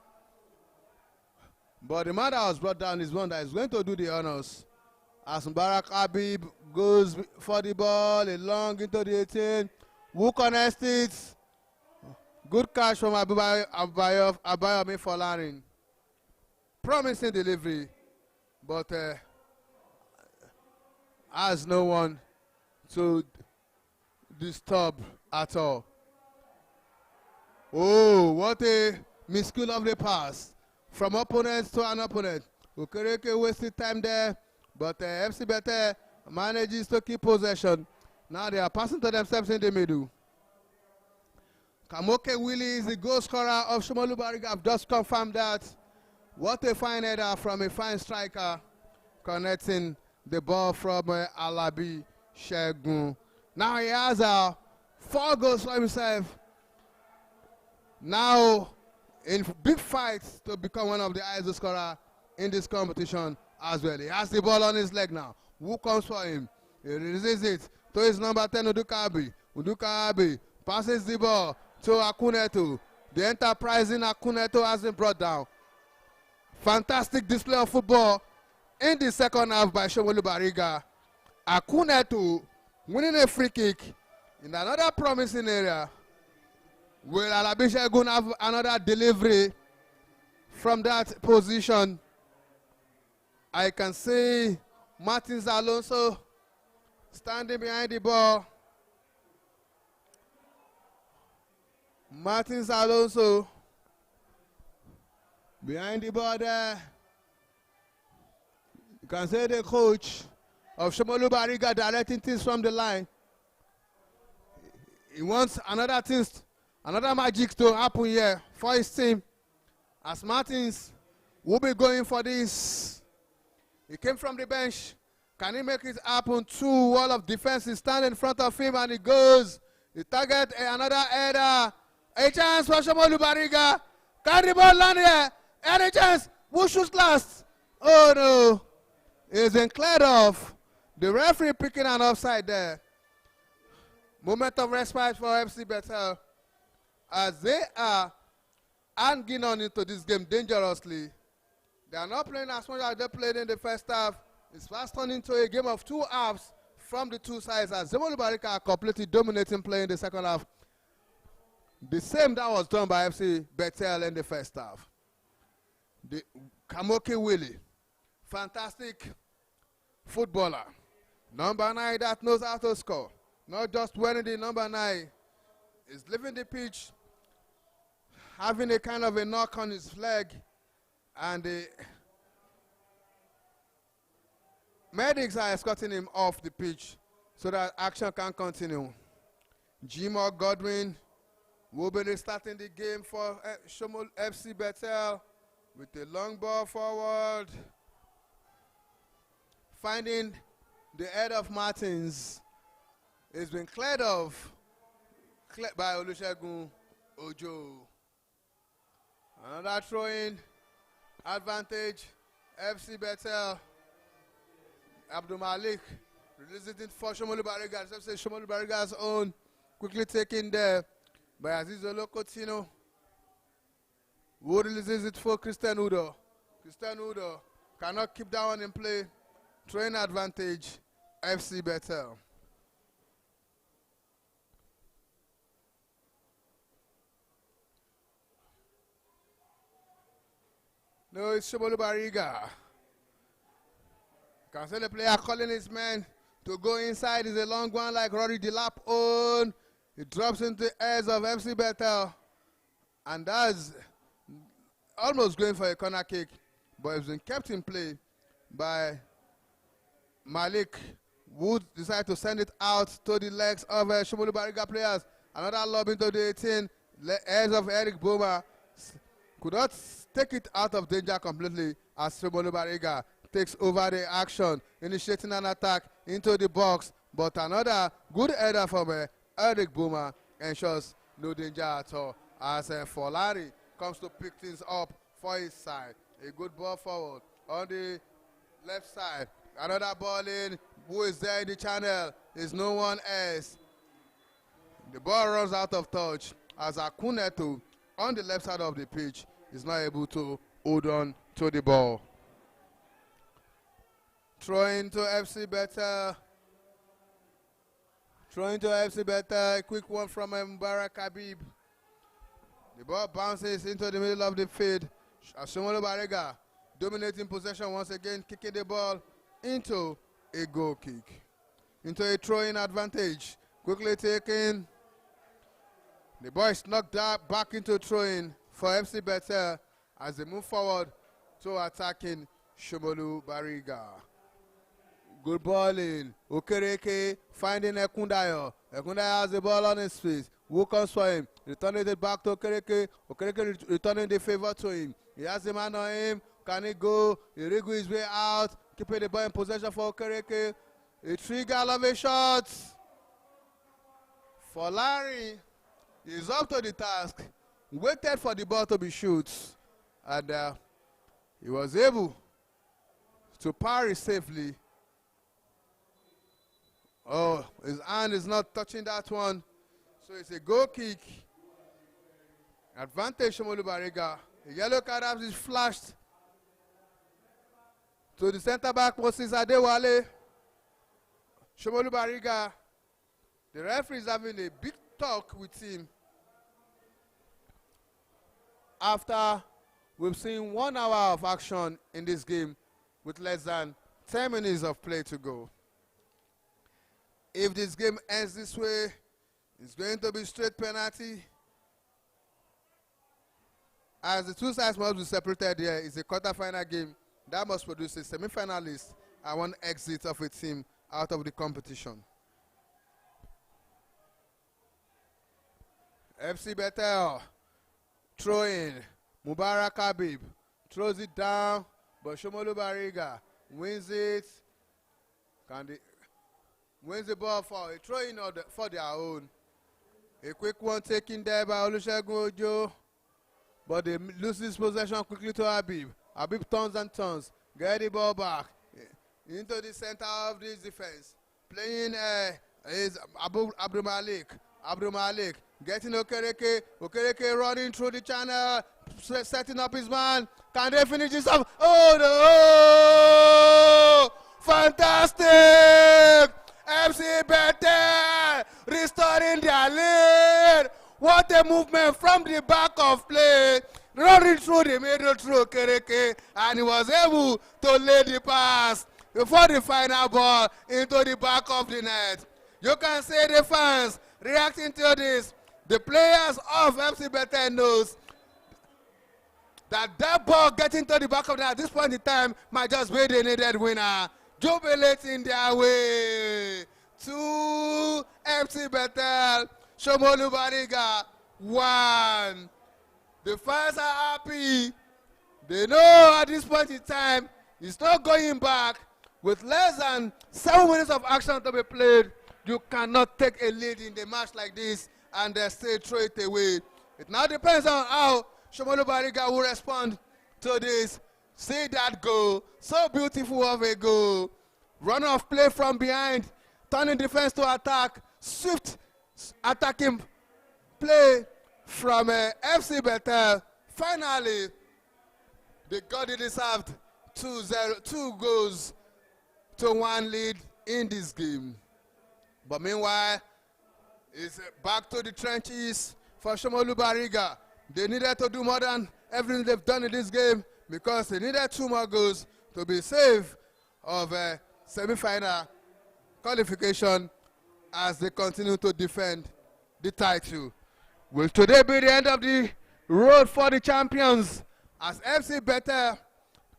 But the man that was brought down is one that is going to do the honors. As Mubarak Habib goes for the ball, a long into the 18. Who connects it? Good catch from Abayomi Folarin. Promising delivery, but has no one to disturb at all. Oh, what a miscue of the pass from opponent to an opponent. Okereke wasted time there, but FC Betel manages to keep possession. Now they are passing to themselves in the middle. Kamoke Willie is the goal scorer of SOMOLU BARIGA. I've just confirmed that. What a fine header from a fine striker, connecting the ball from Alabi Shegun. Now he has 4 goals for himself. Now in big fights to become one of the highest scorer in this competition as well. He has the ball on his leg now. Who comes for him? He releases it to his number 10, Udukabi. Udukabi passes the ball to Akuneto. The enterprising Akuneto has been brought down. Fantastic display of football in the second half by SOMOLU BARIGA. Akuneto winning a free kick in another promising area. Will Alabi Shegun have another delivery from that position? I can see Martins Alonso standing behind the ball. Martins Alonso behind the ball there. You can see the coach of SOMOLU BARIGA directing things from the line. He wants another magic to happen here for his team. As Martins will be going for this. He came from the bench. Can he make it happen? 2 wall of defense is standing in front of him and he goes. He target another header. A chance for SOMOLU BARIGA. Can the ball land here? Any chance? Who shoots last? Oh no. It's been cleared off. The referee picking an offside there. Moment of respite for FC Betel as they are hanging on into this game dangerously. They are not playing as much as they played in the first half. It's fast turned into a game of 2 halves from the 2 sides as SOMOLU BARIGA are completely dominating play in the second half. The same that was done by FC Betel in the first half. The Kamoke Willie, fantastic footballer. Number 9 that knows how to score. Not just wearing the number 9. Is leaving the pitch, having a kind of a knock on his leg, and the medics are escorting him off the pitch so that action can continue. Jimoh Godwin will be restarting the game for SOMOLU FC Betel with a long ball forward, finding the head of Martins. It's been cleared off by Olusegun Ojo. Another throw-in advantage, FC Betel. Abdul Malik releases it for SOMOLU BARIGA. SOMOLU BARIGA's own, quickly taken there by Aziz Olokotino, who releases it for Christian Udo. Christian Udo cannot keep that one in play. Throwing advantage, FC Betel. No, it's SOMOLU BARIGA. Can see the player calling his men to go inside. Is a long one like Rory Delap on. It drops into the hands of FC Betel. And that's almost going for a corner kick. But it's been kept in play by Malik, who decided to send it out to the legs of SOMOLU BARIGA players. Another lob into the 18. Hands of Eric Boma. Could not take it out of danger completely as SOMOLU BARIGA takes over the action, initiating an attack into the box. But another good header from Eric Boma ensures no danger at all as Folari comes to pick things up for his side. A good ball forward on the left side. Another ball in. Who is there in the channel? Is no one else. The ball runs out of touch as Akuneto on the left side of the pitch is not able to hold on to the ball. Throwing to FC Betel. Throwing to FC Betel. A quick one from Mubarak Habib. The ball bounces into the middle of the field. SOMOLU BARIGA dominating possession once again, kicking the ball into a goal kick. Into a throw-in advantage. Quickly taken. The ball is knocked back into throwing for FC Betel as they move forward to attacking SOMOLU BARIGA. Good ball in. Okereke finding Ekundayo. Ekundayo has the ball on his feet. Who comes for him? Returning it back to Okereke. Okereke returning the favor to him. He has the man on him. Can he go? He wriggle his way out. Keeping the ball in possession for Okereke. A trigger of a shot. For Larry, he's up to the task. Waited for the ball to be shot. And he was able to parry safely. Oh, his hand is not touching that one. So it's a goal kick. Advantage SOMOLU BARIGA. The yellow card is flashed to the center back, Moses Adewale. SOMOLU BARIGA. The referee is having a big talk with him after we've seen 1 hour of action in this game with less than 10 minutes of play to go. If this game ends this way, it's going to be straight penalty. As the two sides must be separated here, it's a quarter-final game that must produce a semi-finalist and one exit of a team out of the competition. FC Betel throwing. Mubarak Habib throws it down, but SOMOLU BARIGA wins it. Wins the ball for a throw-in for their own. A quick one taken there by Olusegun Ojo, but they lose this possession quickly to Habib. Habib turns and turns, get the ball back into the center of this defense. Playing is Abdul Malik. Abdul Malik getting Okereke. Okereke running through the channel, setting up his man. Can they finish this off? Oh no! Fantastic! FC Betel restoring their lead. What a movement from the back of play. Running through the middle through Okereke, and he was able to lay the pass before the final ball into the back of the net. You can see the fans reacting to this. The players of FC Betel knows that ball getting to the back of the net at this point in time might just be the needed winner. Jubilating their way to FC Betel, SOMOLU BARIGA 1. The fans are happy. They know at this point in time it's not going back. With less than 7 minutes of action to be played, you cannot take a lead in the match like this and still throw it away. It now depends on how SOMOLU BARIGA will respond to this. See that goal, so beautiful of a goal. Run off play from behind, turning defense to attack. Swift attacking play from FC Betel. Finally, they got the deserved 2 goals to 1 lead in this game. But meanwhile, it's back to the trenches for SOMOLU BARIGA. They needed to do more than everything they've done in this game because they needed 2 more goals to be safe of a semi-final qualification as they continue to defend the title. Will today be the end of the road for the champions as FC Betel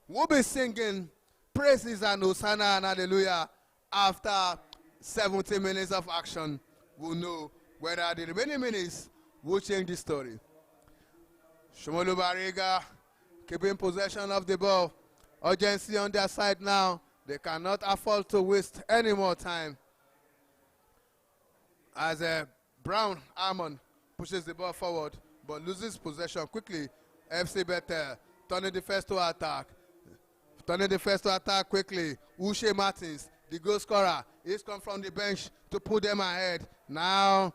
will be singing praises and Hosanna and Hallelujah after 70 minutes of action? We'll know whether the remaining minutes will change the story. SOMOLU BARIGA keeping possession of the ball. Urgency on their side now. They cannot afford to waste any more time. As Brown Armand pushes the ball forward but loses possession quickly. FC Betel turning the first to attack. Turning the first to attack quickly. Uche Martins, the goal scorer, he's come from the bench to put them ahead. Now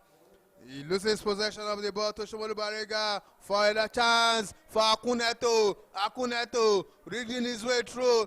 he loses possession of the ball to SOMOLU BARIGA for a chance for Akuneto. Akuneto reading his way through,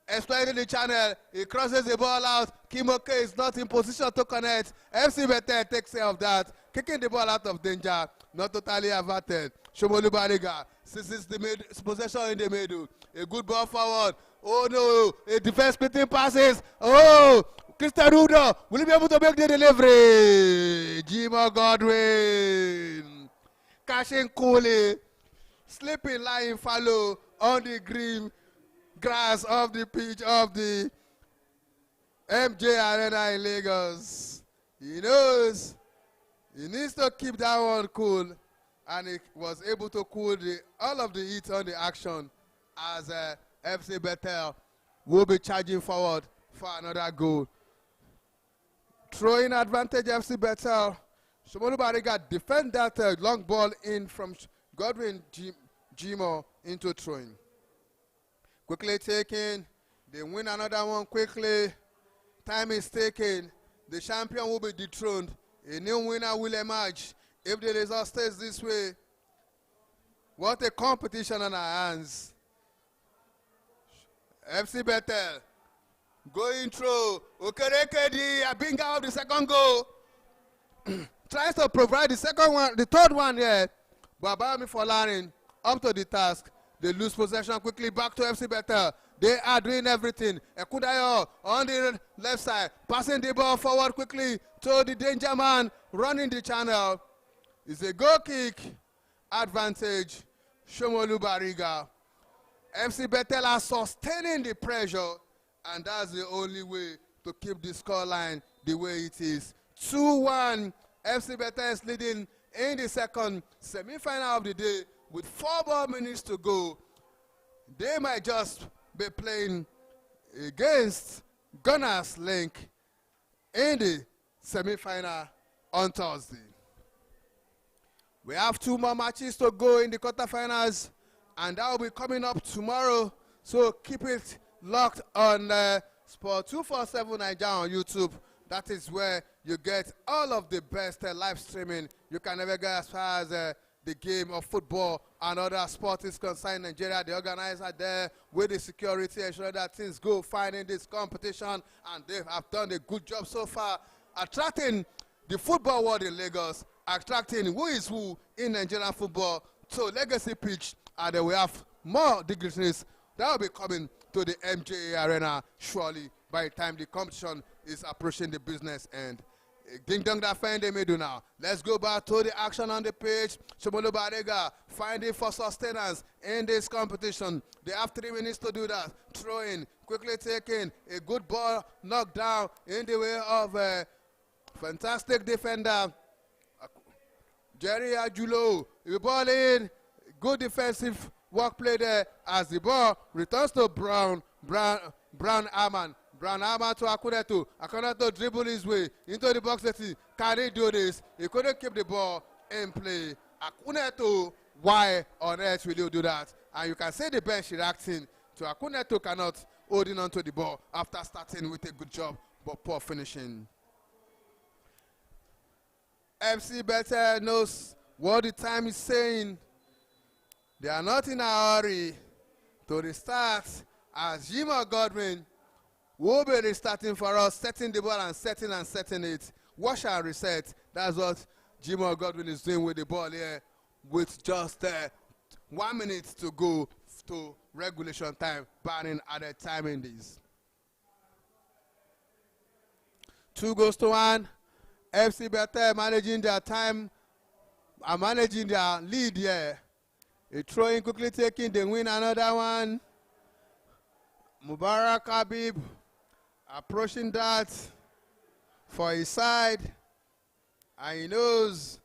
exploiting the channel. He crosses the ball out. Kimoke is not in position to connect. FC Betel takes care of that, kicking the ball out of danger. Not totally averted. SOMOLU BARIGA seizes the possession in the middle. A good ball forward. Oh no, a defense splitting passes. Oh, Christian Rudo, will he be able to make the delivery? Jimo Godwin. Cashing coolly. Slipping, lying fallow on the green grass of the pitch of the MJ Arena in Lagos. He knows he needs to keep that one cool, and he was able to cool all of the heat on the action as FC Betel will be charging forward for another goal. Throwing advantage FC Betel. SOMOLU BARIGA defend that long ball in from Godwin Jimo into throwing. Quickly taken. They win another one quickly. Time is taken. The champion will be dethroned. A new winner will emerge if the result stays this way. What a competition on our hands. FC Betel going through. Okerekedi, Abinga of the second goal. Tries to provide the second one, the third one here. But Bami Folarin up to the task. They lose possession quickly back to FC Betel. They are doing everything. Ekudayo on the left side, passing the ball forward quickly to the danger man, running the channel. It's a goal kick advantage. SOMOLU BARIGA. FC Betel are sustaining the pressure, and that's the only way to keep the scoreline the way it is. 2-1. FC Betel is leading in the second semi-final of the day with 4 more minutes to go. They might just be playing against Gunners Link in the semi-final on Thursday. We have 2 more matches to go in the quarterfinals, and that will be coming up tomorrow. So keep it locked on Sport 247 Nigeria on YouTube. That is where you get all of the best live streaming. You can never get as far as the game of football and other sports is concerned. Nigeria, the organizer there with the security, ensure that things go fine in this competition, and they have done a good job so far attracting the football world in Lagos, attracting who is who in Nigerian football to Legacy Pitch, and then we have more dignitaries that will be coming to the MJ Arena surely by the time the competition is approaching the business end. Ding dong that find they may do now. Let's go back to the action on the pitch. SOMOLU BARIGA finding for sustenance in this competition. They have 3 minutes to do that. Throwing, quickly taking, a good ball knocked down in the way of a fantastic defender, Jerry Ajulo. The ball in, good defensive work play there as the ball returns to Brown Arman. Brown Arman to Akuneto. Akuneto dribble his way into the box. Can he do this? He couldn't keep the ball in play. Akuneto, why on earth will you do that? And you can see the bench reacting to Akuneto cannot holding on to the ball after starting with a good job but poor finishing. FC Betel knows what the time is saying. They are not in a hurry to restart as Jimo Godwin will be restarting for us, setting the ball and setting it. Wash and reset. That's what Jimo Godwin is doing with the ball here, with just 1 minute to go to regulation time, barring added time in these. 2-1. FC Betel managing their time and managing their lead here. A throw-in quickly taking, they win another one. Mubarak Habib approaching that for his side. And he knows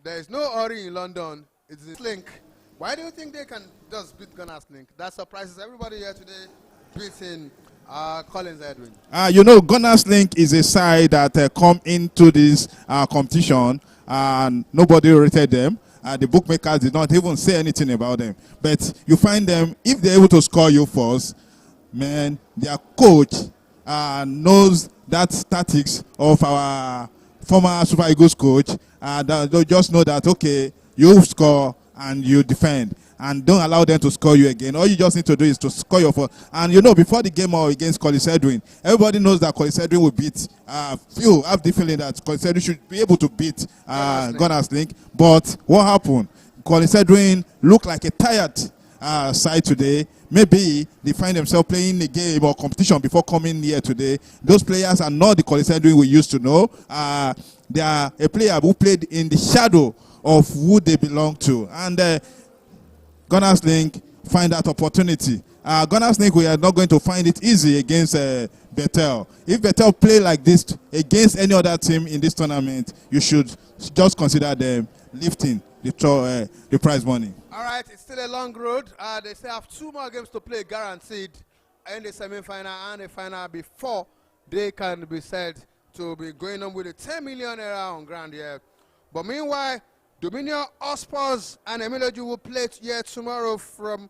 there's no hurry in London. It's a link. Why do you think they can just beat Gunners Link? That surprises everybody here today, beating Collins Edwin. You know, Gunners Link is a side that come into this competition and nobody rated them. The bookmakers did not even say anything about them. But you find them, if they're able to score you first, man, their coach knows that tactics of our former Super Eagles coach. They just know that, okay, you score and you defend. And don't allow them to score you again. All you just need to do is to score your first. And you know, before the game against Collins Edwin, everybody knows that Collins Edwin will beat. Few have the feeling that Collins Edwin should be able to beat Gunners Link. But what happened? Collins Edwin looked like a tired side today. Maybe they find themselves playing a game or competition before coming here today. Those players are not the Collins Edwin we used to know. They are a player who played in the shadow of who they belong to. And Gunners Link find that opportunity. Gunners Link, we are not going to find it easy against Betel. If Betel play like this against any other team in this tournament, you should just consider them lifting the prize money. All right, it's still a long road. They still have 2 more games to play, guaranteed, in the semi-final and the final before they can be said to be going on with a 10 million on ground here. But meanwhile, Dominion Ospos and Emiloju will play here tomorrow from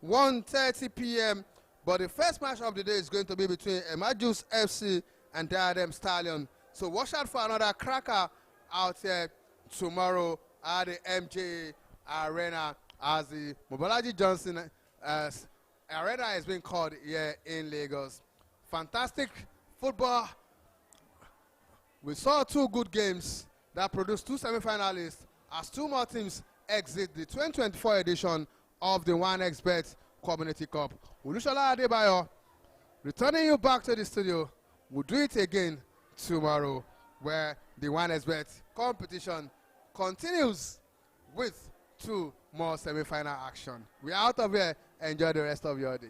1:30 p.m. But the first match of the day is going to be between Emajus FC and Diadem Stallion. So watch out for another cracker out here tomorrow at the MJ Arena, as the Mobolaji Johnson Arena is being called here in Lagos. Fantastic football. We saw 2 good games that produced 2 semi-finalists, as 2 more teams exit the 2024 edition of the 1xBet Community Cup. Ulushola Adebayo, returning you back to the studio. We'll do it again tomorrow, where the 1xBet competition continues with 2 more semi-final action. We're out of here. Enjoy the rest of your day.